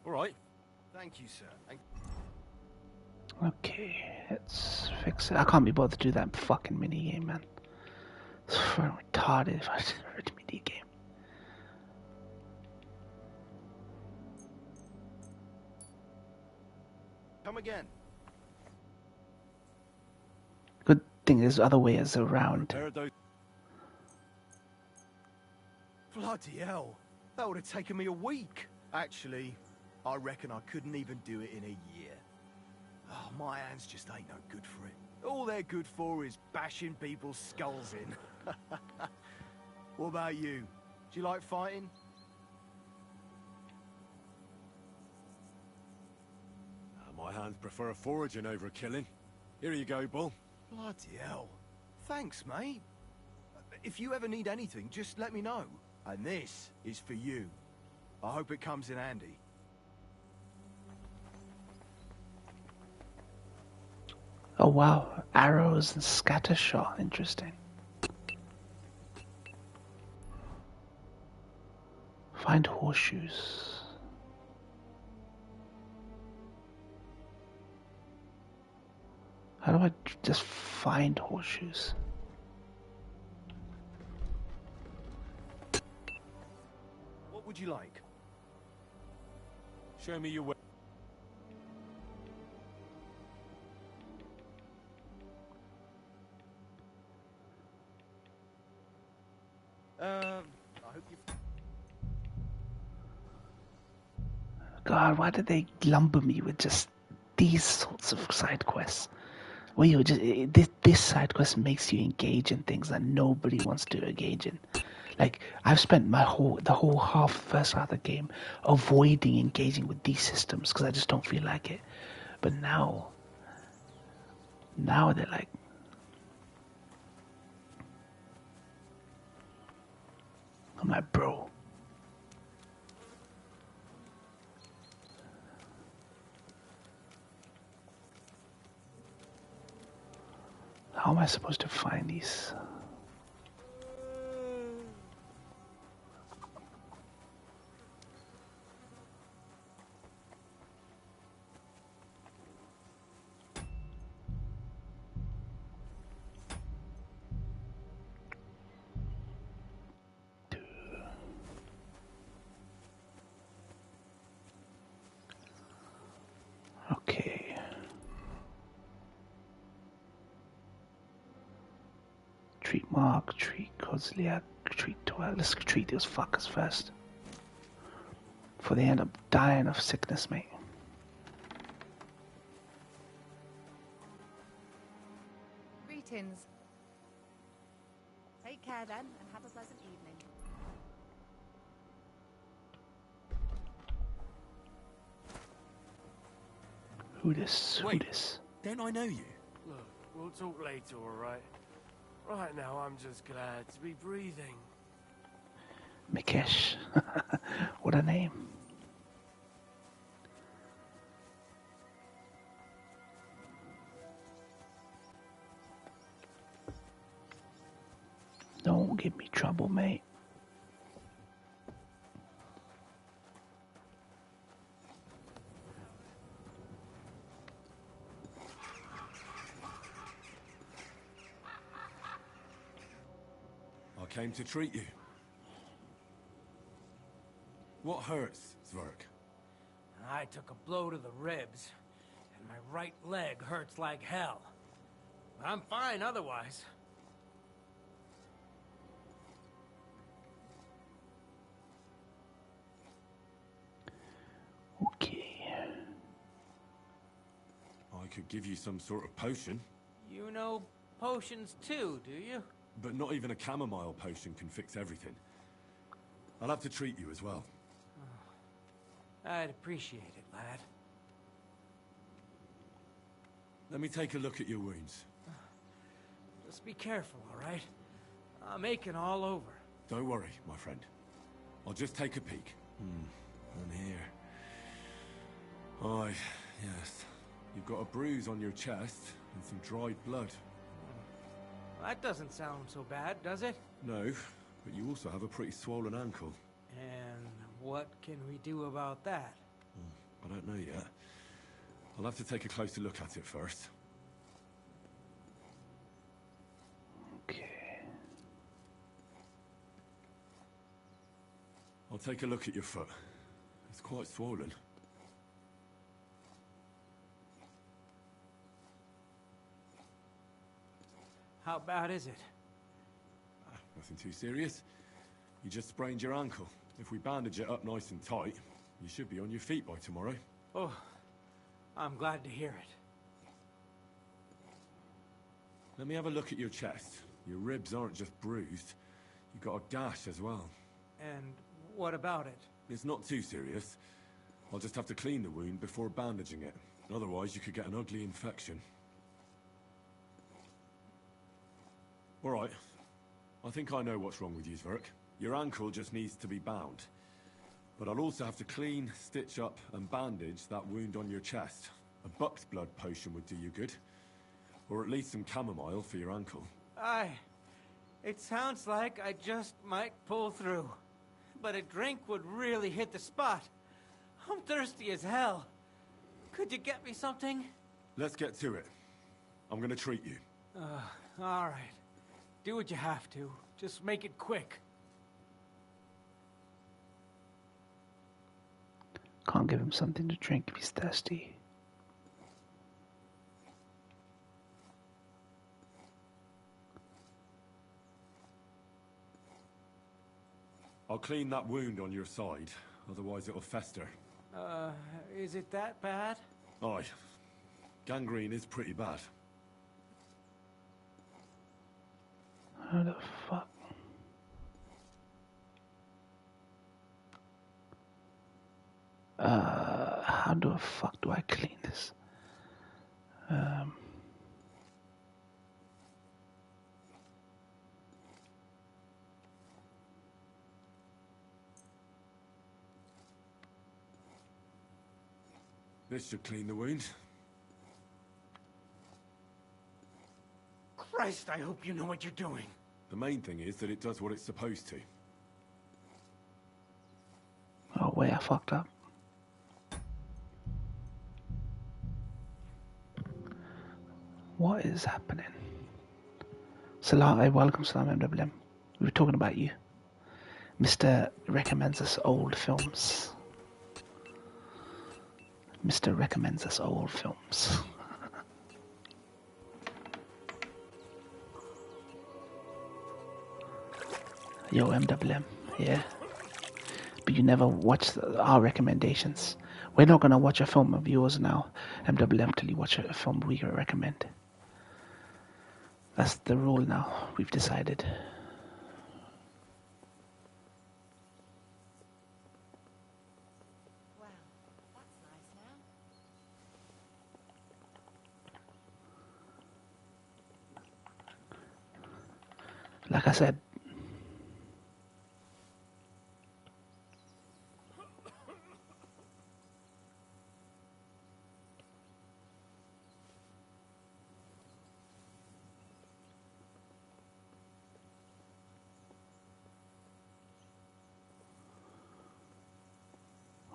All right. Thank you, sir. Okay, let's fix it. I can't be bothered to do that fucking mini game, man. It's fucking retarded if I heard a mini game. Come again. Good thing there's other ways around. Bloody hell. That would have taken me a week. Actually, I reckon I couldn't even do it in a year. Oh, my hands just ain't no good for it. All they're good for is bashing people's skulls in. What about you? Do you like fighting? My hands prefer foraging over killing. Here you go, Bull. Bloody hell. Thanks, mate. If you ever need anything, just let me know. And this is for you. I hope it comes in handy. Oh wow, arrows and scatter shot. Interesting. Find horseshoes. How do I just find horseshoes? What would you like? Show me your way. I hope you... God, why did they lumber me with just these sorts of side quests? Well, you just this side quest makes you engage in things that nobody wants to engage in. Like I've spent the whole first half of the game avoiding engaging with these systems because I just don't feel like it. But now they're like, I'm like, bro. How am I supposed to find these? Okay. Treat Mark, treat Kozliak, treat Toel. Let's treat those fuckers first. Before they end up dying of sickness, mate. Greetings. Take care then, and have a pleasant evening. Who this? Don't I know you? Look, we'll talk later, alright? Right now, I'm just glad to be breathing. Mikesh. What a name. Don't give me trouble, mate. I came to treat you. What hurts, Zwerg? I took a blow to the ribs, and my right leg hurts like hell. I'm fine otherwise. Okay. I could give you some sort of potion. You know potions too, do you? But not even a chamomile potion can fix everything. I'll have to treat you as well. I'd appreciate it, lad. Let me take a look at your wounds. Just be careful, all right? I'm aching all over. Don't worry, my friend. I'll just take a peek. And here. Aye, yes. You've got a bruise on your chest and some dried blood. That doesn't sound so bad, does it? No, but you also have a pretty swollen ankle. And what can we do about that? I don't know yet. I'll have to take a closer look at it first. Okay. I'll take a look at your foot. It's quite swollen. How bad is it? Nothing too serious. You just sprained your ankle. If we bandage it up nice and tight, you should be on your feet by tomorrow. Oh, I'm glad to hear it. Let me have a look at your chest. Your ribs aren't just bruised. You've got a gash as well. And what about it? It's not too serious. I'll just have to clean the wound before bandaging it. Otherwise, you could get an ugly infection. All right. I think I know what's wrong with you, Zwerg. Your ankle just needs to be bound. But I'll also have to clean, stitch up, and bandage that wound on your chest. A buck's blood potion would do you good. Or at least some chamomile for your ankle. It sounds like I just might pull through. but a drink would really hit the spot. I'm thirsty as hell. Could you get me something? Let's get to it. I'm gonna treat you. All right. Do what you have to. Just make it quick. Can't give him something to drink if he's thirsty. I'll clean that wound on your side, otherwise it'll fester. Is it that bad? Aye. Gangrene is pretty bad. How the fuck? How the fuck do I clean this? This should clean the wound. Christ, I hope you know what you're doing. The main thing is that it does what it's supposed to. Oh wait, I fucked up. What is happening? Salah, welcome Salam MWM. We were talking about you. Mr. recommends us old films. Mr. recommends us old films. Yo, MWM, yeah. But you never watch our recommendations. We're not gonna watch a film of yours now, MWM, till you watch a film we recommend. That's the rule now. We've decided. Like I said,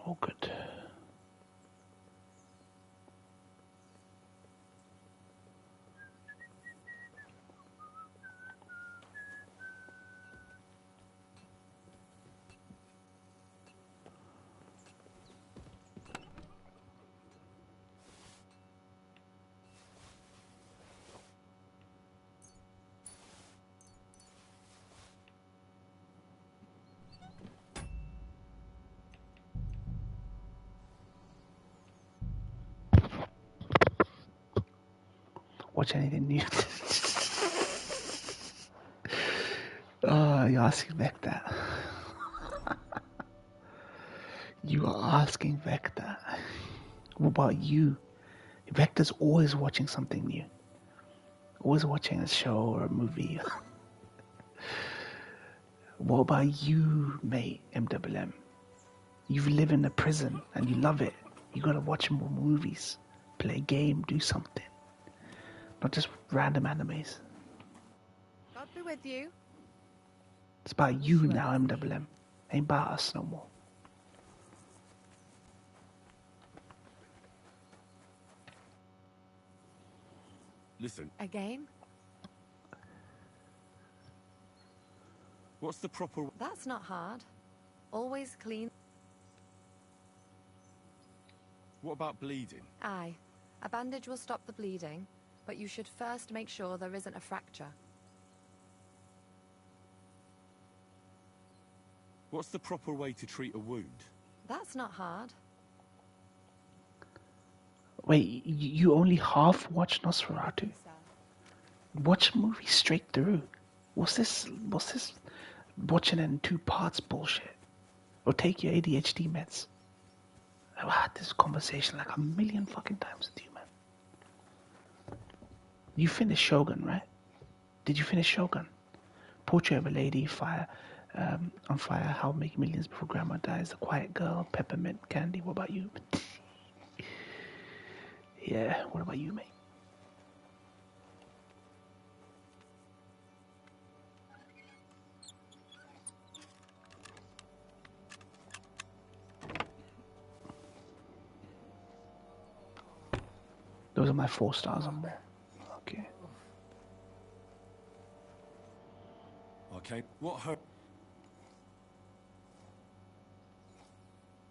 all good. Watch anything new. Oh, you're asking Vector. You are asking Vector. What about you? Vector's always watching something new. Always watching a show or a movie. What about you, mate, MWM? You live in a prison and you love it. You gotta watch more movies, play a game, do something. Not just random animes. God be with you. It's about you now, MWM. Ain't about us no more. Listen, A game? what's the proper... That's not hard. Always clean. What about bleeding? Aye. A bandage will stop the bleeding, but you should first make sure there isn't a fracture. What's the proper way to treat a wound? That's not hard. Wait, you only half watch Nosferatu? Watch a movie straight through. What's this watching it in 2 parts bullshit? Or take your ADHD meds. I've had this conversation like a million fucking times with you, man. You finished Shogun, right? Did you finish Shogun? Portrait of a Lady, on Fire, How Make Millions Before Grandma Dies, The Quiet Girl, Peppermint Candy. What about you? Yeah, what about you, mate? Those are my 4 stars or more. Okay. Okay, what hurt?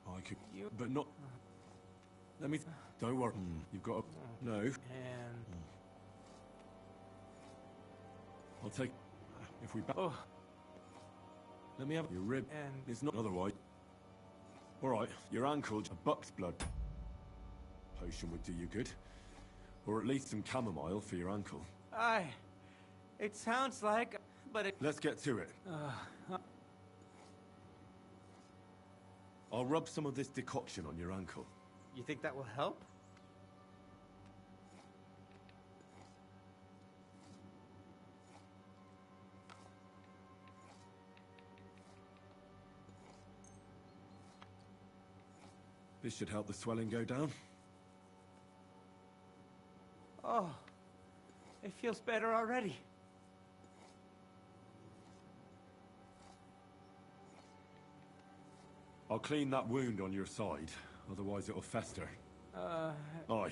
I could, but not. Let me. Don't worry. You've got a. No. And I'll take. If we. Oh. Let me have your rib. And it's not otherwise. All right, your ankle, a buck's blood potion would do you good, or at least some chamomile for your ankle. Aye. It sounds like, but it. Let's get to it. I'll rub some of this decoction on your ankle. You think that will help? This should help the swelling go down. Oh, it feels better already. I'll clean that wound on your side, otherwise it'll fester. Aye.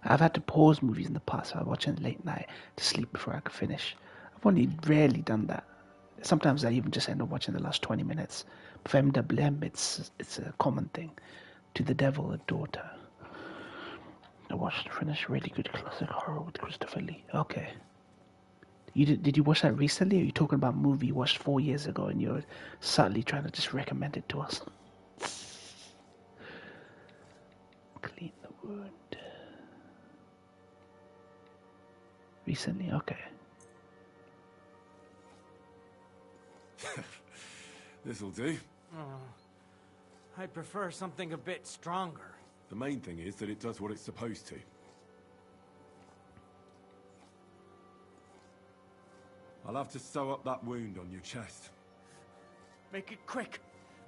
I've had to pause movies in the past. I was watching late night to sleep before I could finish. I've only rarely done that. Sometimes I even just end up watching the last 20 minutes. But for MWM, it's a common thing. To the Devil, a Daughter. I watched and finished really good classic horror with Christopher Lee. Okay. Did you watch that recently, or are you talking about a movie you watched 4 years ago and you're subtly trying to just recommend it to us? Clean the wound. Recently, okay. This'll do. I'd prefer something a bit stronger. The main thing is that it does what it's supposed to. I'll have to sew up that wound on your chest. Make it quick,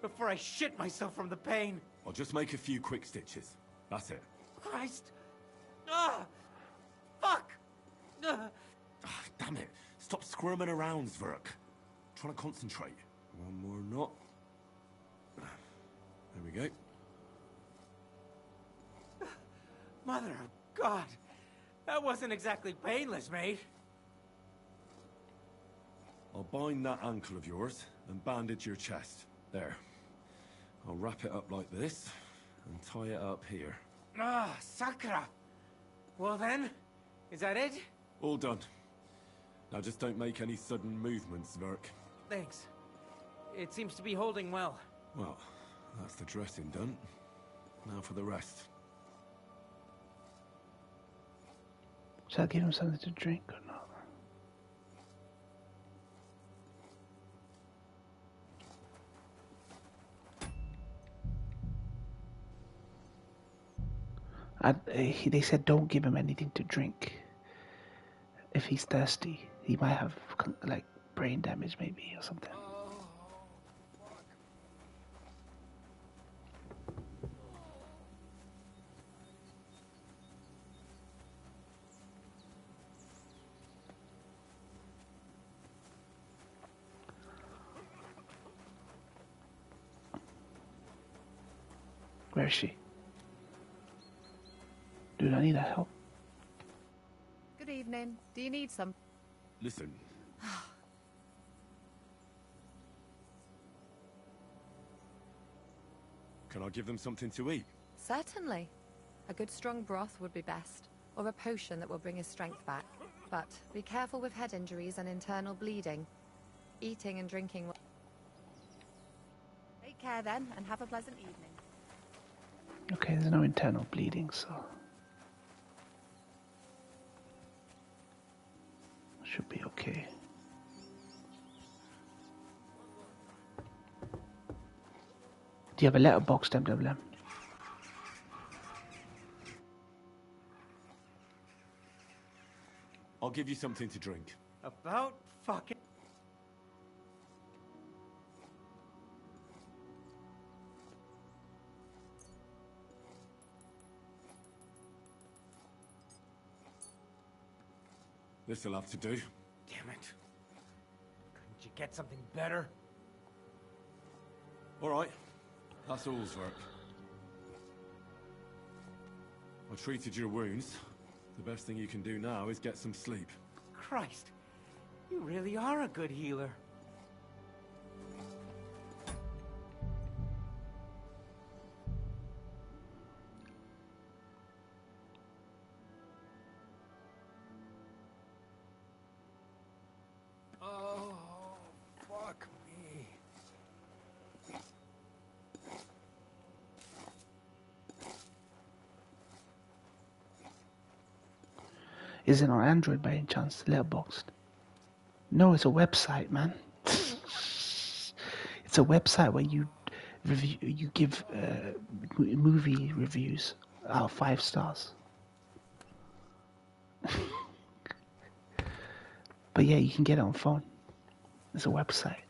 before I shit myself from the pain. I'll just make a few quick stitches. That's it. Christ! Ah! Fuck! Damn it. Stop squirming around, Zverk. Trying to concentrate. One more knot. There we go. Mother of God! That wasn't exactly painless, mate. I'll bind that ankle of yours and bandage your chest. There. I'll wrap it up like this and tie it up here. Ah, Sakura! Well then, is that it? All done. Now just don't make any sudden movements, Zverk. Thanks. It seems to be holding well. Well, that's the dressing done. Now for the rest. Shall I give him something to drink or not? They said don't give him anything to drink. If he's thirsty, he might have like brain damage maybe or something. Where is she? Dude, I need her help. Good evening. Do you need some? Listen. Can I give them something to eat? Certainly. A good strong broth would be best, or a potion that will bring his strength back. But be careful with head injuries and internal bleeding. Eating and drinking will... Take care then, and have a pleasant evening. Okay, there's no internal bleeding, so... should be okay. Do you have a letterbox, MWM? I'll give you something to drink. About fucking... This'll have to do. Damn it. Couldn't you get something better? All right. That's all's work. I treated your wounds. The best thing you can do now is get some sleep. Christ, you really are a good healer. Oh, fuck me. Is it on Android by any chance? Letterboxd? No, it's a website, man. It's a website where you give movie reviews out of 5 stars. But yeah, you can get it on phone. It's a website.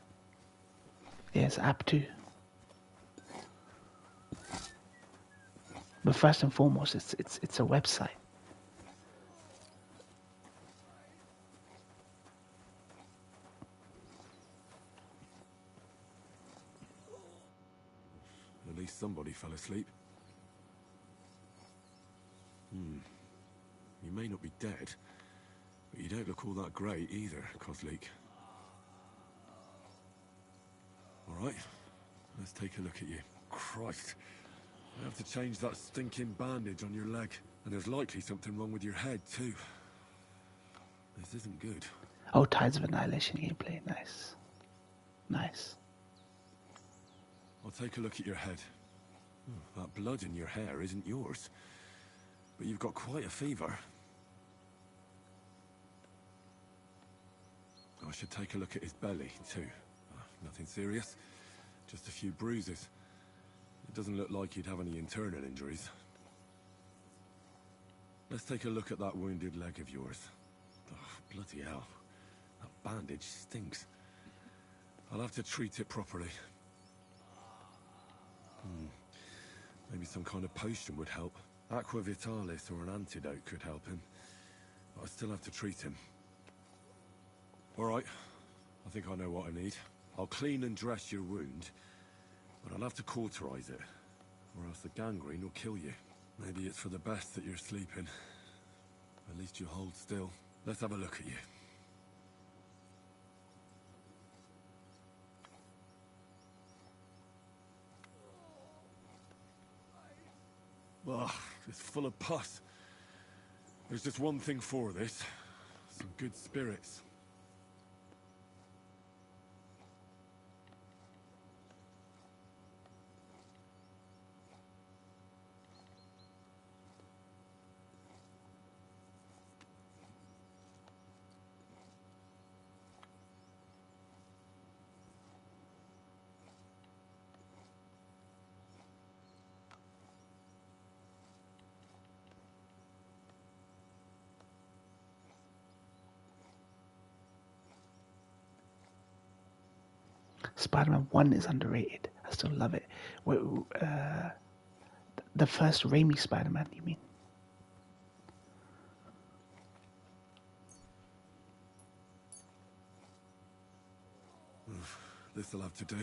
Yeah, it's an app too. But first and foremost, it's a website. At least somebody fell asleep. You may not be dead, but you don't look all that great either, Kozlik. All right, let's take a look at you. Christ, I have to change that stinking bandage on your leg, and there's likely something wrong with your head too. This isn't good. Oh, Tides of Annihilation gameplay. Nice. Nice. I'll take a look at your head. That blood in your hair isn't yours, but you've got quite a fever. I should take a look at his belly, too. Nothing serious, just a few bruises. It doesn't look like he'd have any internal injuries. Let's take a look at that wounded leg of yours. Oh, bloody hell. That bandage stinks. I'll have to treat it properly. Maybe some kind of potion would help. Aqua Vitalis or an antidote could help him. But I still have to treat him. All right. I think I know what I need. I'll clean and dress your wound, but I'll have to cauterize it, or else the gangrene will kill you. Maybe it's for the best that you're sleeping. At least you hold still. Let's have a look at you. Ugh, it's full of pus. There's just one thing for this. Some good spirits. Spider-Man 1 is underrated. I still love it. The first Raimi Spider-Man, you mean? This'll have to do.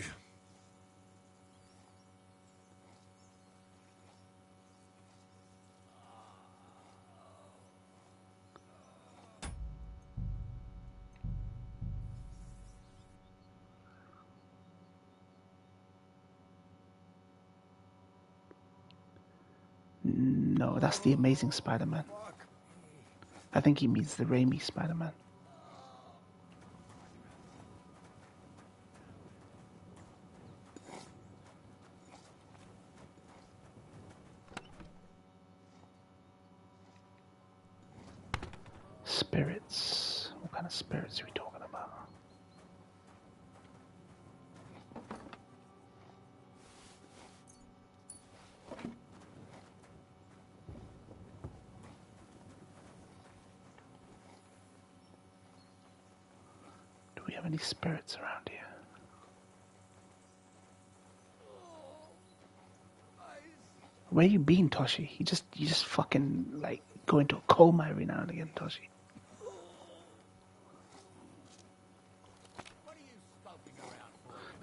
No, that's the Amazing Spider-Man. I think he means the Raimi Spider-Man. Spirits. What kind of spirits are we talking about? Do we have any spirits around here? Where you been, Toshi? You just fucking like go into a coma every now and again, Toshi.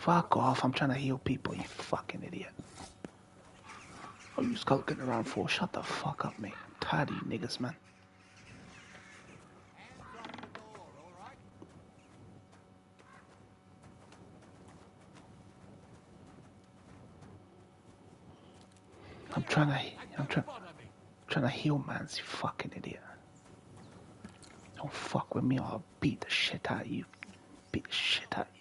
Fuck off, I'm trying to heal people, you fucking idiot. Oh, you skulking around for? Shut the fuck up, mate. I'm tired of you niggas, man. I'm trying to heal, man, you fucking idiot. Don't fuck with me or I'll beat the shit out of you. Beat the shit out of you.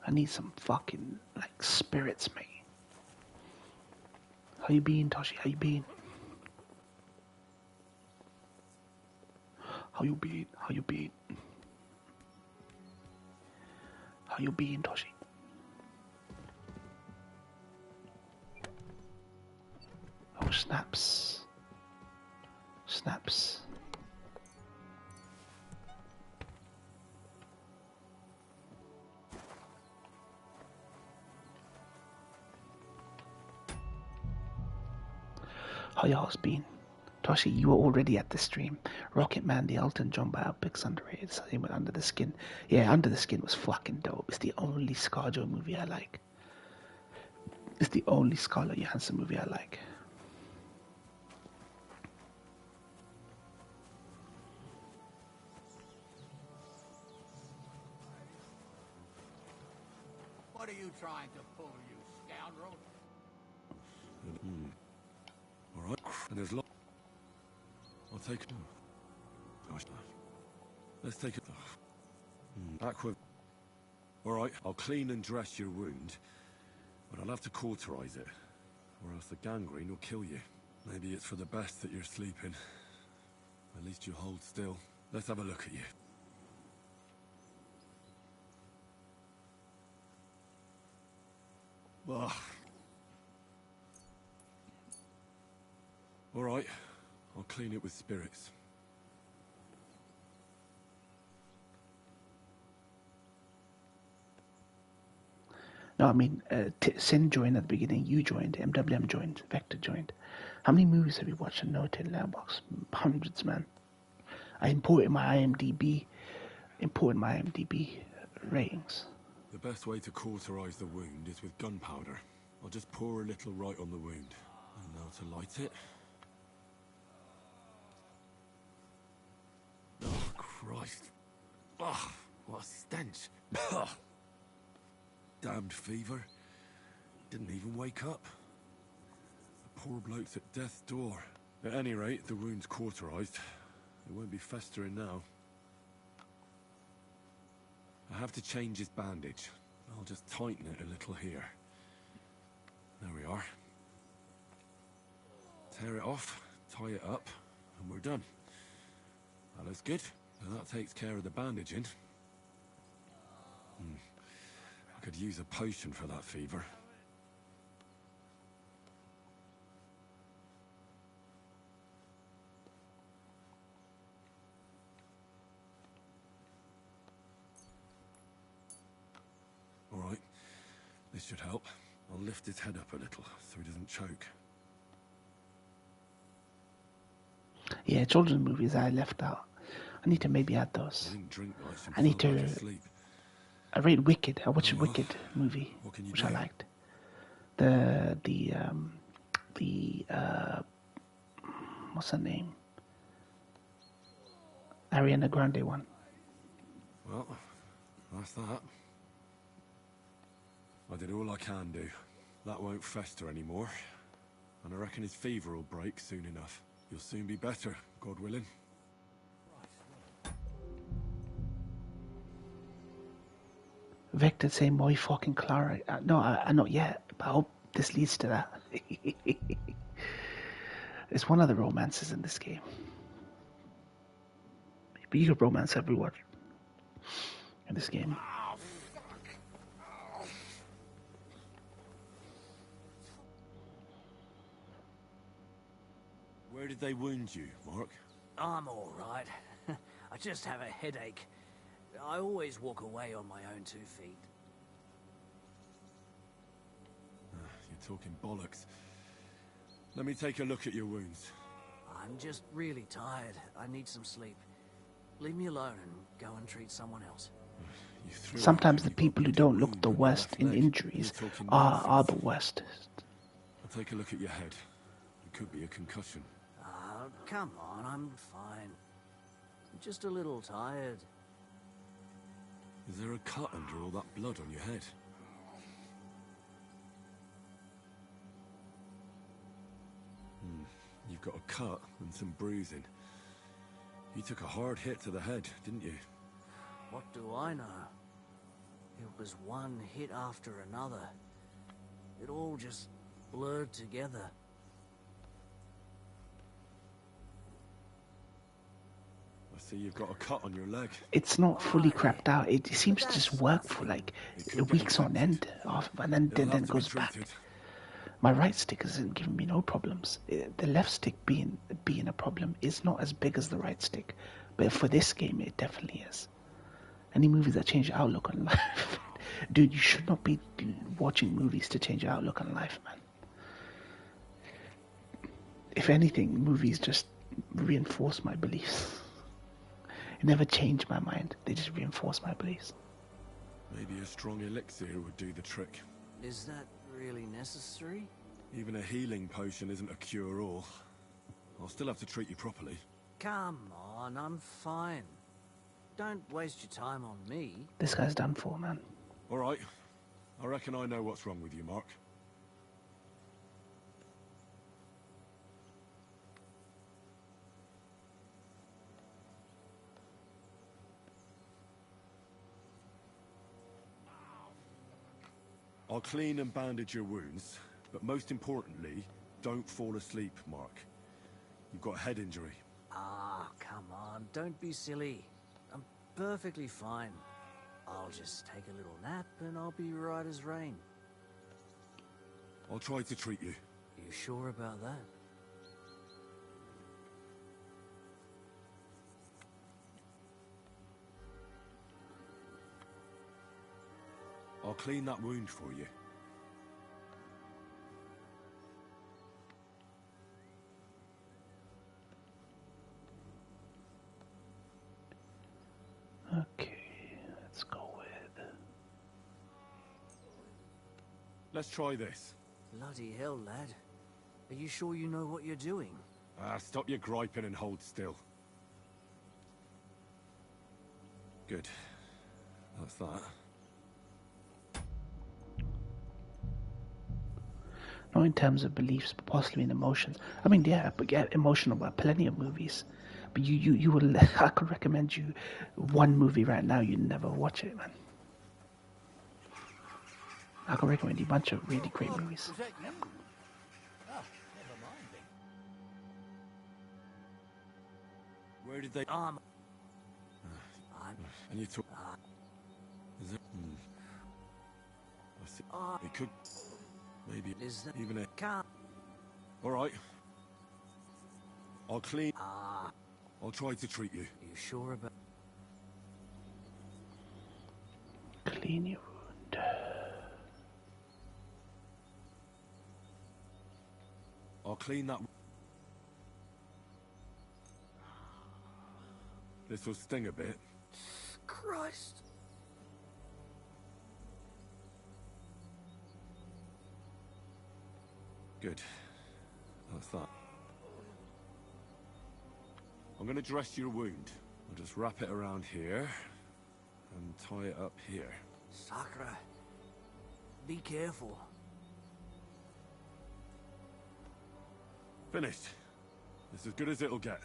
I need some fucking, like, spirits, mate. How you been, Toshi? How you been? How you been? How you been? How you been, Toshi? Oh, snaps. Snaps. How y'all's been? Toshi, you were already at the stream. Rocket Man, the Elton John biopics underrated. Same with Under the Skin. Yeah, Under the Skin was fucking dope. It's the only ScarJo movie I like. It's the only Scarlett Johansson movie I like. What are you trying to pull, you scoundrel? All right, and there's I'll take it. Gosh, let's take it. Aqua. All right, I'll clean and dress your wound, but I'll have to cauterize it, or else the gangrene will kill you. Maybe it's for the best that you're sleeping. At least you hold still. Let's have a look at you. Ugh. All right, I'll clean it with spirits. No, I mean, Sin joined at the beginning, you joined, MWM joined, Vector joined. How many movies have you watched and noted in Letterboxd? Hundreds, man. I imported my IMDb ratings. The best way to cauterize the wound is with gunpowder. I'll just pour a little right on the wound. And now to light it. Oh, Christ. Oh, what a stench. Damned fever. Didn't even wake up. The poor bloke's at death's door. At any rate, the wound's cauterized. It won't be festering now. I have to change his bandage. I'll just tighten it a little here. There we are. Tear it off, tie it up, and we're done. That looks good. Now that takes care of the bandaging. I could use a potion for that fever. All right, this should help. I'll lift his head up a little so he doesn't choke. Yeah, children's movies I left out. I need to maybe add those. I need to. I read Wicked. I watched a Wicked movie, which I liked. What's her name? Ariana Grande one. Well, that's that. I did all I can do. That won't fester anymore. And I reckon his fever will break soon enough. You'll soon be better, God willing. Vector saying Moy fucking Clara. No, not yet, but I hope this leads to that. It's one of the romances in this game. But you can romance everyone in this game. Where did they wound you, Mark? I'm all right. I just have a headache. I always walk away on my own 2 feet. You're talking bollocks. Let me take a look at your wounds. I'm just really tired. I need some sleep. Leave me alone and go and treat someone else. Sometimes the people who don't look the worst in injuries are the worst. I'll take a look at your head. It could be a concussion. Oh, come on, I'm fine. I'm just a little tired. Is there a cut under all that blood on your head? You've got a cut and some bruising. You took a hard hit to the head, didn't you? What do I know? It was one hit after another. It all just blurred together. I see you've got a cut on your leg. It's not fully crapped out. It seems to just work for like weeks on end, and then goes back. My right stick isn't giving me no problems. The left stick being a problem is not as big as the right stick, but for this game it definitely is. Any movies that change your outlook on life, dude, you should not be watching movies to change your outlook on life, man. If anything, movies just reinforce my beliefs. It never changed my mind. They just reinforce my beliefs. Maybe a strong elixir would do the trick. Is that really necessary? Even a healing potion isn't a cure-all. I'll still have to treat you properly. Come on, I'm fine. Don't waste your time on me. This guy's done for, man. All right. I reckon I know what's wrong with you, Mark. I'll clean and bandage your wounds, but most importantly, don't fall asleep, Mark. You've got a head injury. Ah, come on, don't be silly. I'm perfectly fine. I'll just take a little nap and I'll be right as rain. I'll try to treat you. You sure about that? I'll clean that wound for you. Okay, let's go with... Let's try this. Bloody hell, lad. Are you sure you know what you're doing? Stop your griping and hold still. Good. That's that. Not in terms of beliefs, but possibly in emotions. I mean, yeah, but get emotional about plenty of movies. But you will. I could recommend you one movie right now. You'd never watch it, man. I could recommend you a bunch of really great movies. Was that you? Oh, never mind then. Where did they... And you took... Is it... I see. It could... Maybe even a... All right. I'll clean... I'll try to treat you. You sure about... Clean your wound. I'll clean that... This will sting a bit. Christ. Good. That's that. I'm going to dress your wound. I'll just wrap it around here and tie it up here. Sakra. Be careful. Finished. It's as good as it'll get.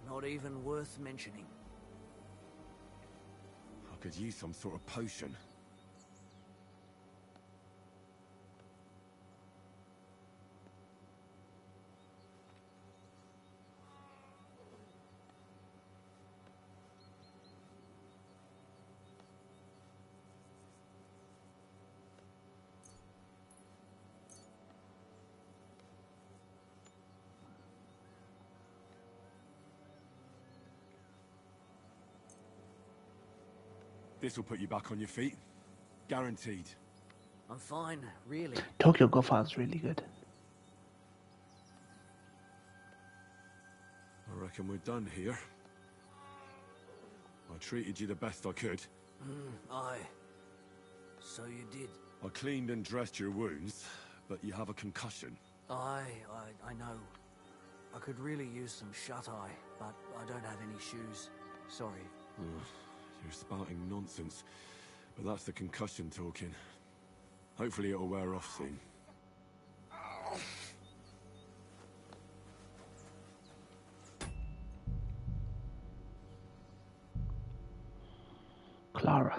Not even worth mentioning. I could use some sort of potion. This will put you back on your feet. Guaranteed. I'm fine, really. Tokyo Godfather's really good. I reckon we're done here. I treated you the best I could. Aye. So you did. I cleaned and dressed your wounds, but you have a concussion. I know. I could really use some shut-eye, but I don't have any shoes. Sorry. You're spouting nonsense, but that's the concussion talking. Hopefully it'll wear off soon. Clara.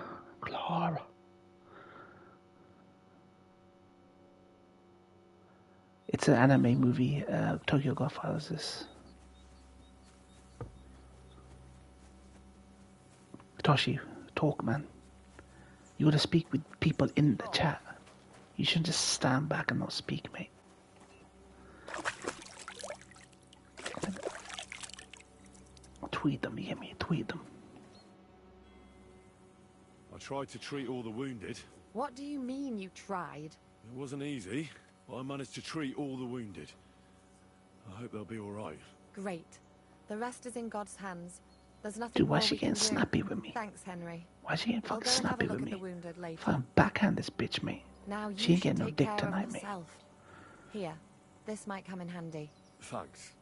It's an anime movie. Tokyo Godfathers is. Toshi, talk, man. You gotta speak with people in the chat. You shouldn't just stand back and not speak, mate. Tweet them, you hear me? Tweet them. I tried to treat all the wounded. What do you mean you tried? It wasn't easy, but I managed to treat all the wounded. I hope they'll be alright. Great. The rest is in God's hands. There's nothing Dude, why more is she we can getting do. snappy with me? Thanks, Henry. Why is she getting fucking snappy with me? Later. Fucking backhand this bitch, mate. Now you She ain't should getting no take dick care tonight, of mate. yourself. Here, this might come in handy. Thanks.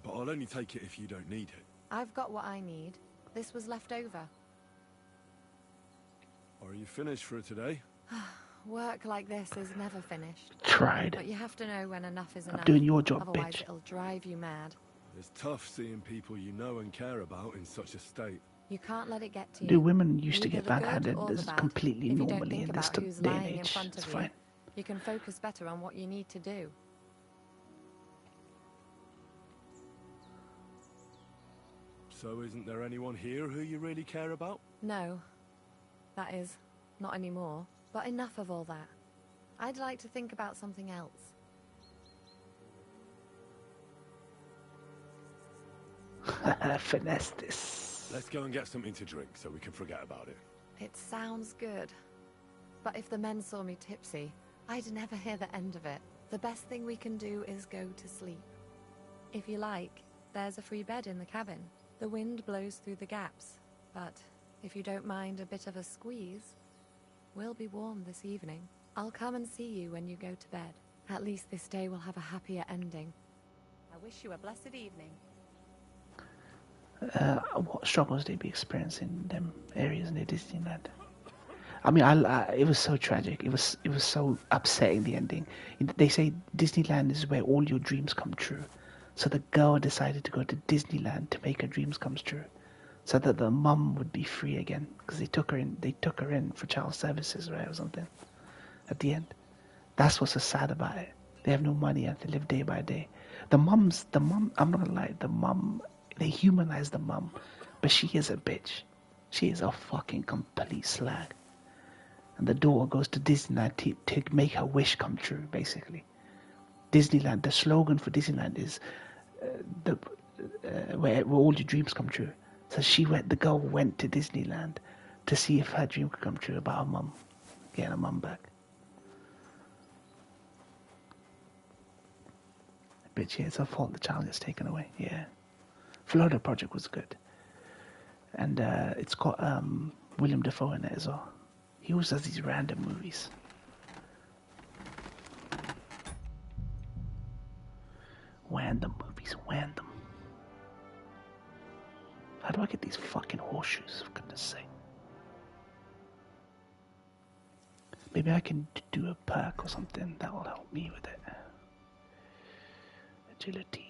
But I'll only take it if you don't need it. I've got what I need. This was left over. Are you finished for today? Work like this is never finished. Tried. But you have to know when enough is enough. I'm doing your job, Otherwise bitch. It'll drive you mad. It's tough seeing people you know and care about in such a state. You can't let it get to you. Dude, women used to Either get the good backhanded. or the This is bad. completely If you don't normally think in this about who's day and lying in age. front It's of fine. You can focus better on what you need to do. So isn't there anyone here who you really care about? No. That is, not anymore. But enough of all that. I'd like to think about something else. Finesse this. Let's go and get something to drink so we can forget about it. It sounds good. But if the men saw me tipsy, I'd never hear the end of it. The best thing we can do is go to sleep. If you like, there's a free bed in the cabin. The wind blows through the gaps, but if you don't mind a bit of a squeeze, we'll be warm this evening. I'll come and see you when you go to bed. At least this day will have a happier ending. I wish you a blessed evening. What struggles they be experiencing in them areas near Disneyland? I mean, it was so tragic. It was so upsetting, the ending. They say Disneyland is where all your dreams come true. So the girl decided to go to Disneyland to make her dreams come true, so that the mum would be free again. Because they took her in for child services, right, or something. At the end, that's what's so sad about it. They have no money and they live day by day. The mum. I'm not gonna lie. The mum. They humanize the mum, but she is a bitch. She is a fucking complete slag. And the daughter goes to Disneyland to make her wish come true, basically. Disneyland, the slogan for Disneyland is where all your dreams come true. So the girl went to Disneyland to see if her dream could come true about her mum, getting her mum back. Bitch, yeah, it's her fault the child gets taken away, yeah. Florida Project was good. And it's got William Dafoe in it as well. He always does these random movies. Random movies, random. How do I get these fucking horseshoes, for goodness sake? Maybe I can do a perk or something that will help me with it. Agility.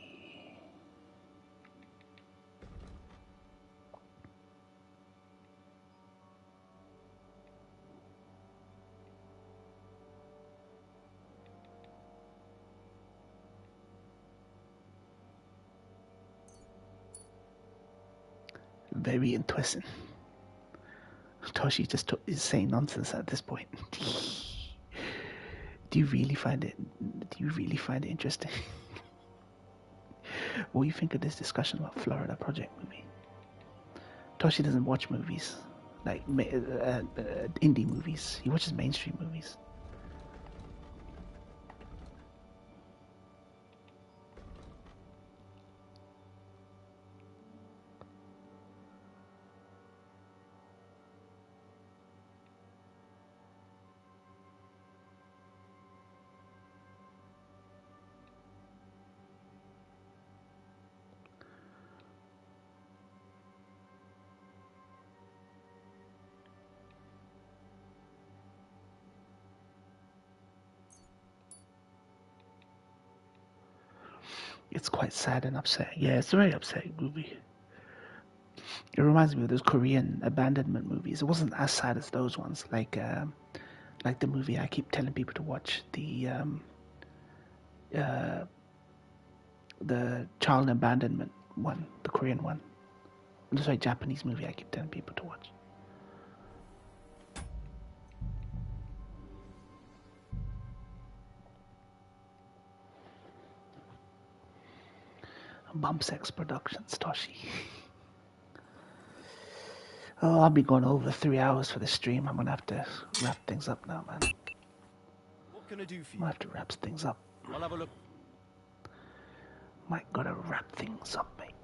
Very interesting. Toshi just is saying nonsense at this point. Do you really find it interesting? What do you think of this discussion about Florida Project movie? Toshi doesn't watch movies, like indie movies. He watches mainstream movies. It's quite sad and upsetting. Yeah, it's a very upsetting movie. It reminds me of those Korean abandonment movies. It wasn't as sad as those ones, like the movie I keep telling people to watch, the child abandonment one, the Korean one. Sorry, Japanese movie I keep telling people to watch. Bump Sex Productions, Toshi. Oh, I'll be going over 3 hours for the stream. I'm gonna have to wrap things up now, man. What can I do for I'm you? gonna have to wrap things up. I'll have a look. Might gotta wrap things up, mate.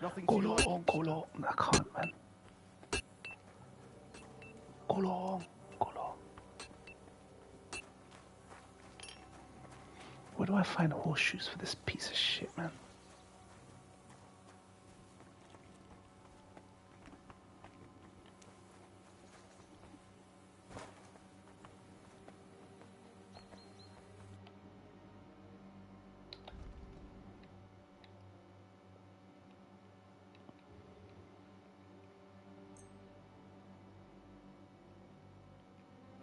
Nothing Go to your long, go long. I can't, man. Go long, go long. Where do I find horseshoes for this piece of shit, man?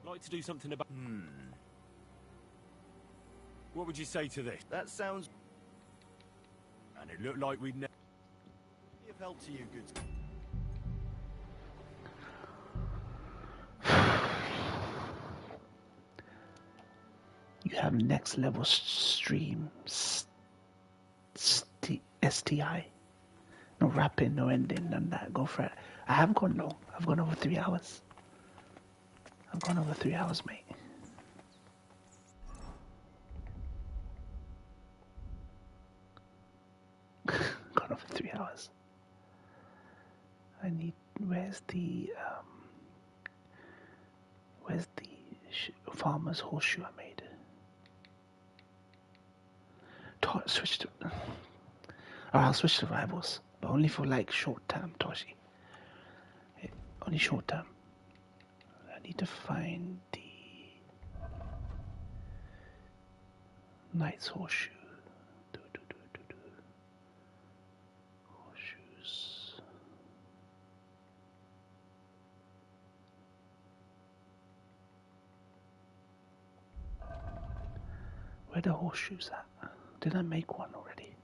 I'd like to do something about... What would you say to this? That sounds... And it looked like we'd never... Be of help to you, good... You have next level stream STI. No wrapping, no ending, none of that. Go for it. I have gone long. I've gone over 3 hours. I've gone over 3 hours, mate. Gone over 3 hours. I need. Where's the farmer's horseshoe I made? Switch to. I'll switch to rivals, but only for like short term, Toshi. Only short term. I need to find the knight's horseshoe. Horseshoes. Where the horseshoes at? Did I make one already?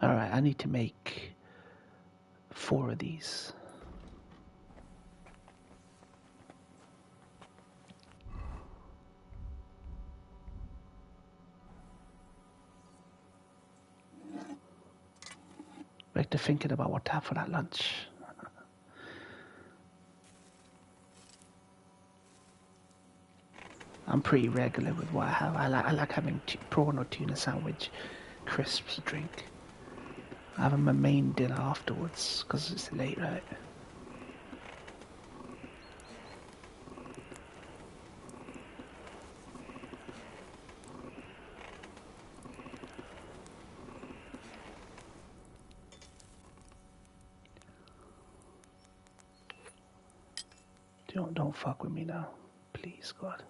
Alright, I need to make 4 of these. Back to thinking about what to have for that lunch. I'm pretty regular with what I have. I like having prawn or tuna sandwich, crisps, drink. I have my main dinner afterwards because it's late, right? Don't fuck with me now, please, God.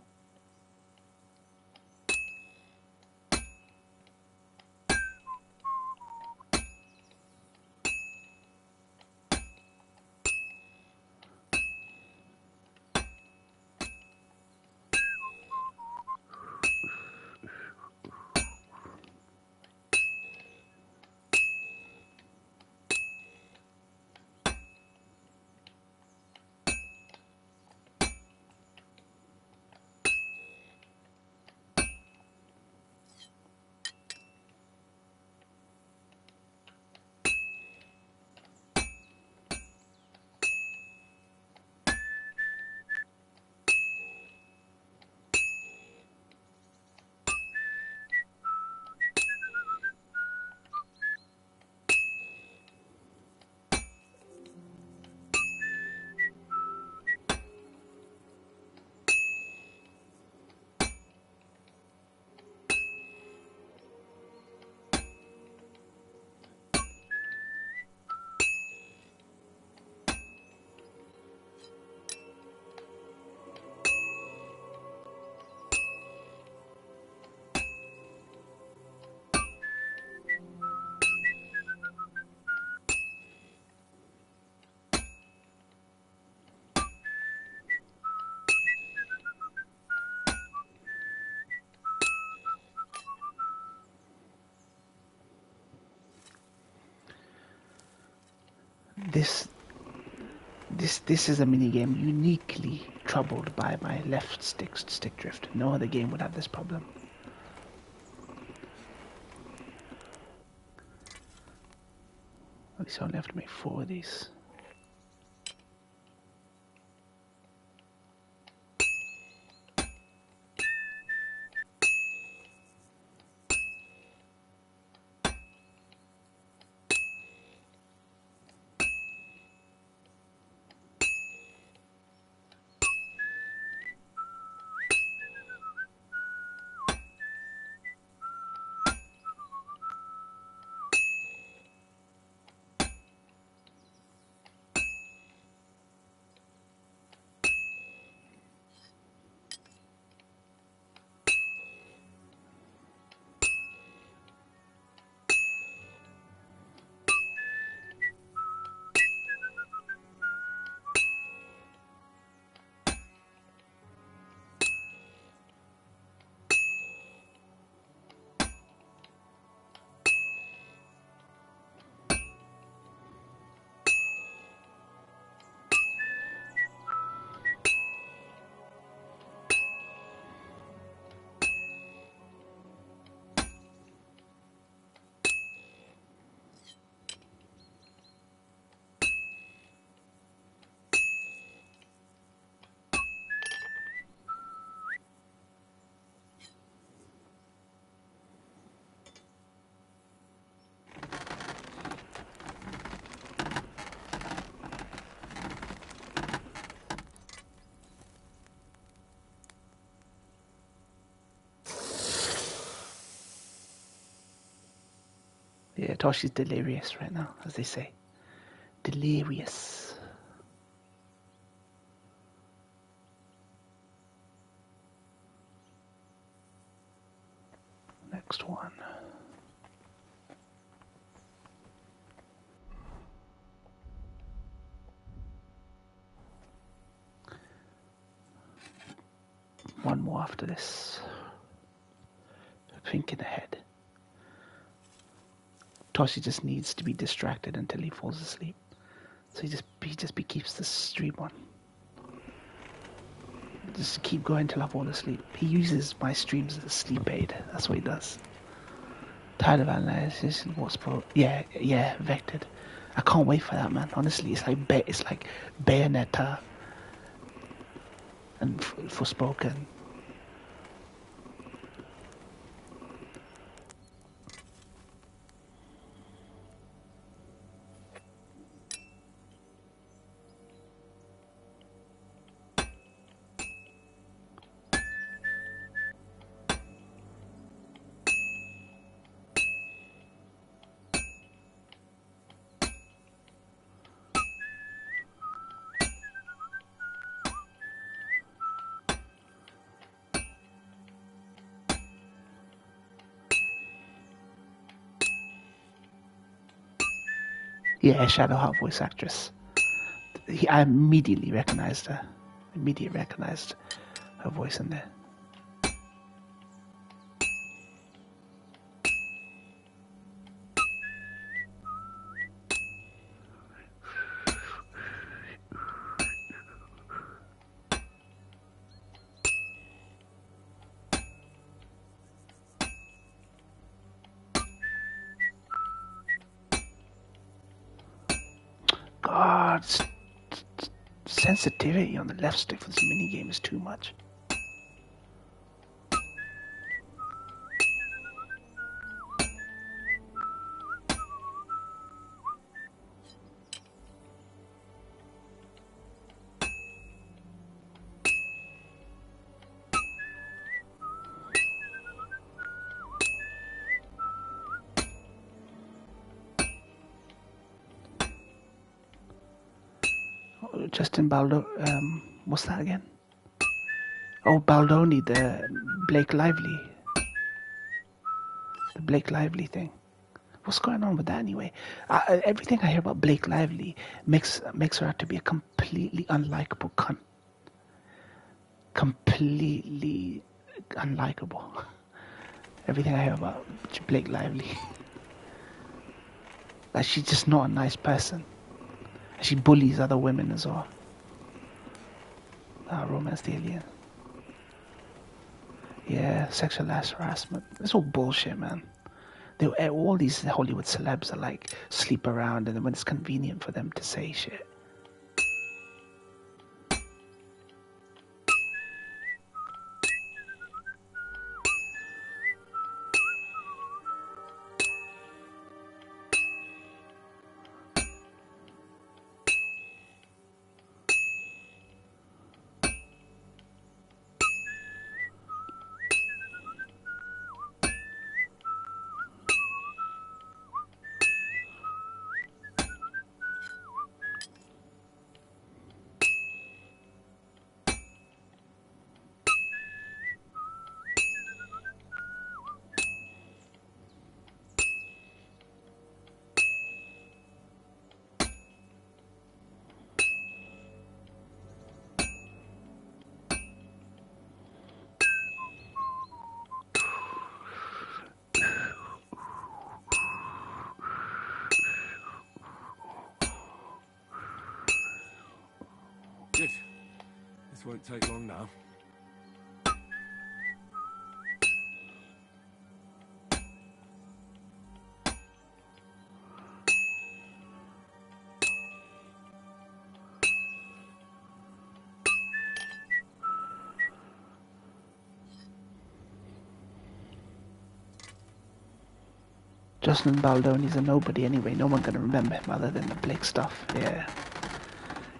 This is a minigame uniquely troubled by my left stick drift. No other game would have this problem. At least I only have to make 4 of these. Yeah, Toshi's delirious right now, as they say. Delirious. Next one. One more after this. Thinking ahead. Toshi just needs to be distracted until he falls asleep. So he just keeps the stream on. Just keep going till I fall asleep. He uses my streams as a sleep aid. That's what he does. Tired of analysis and what's yeah, vectored. I can't wait for that, man. Honestly, it's like Bayonetta and Forspoken. Yeah, Shadowheart voice actress. I immediately recognized her. Her voice in there. God, sensitivity on the left stick for this minigame is too much. Justin Baldo, what's that again? Oh, Baldoni, the Blake Lively thing. What's going on with that anyway? Everything I hear about Blake Lively makes her out to be a completely unlikable cunt. Completely unlikable. Everything I hear about Blake Lively. Like, she's just not a nice person. She bullies other women as well. Romance the alien. Yeah, sexual harassment. It's all bullshit, man. All these Hollywood celebs are like sleep around, and then when it's convenient for them to say shit. Good. This won't take long now. Justin Baldoni's a nobody anyway. No one gonna remember him other than the Blake stuff. Yeah.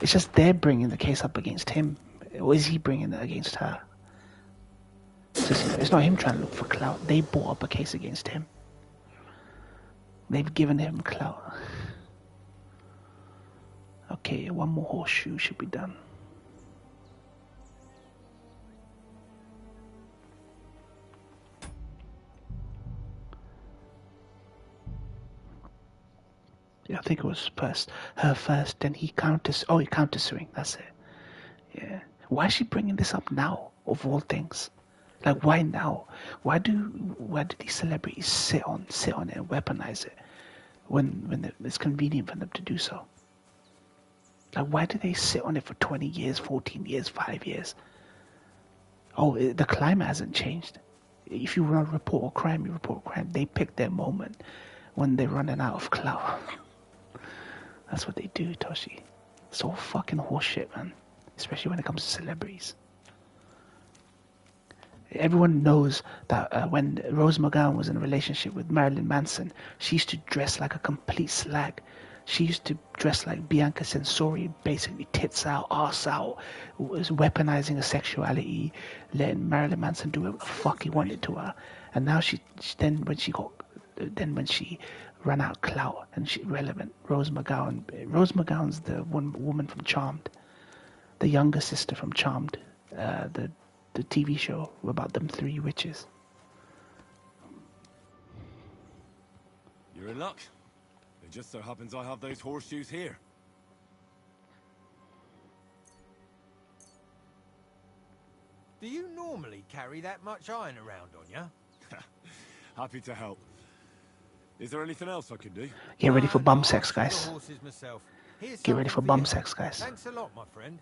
It's just they're bringing the case up against him. Or is he bringing it against her? It's not him trying to look for clout. They brought up a case against him. They've given him clout. Okay, one more horseshoe should be done. Yeah, I think it was her first, then he counter-suing, that's it. Yeah. Why is she bringing this up now, of all things? Like, why now? Why do these celebrities sit on it and weaponize it when it's convenient for them to do so? Like, why do they sit on it for 20 years, 14 years, 5 years? Oh, the climate hasn't changed. If you want to report a crime, you report a crime. They pick their moment when they're running out of clout. That's what they do, Toshi. It's all fucking horseshit, man. Especially when it comes to celebrities. Everyone knows that when Rose McGowan was in a relationship with Marilyn Manson, she used to dress like a complete slag. She used to dress like Bianca Censori, basically tits out, arse out, was weaponizing her sexuality, letting Marilyn Manson do whatever the fuck he wanted to her. And now when she ran out of clout and she relevant, Rose McGowan's the one woman from Charmed, the younger sister from Charmed, the TV show about them three witches. You're in luck. It just so happens I have those horseshoes here. Do you normally carry that much iron around on you? Happy to help. Is there anything else I can do? Get ready for bum sex, guys. Get ready for bum sex, guys. Thanks a lot, my friend.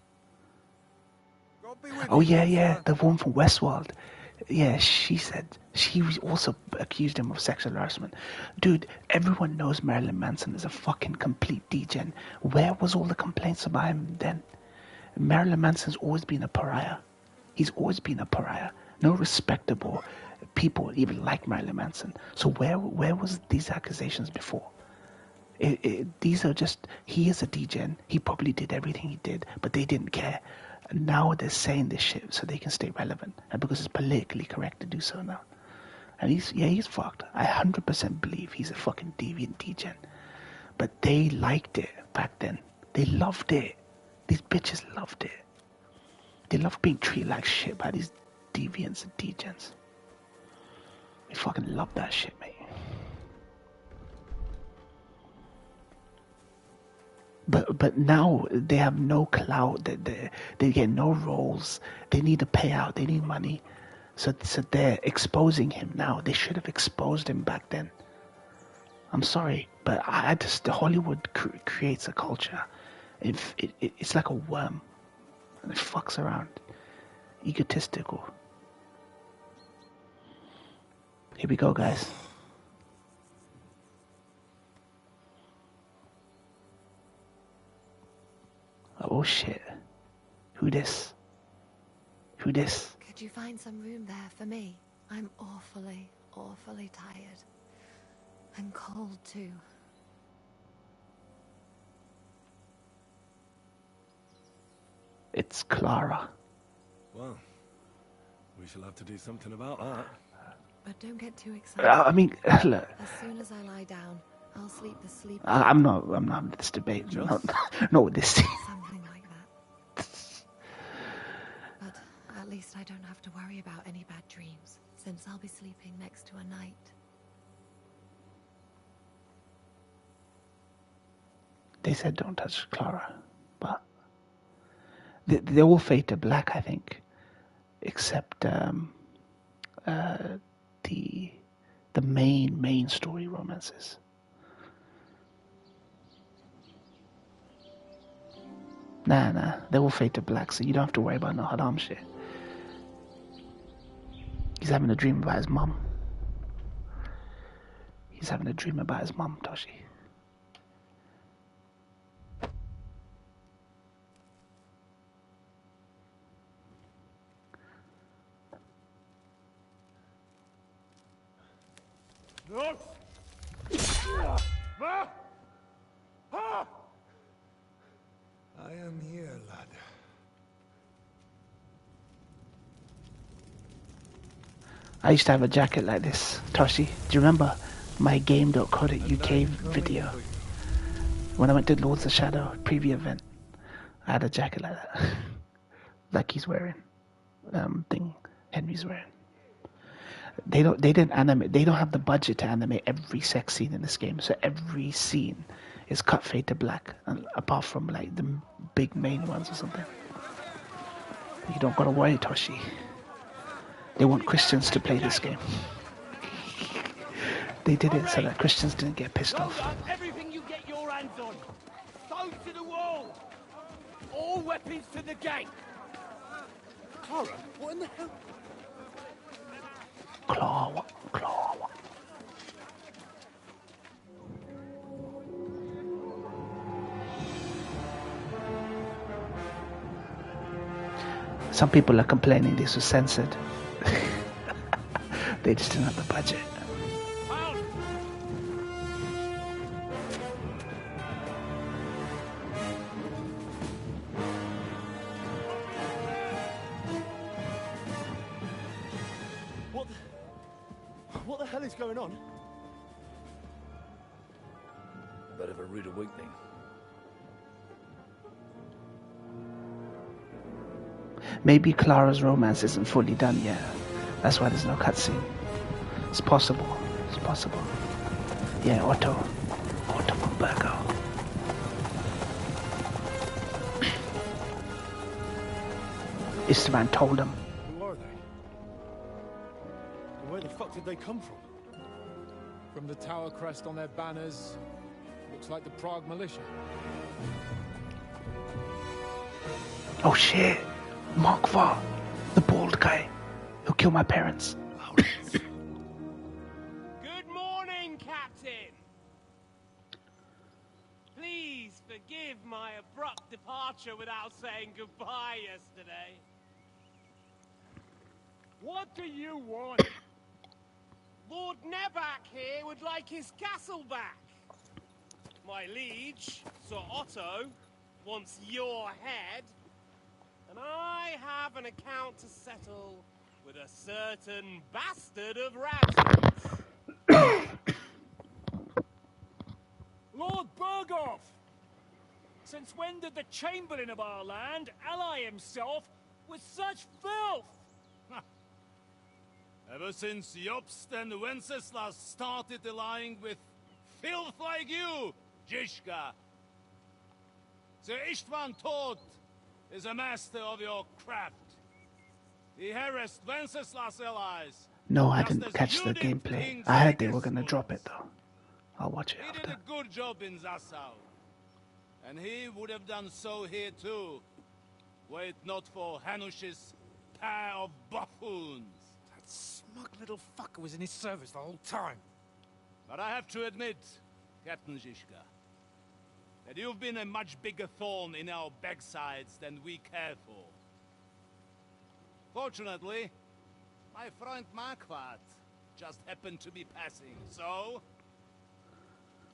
Oh yeah, the woman from Westworld. Yeah, she also accused him of sexual harassment. Dude, everyone knows Marilyn Manson is a fucking complete degen. Where was all the complaints about him then? Marilyn Manson's always been a pariah. He's always been a pariah. No respectable people even like Marilyn Manson. So where was these accusations before? These are just, he is a degen. He probably did everything he did, but they didn't care. Now they're saying this shit so they can stay relevant, and because it's politically correct to do so now. And he's fucked. I 100% believe he's a fucking deviant degen. But they liked it back then. They loved it. These bitches loved it. They loved being treated like shit by these deviants and degens. They fucking love that shit, mate. But now they have no clout. They get no roles. They need a payout. They need money. So they're exposing him now. They should have exposed him back then. I'm sorry, but the Hollywood creates a culture, It's like a worm, and it fucks around. Egotistical. Here we go, guys. Oh shit. Who this? Who this? Could you find some room there for me? I'm awfully, awfully tired. And cold, too. It's Clara. Well, we shall have to do something about that. But don't get too excited. I mean, look. As soon as I lie down, I'll sleep the sleep. I'm not in this debate. Not with this. Something like that. But at least I don't have to worry about any bad dreams, since I'll be sleeping next to a knight. They said don't touch Clara, but they all fade to black, I think, except the main story romances. Nah, they all fade to black, so you don't have to worry about no haram shit. He's having a dream about his mum. He's having a dream about his mum, Toshi. No! I am here, lad. I used to have a jacket like this, Toshi. Do you remember my game.co.uk video? When I went to Lords of Shadow preview event, I had a jacket like that. Like he's wearing. Thing Henry's wearing. They didn't animate. They don't have the budget to animate every sex scene in this game, so every scene is cut fade to black, apart from like the big main ones or something. You don't gotta worry, Toshi. They want Christians to play this game. They did it so that Christians didn't get pissed off. Everything you get your hands on. Stones to the wall. All weapons to the gate. Clara, what in the hell? Claw. Some people are complaining this was censored. They just didn't have the budget. What the hell is going on? A bit of a rude awakening. Maybe Clara's romance isn't fully done yet. That's why there's no cutscene. It's possible. It's possible. Yeah, Otto von Burgo. Istvan told him. Who are they? And where the fuck did they come from? From the tower crest on their banners, looks like the Prague militia. Oh shit! Mark Va, the bald guy who killed my parents. Good morning, Captain. Please forgive my abrupt departure without saying goodbye yesterday. What do you want? Lord Nebak here would like his castle back. My liege, Sir Otto, wants your head. And I have an account to settle with a certain bastard of Radford's. Lord Burgoff! Since when did the Chamberlain of our land ally himself with such filth? Ever since Jobst and Wenceslas started allying with filth like you, Zizka. Sir Istvan Tod is a master of your craft. He harassed Wenceslas' allies. No, I didn't catch the gameplay. I heard they were gonna drop it though. I'll watch it He after. did a good job in Zassau. And he would have done so here too, were it not for Hanush's pair of buffoons. That smug little fucker was in his service the whole time. But I have to admit, Captain Zizka, that you've been a much bigger thorn in our backsides than we care for. Fortunately, my friend Marquardt just happened to be passing, so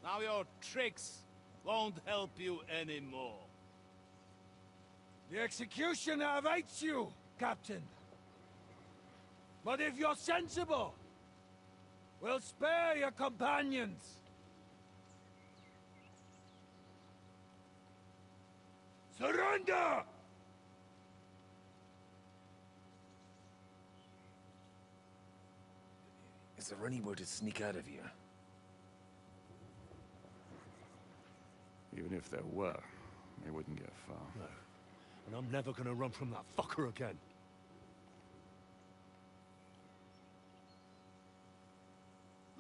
now your tricks won't help you anymore. The executioner awaits you, Captain. But if you're sensible, we'll spare your companions. Surrender! Is there anywhere to sneak out of here? Even if there were, they wouldn't get far. No. And I'm never gonna run from that fucker again.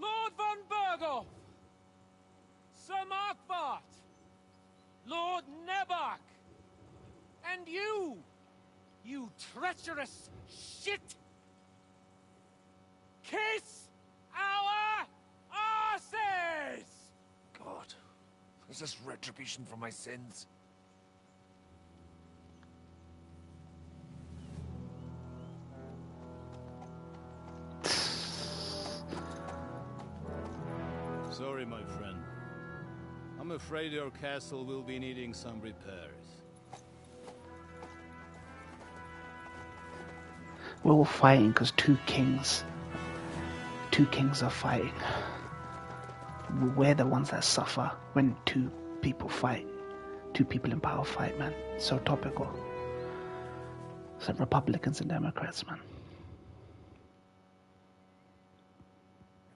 Lord von Berghoff! Sir Marquardt! Lord Nebach! And you! You treacherous shit! Kiss our asses! God, is this retribution for my sins? Sorry, my friend. I'm afraid your castle will be needing some repairs. We're all fighting because two kings are fighting. We're the ones that suffer when two people fight. Two people in power fight, man. So topical. Some Republicans and Democrats, man.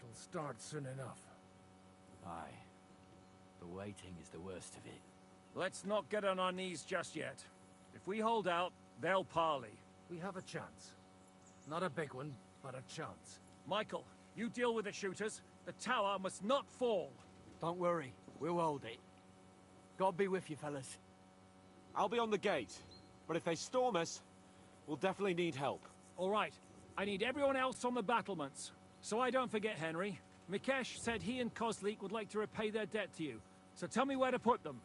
It'll start soon enough. Aye. The waiting is the worst of it. Let's not get on our knees just yet. If we hold out, they'll parley. We have a chance. Not a big one, but a chance. Michael, you deal with the shooters. The tower must not fall. Don't worry, we'll hold it. God be with you, fellas. I'll be on the gate, but if they storm us, we'll definitely need help. All right, I need everyone else on the battlements. So I don't forget, Henry. Mikesh said he and Kozlik would like to repay their debt to you. So tell me where to put them.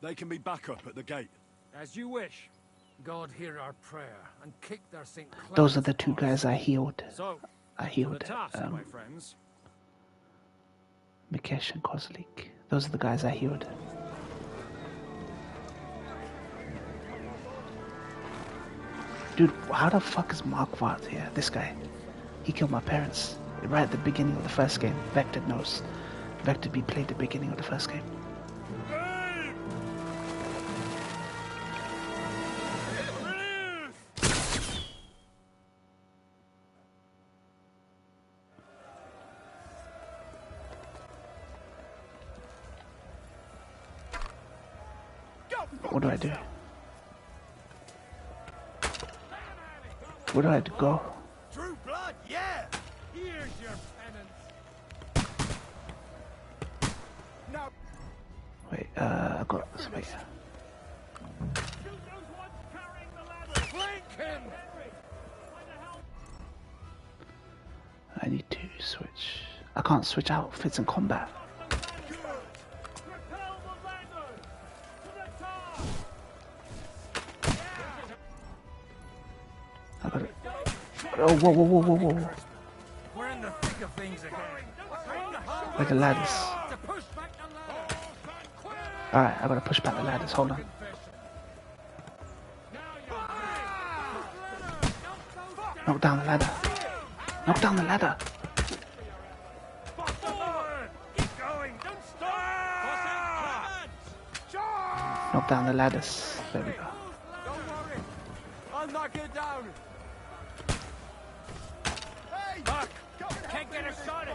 They can be back up at the gate. As you wish. God hear our prayer and kick their St. Clements. Those are the two guys I healed. So, I healed the task, my friends. Mikesh and Kozlik. Those are the guys I healed. Dude, how the fuck is Marquardt here? This guy. He killed my parents right at the beginning of the first game. Vector knows. Vector B played the beginning of the first game. What do I do? Where do I have to go? True blood, yeah! Here's your penance. Now. Wait, I got. Wait. Flank him! I need to switch. I can't switch outfits in combat. I got it. Oh, whoa, whoa, whoa, whoa, whoa. We're in the thick of things again. Like the ladders. Alright, I gotta push back the ladders. Hold on. Knock down the ladder. Knock down the ladder. Knock down the ladders. There we go. I'll knock it down. Hey! Buck, can't get us started.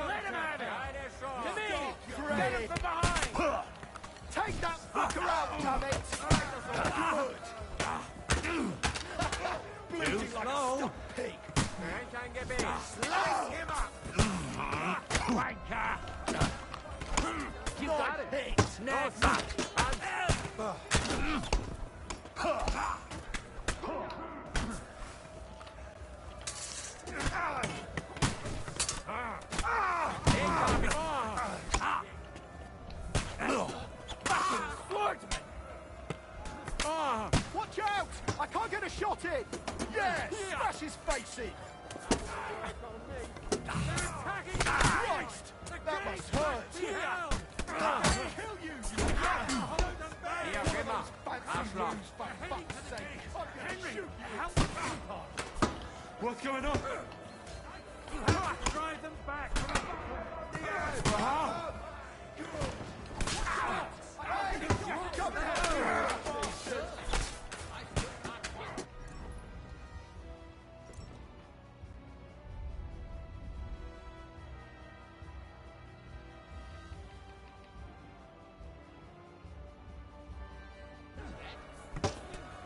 Let him have it. To me. Get him from behind. Take that fucker out, damn it! Bleeding like a stuck pig. Slice him up. wanker! You got it! Next! Watch out! I can't get a shot in! Yes! Smash his face in! Christ! That must hurt! Kill you! What's going on? Drive them back!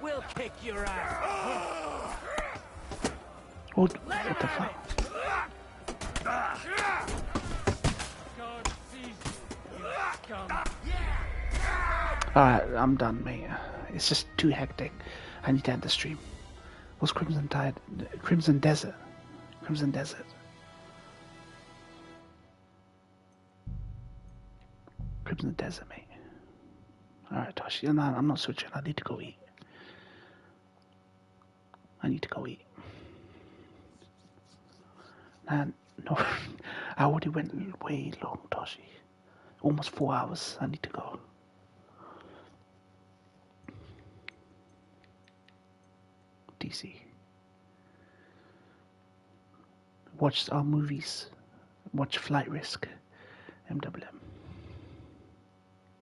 We'll kick your ass. What the fuck? God sees you, scum. Alright, I'm done, mate. It's just too hectic. I need to end the stream. What's Crimson Tide? Crimson Desert. Crimson Desert. Crimson Desert, mate. Alright, Toshi. No, I'm not switching. I need to go eat. I need to go eat. And no, I already went way long, Toshi. Almost 4 hours. I need to go. DC. Watch our movies. Watch Flight Risk. MWM.